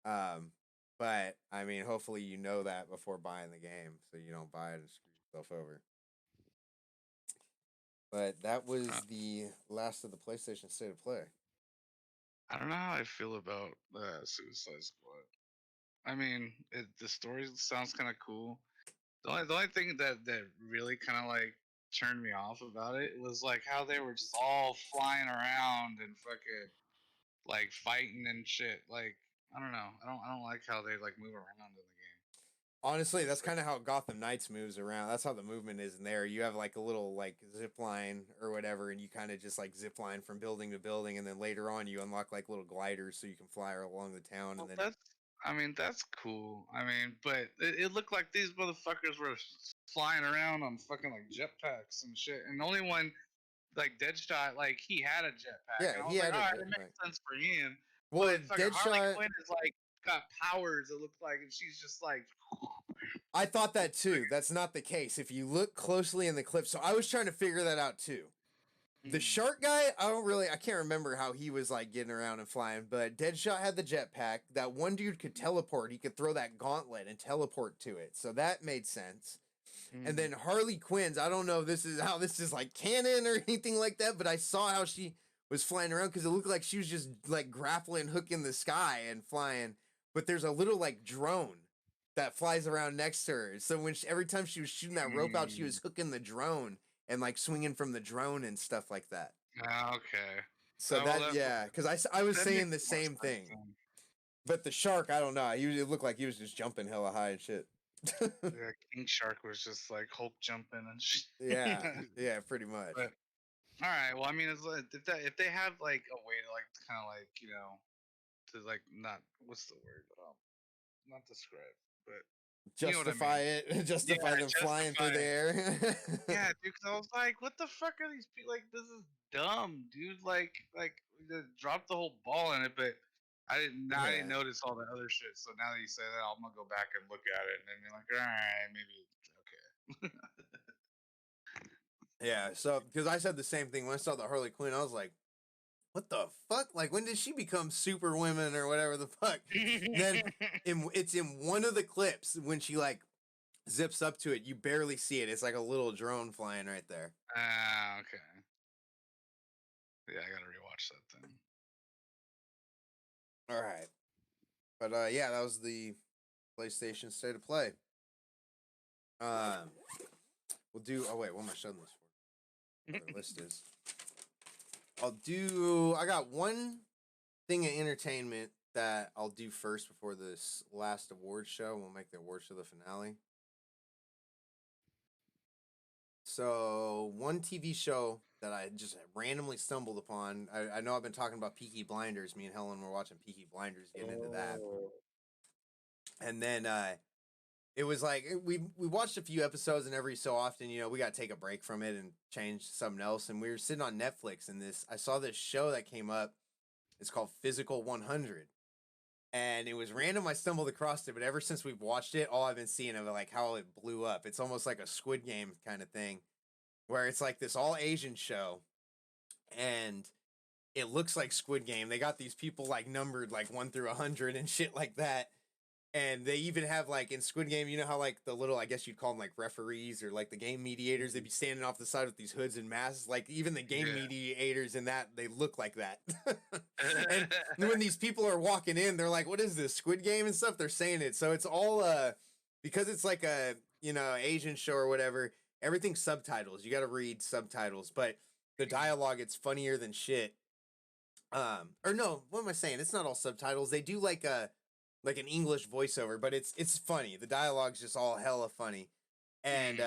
But I mean, hopefully you know that before buying the game, so you don't buy it and screw yourself over. But that was Uh, the last of the PlayStation State of Play. I don't know how I feel about Suicide Squad. I mean, the story sounds kind of cool. The only thing that really kind of like turned me off about it was like how they were just all flying around and fucking like fighting and shit. Like I don't know. I don't like how they like move around in the game. Honestly, that's It's like kind of how Gotham Knights moves around. That's how the movement is in there. You have like a little like zip line or whatever, and you kind of just like zip line from building to building, and then later on you unlock like little gliders so you can fly along the town, and well, then that's I mean that's cool. I mean, but it looked like these motherfuckers were flying around on fucking like jetpacks and shit. And the only one like Deadshot, like he had a jetpack, yeah, and I he was like, had all a right, it jetpack. makes sense for him. Well, But fucking Harley Deadshot, Quinn is like got powers. It looks like, and she's just like, I thought that too. That's not the case. If you look closely in the clip, so I was trying to figure that out too. The shark guy, I can't remember how he was like getting around and flying, but Deadshot had the jetpack. That one dude could teleport. He could throw that gauntlet and teleport to it. So that made sense. And then Harley Quinn's, I don't know if this is how this is like canon or anything like that, but I saw how she was flying around because it looked like she was just like grappling, hook in the sky and flying. But there's a little like drone that flies around next to her. So every time she was shooting that rope out, she was hooking the drone and like swinging from the drone and stuff like that. okay. So Oh, well, that, yeah, because I was that saying makes the more same sense thing. then. But the shark, I don't know. It looked like he was just jumping hella high and shit. Yeah, King Shark was just like Hulk jumping and shit. Yeah, yeah, pretty much. But all right, well, I mean, it's like, if they have like a way to like kind of like to like not what's the word not describe, but you know what I Justify mean. it, justify them flying through Justify the it. air. Yeah, dude. Cause I was like, what the fuck are these people like? This is dumb, dude. Like they dropped the whole ball in it, but I didn't Yeah. notice all the other shit. So now that you say that, I'm gonna go back and look at it and then be like, all right, maybe okay. Yeah, so because I said the same thing when I saw the Harley Quinn, I was like, "What the fuck? Like, when did she become Superwoman or whatever the fuck?" Then it's in one of the clips when she like zips up to it, you barely see it. It's like a little drone flying right there. Ah, okay. Yeah, I gotta rewatch that then. All right, but yeah, that was the PlayStation State of Play. We'll do. Oh wait, what am I showing this for? What the list is. I got one thing of entertainment that I'll do first before this last award show. We'll make the award show the finale. So, one TV show that I just randomly stumbled upon. I know I've been talking about Peaky Blinders. Me and Helen were watching Peaky Blinders, getting into that. And then it was like we watched a few episodes, and every so often, we got to take a break from it and change something else. And we were sitting on Netflix, and I saw this show that came up. It's called Physical 100. And it was random. I stumbled across it, but ever since we've watched it, all I've been seeing of like how it blew up. It's almost like a Squid Game kind of thing, where it's like this all Asian show, and it looks like Squid Game. They got these people like numbered like 1 through 100 and shit like that. And they even have like in Squid Game, you know how like the little, I guess you'd call them like referees or like the game mediators, they'd be standing off the side with these hoods and masks. Like even the game mediators in that, they look like that. And when these people are walking in, they're like, what is this, Squid Game and stuff? They're saying it. So it's all, because it's like a, Asian show or whatever, everything's subtitles. You got to read subtitles. But the dialogue, it's funnier than shit. Or no, what am I saying? It's not all subtitles. They do like an English voiceover, but it's funny. The dialogue's just all hella funny. And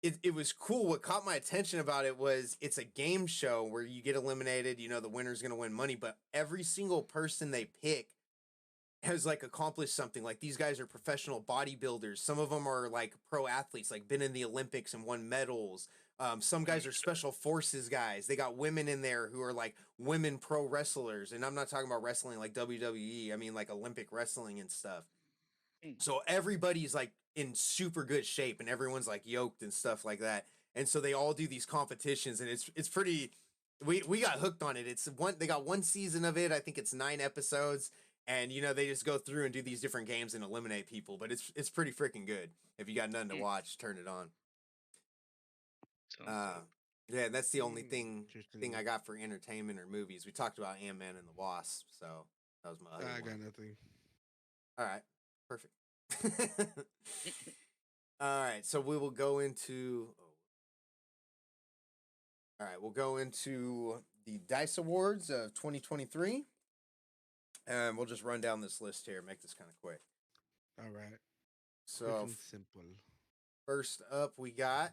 it was cool. What caught my attention about it was it's a game show where you get eliminated, you know, the winner's gonna win money, but every single person they pick has like accomplished something. Like these guys are professional bodybuilders. Some of them are like pro athletes, like been in the Olympics and won medals. Some guys are special forces guys. They got women in there who are like women pro wrestlers. And I'm not talking about wrestling like WWE. I mean like Olympic wrestling and stuff. So everybody's like in super good shape and everyone's like yoked and stuff like that. And so they all do these competitions and it's pretty we got hooked on it. They got one season of it. I think it's 9 episodes. And you know, they just go through and do these different games and eliminate people, but it's pretty freaking good. If you got nothing to watch, turn it on. Yeah, that's the only thing I got for entertainment or movies. We talked about Ant-Man and the Wasp, so that was my other I one. got nothing. All right, perfect. All right, so we will go into. All right, we'll go into the Dice Awards of 2023, and we'll just run down this list here. Make this kind of quick. All right. So Quick and simple. first up, we got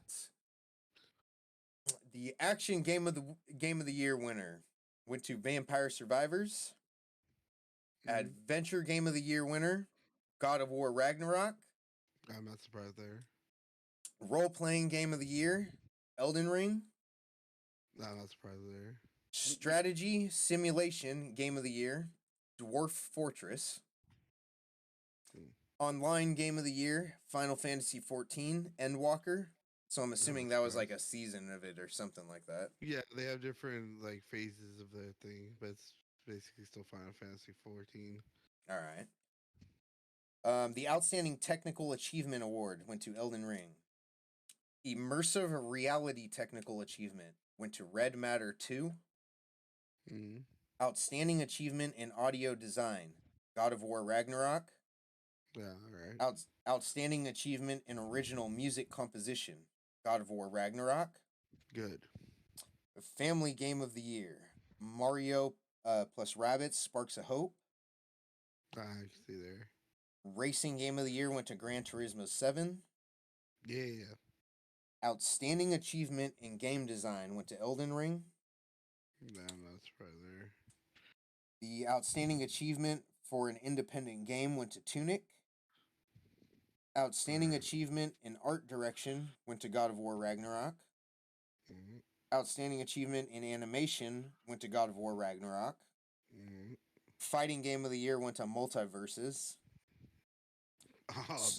the action game of the year winner went to Vampire Survivors. Adventure game of the year winner, God of War Ragnarok. I'm not surprised there. Role playing game of the year, Elden Ring. I'm not surprised there. Strategy simulation game of the year, Dwarf Fortress. Online game of the year, Final Fantasy 14, Endwalker. So I'm assuming that was like a season of it or something like that. Yeah, they have different like phases of their thing, but it's basically still Final Fantasy 14. All right. The Outstanding Technical Achievement Award went to Elden Ring. Immersive Reality Technical Achievement went to Red Matter 2. Outstanding Achievement in Audio Design, God of War Ragnarok. Yeah, all right. Outstanding Achievement in Original Music Composition, God of War Ragnarok. Good. Family Game of the Year, Mario plus Rabbids Sparks of Hope. I can see there. Racing Game of the Year went to Gran Turismo 7. Yeah. Outstanding Achievement in Game Design went to Elden Ring. No, I'm not surprised there. The Outstanding Achievement for an Independent Game went to Tunic. Outstanding Achievement in Art Direction went to God of War Ragnarok. Outstanding Achievement in Animation went to God of War Ragnarok. Fighting Game of the Year went to Multiverses. Oh,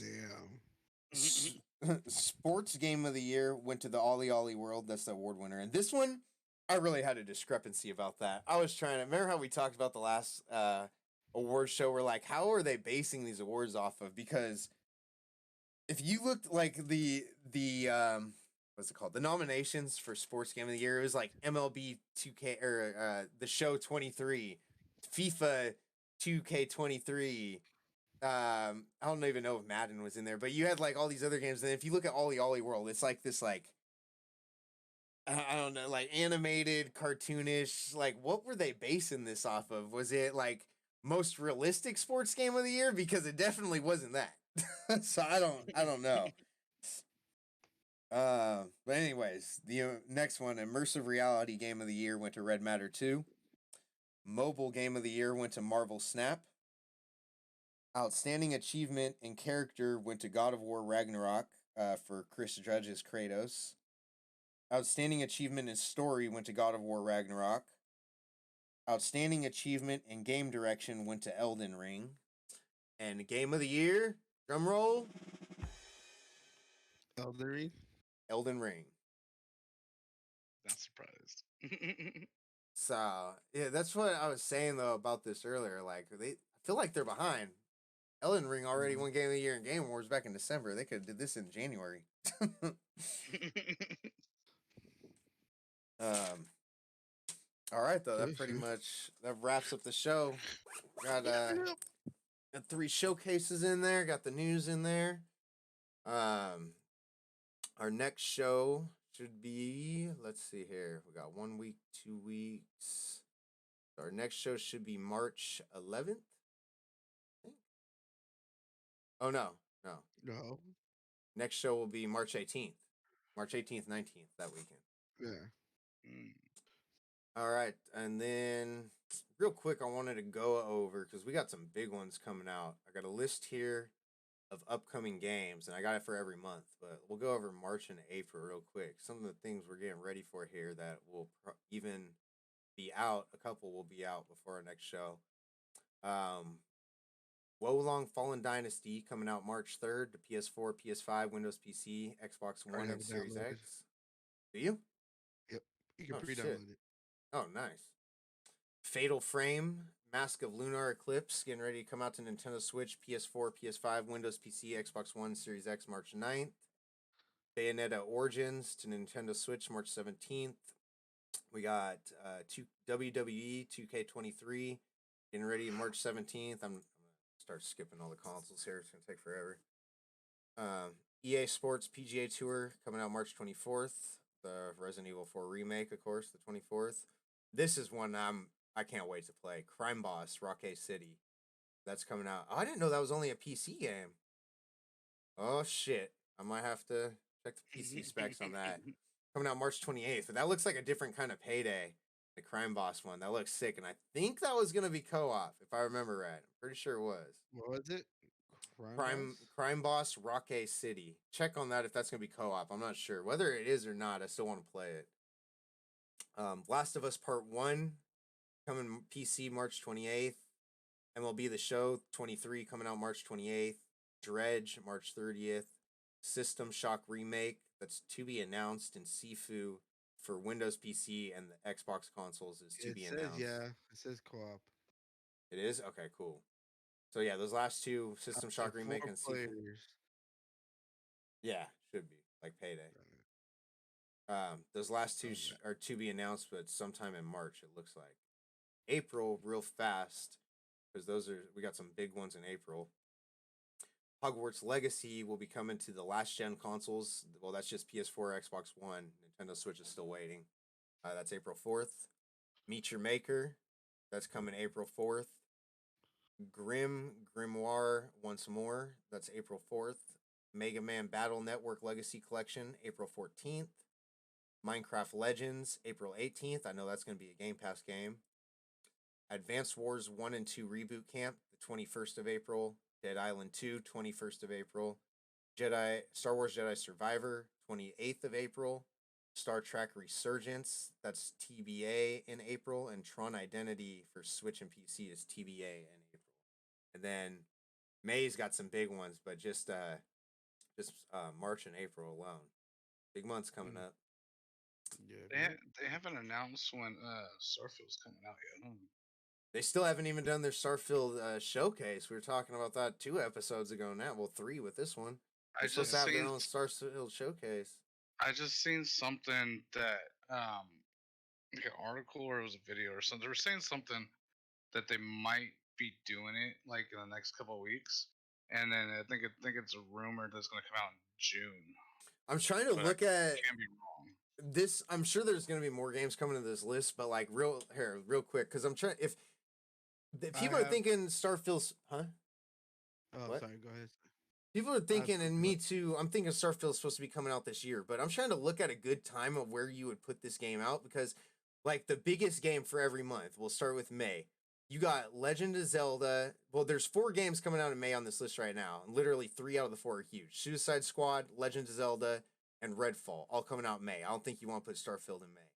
damn. Sports Game of the Year went to the Ollie Ollie World. That's the award winner. And this one, I really had a discrepancy about that. I was trying to remember how we talked about the last award show. We're like, how are they basing these awards off of? Because if you looked like the what's it called? The nominations for Sports Game of the Year, it was like MLB 2K or the show 23, FIFA 2K23. I don't even know if Madden was in there, but you had like all these other games. And if you look at Ollie Ollie World, it's like this, like, I don't know, like animated, cartoonish. Like, what were they basing this off of? Was it like most realistic sports game of the year? Because it definitely wasn't that. So I don't know. But anyways, the next one, immersive reality game of the year went to Red Matter 2. Mobile game of the year went to Marvel Snap. Outstanding achievement in character went to God of War Ragnarok for Chris Judge's Kratos. Outstanding achievement in story went to God of War Ragnarok. Outstanding achievement in game direction went to Elden Ring. And game of the year, drum roll. Elden Ring? Elden Ring. Not surprised. So, yeah, that's what I was saying, though, about this earlier. Like, I feel like they're behind. Elden Ring already won Game of the Year in Game Awards back in December. They could have did this in January. All right, though. That pretty much that wraps up the show. Got 3 showcases in there. Got the news in there. Our next show should be, let's see here. We got 1 week, 2 weeks. Our next show should be March 11th. I think. Oh, no. No. Next show will be March 18th. March 18th, 19th, that weekend. Yeah. Mm. All right. And then, real quick, I wanted to go over, because we got some big ones coming out. I got a list here of upcoming games, and I got it for every month, but we'll go over March and April real quick. Some of the things we're getting ready for here that will even be out. A couple will be out before our next show. Wolong Fallen Dynasty coming out March 3rd to PS4, PS5, Windows PC, Xbox Already One, have and it Series downloaded. X. Do you? Yep. You can Oh, shit. pre-download it. Oh, nice. Fatal Frame, Mask of Lunar Eclipse, getting ready to come out to Nintendo Switch, PS4, PS5, Windows PC, Xbox One, Series X, March 9th. Bayonetta Origins to Nintendo Switch, March 17th. We got WWE 2K23 getting ready March 17th. I'm going to start skipping all the consoles here. It's going to take forever. EA Sports PGA Tour coming out March 24th. The Resident Evil 4 remake, of course, the 24th. This is one I can't wait to play. Crime Boss Rockay City. That's coming out. Oh, I didn't know that was only a PC game. Oh shit. I might have to check the PC specs on that. Coming out March 28th. But that looks like a different kind of Payday. The Crime Boss one. That looks sick. And I think that was going to be co-op, if I remember right. I'm pretty sure it was. What was it? Crime Boss? Crime Boss Rockay City. Check on that if that's going to be co-op. I'm not sure. Whether it is or not, I still want to play it. Last of Us Part 1 coming PC March 28th. MLB The Show 23 coming out March 28th. Dredge March 30th. System Shock Remake that's to be announced, and Sifu for Windows PC and the Xbox consoles is to be announced. Yeah, it says co-op. It is? Okay, cool. So yeah, those last two, System Shock Remake and Sifu. Players. Yeah, should be like Payday. Those last two are to be announced, but sometime in March it looks like. April, real fast, because we got some big ones in April. Hogwarts Legacy will be coming to the last gen consoles. Well, that's just PS4, Xbox One. Nintendo Switch is still waiting. That's April 4th. Meet Your Maker, that's coming April 4th. Grimoire Once More, that's April 4th. Mega Man Battle Network Legacy Collection, April 14th. Minecraft Legends, April 18th. I know that's going to be a Game Pass game. Advanced Wars 1 and 2 Reboot Camp, the 21st of April. Dead Island 2, 21st of April. Star Wars Jedi Survivor, 28th of April. Star Trek Resurgence, that's TBA in April. And Tron Identity for Switch and PC is TBA in April. And then May's got some big ones, but just March and April alone. Big months coming up. Yeah, They haven't announced when Starfield's coming out yet. They still haven't even done their Starfield showcase. We were talking about that 2 episodes ago now. Well, 3 with this one. They're supposed to have their own Starfield showcase. I just seen something that, like an article or it was a video or something. They were saying something that they might be doing it like in the next couple of weeks, and then I think it's a rumor that's going to come out in June. I'm trying to look at. Can't be wrong. This, I'm sure there's going to be more games coming to this list, but like real quick, because I'm trying. If people are thinking Starfield's, huh? Oh, what? sorry. Go ahead. People are thinking, and me too. I'm thinking Starfield's supposed to be coming out this year, but I'm trying to look at a good time of where you would put this game out, because like the biggest game for every month. We'll start with May. You got Legend of Zelda. Well, there's 4 games coming out in May on this list right now, and literally 3 out of the 4 are huge. Suicide Squad, Legend of Zelda, and Redfall, all coming out in May. I don't think you want to put Starfield in May.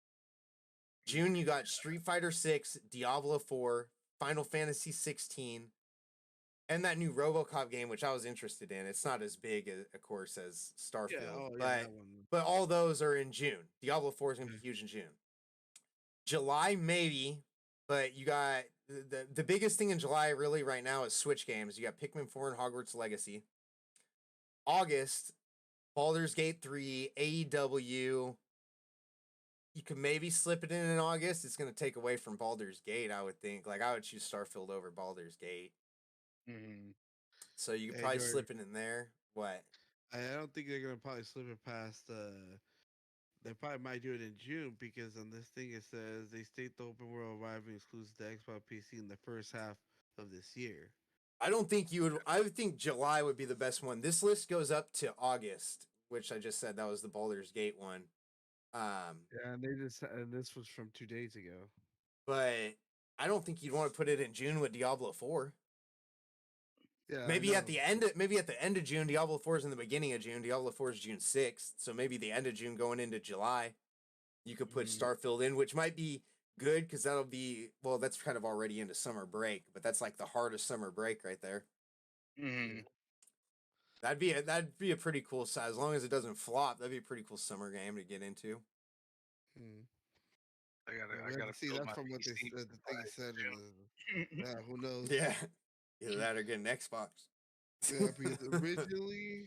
June, you got Street Fighter 6, Diablo 4, Final Fantasy 16, and that new RoboCop game, which I was interested in. It's not as big, of course, as Starfield, but all those are in June. Diablo 4 is going to be huge in June. July, maybe, but you got the biggest thing in July really right now is Switch games. You got Pikmin 4 and Hogwarts Legacy. August, Baldur's Gate 3, AEW. You could maybe slip it in August. It's going to take away from Baldur's Gate, I would think. Like, I would choose Starfield over Baldur's Gate. Mm-hmm. So you could probably slip it in there. What? I don't think they're going to probably slip it past They probably might do it in June because on this thing it says they state the open world arriving exclusive to Xbox PC in the first half of this year. I don't think you would. I would think July would be the best one. This list goes up to August, which I just said that was the Baldur's Gate one. Yeah, and this was from 2 days ago. But I don't think you'd want to put it in June with Diablo 4. Yeah, Maybe at the end of June. Diablo 4 is in the beginning of June. Diablo 4 is June 6th. So maybe the end of June going into July, you could put Starfield in, which might be good because that'll be, well, that's kind of already into summer break, but that's like the hardest summer break right there. Mm-hmm. That'd be a pretty cool size. As long as it doesn't flop, that'd be a pretty cool summer game to get into. I gotta see. build That's my from what they PC said. The thing said. soon. Yeah, who knows? Yeah. Either that or get an Xbox. Yeah, because originally,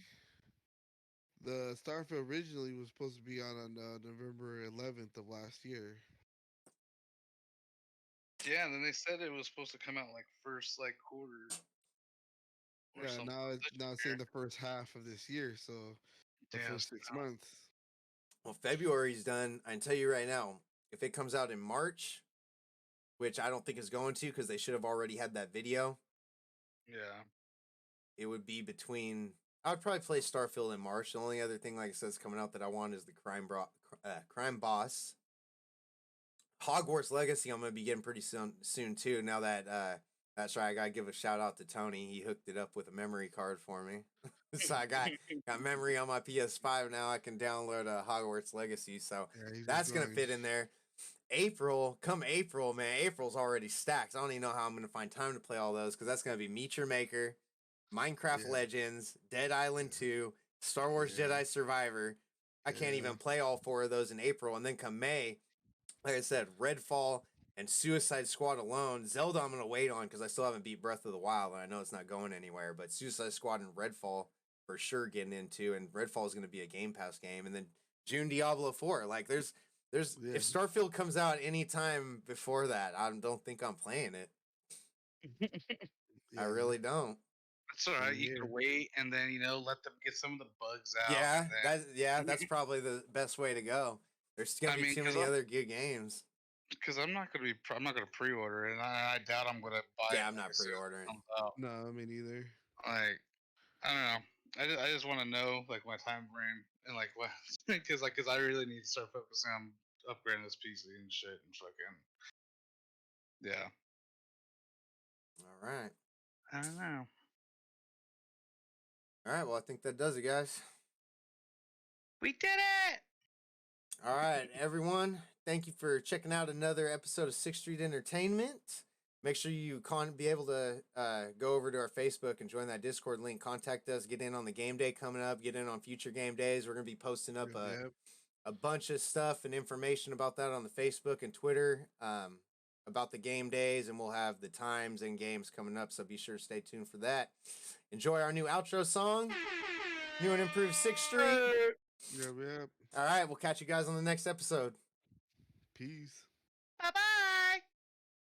the Starfield originally was supposed to be on November 11th of last year. Yeah, and then they said it was supposed to come out like first quarter. Or Yeah, something now it's saying the first half of this year, so the Yeah, first 6 months. Well, February's done. I can tell you right now, if it comes out in March, which I don't think is going to because they should have already had that video, Yeah. it would be between. I would probably play Starfield in March. The only other thing, like I said, is coming out that I want is the Crime Boss. Hogwarts Legacy, I'm going to be getting pretty soon too. Now that that's right, I got to give a shout out to Tony. He hooked it up with a memory card for me. So I got memory on my PS5 now. I can download Hogwarts Legacy. So Yeah, that's going to fit in there. Come April, man. April's already stacked. I don't even know how I'm going to find time to play all those because that's going to be Meet Your Maker, Minecraft Legends, Dead Island 2, Star Wars Jedi Survivor. I can't even play all 4 of those in April. And then come May, like I said, Redfall and Suicide Squad alone. Zelda I'm going to wait on because I still haven't beat Breath of the Wild, and I know it's not going anywhere. But Suicide Squad and Redfall for sure getting into, and Redfall is going to be a Game Pass game. And then June Diablo 4. Like, there's if Starfield comes out anytime before that, I don't think I'm playing it. I really don't. That's all right. You can wait and then let them get some of the bugs out. That's probably the best way to go. There's gonna be too many other good games. Because I'm not gonna pre-order it, and I doubt I'm gonna buy it. Yeah, I'm not pre-ordering. No, me neither. Like, I don't know. I just want to know like my time frame and like what because I really need to start focusing on upgrading this PC and shit and fucking yeah. All right. I don't know. All right. Well, I think that does it, guys. We did it. All right, everyone. Thank you for checking out another episode of 6th Street Entertainment. Make sure you be able to go over to our Facebook and join that Discord link. Contact us. Get in on the game day coming up. Get in on future game days. We're going to be posting up a bunch of stuff and information about that on the Facebook and Twitter about the game days, and we'll have the times and games coming up, so be sure to stay tuned for that. Enjoy our new outro song, new and improved 6th Street. Yep. All right, we'll catch you guys on the next episode. Peace. Bye-bye.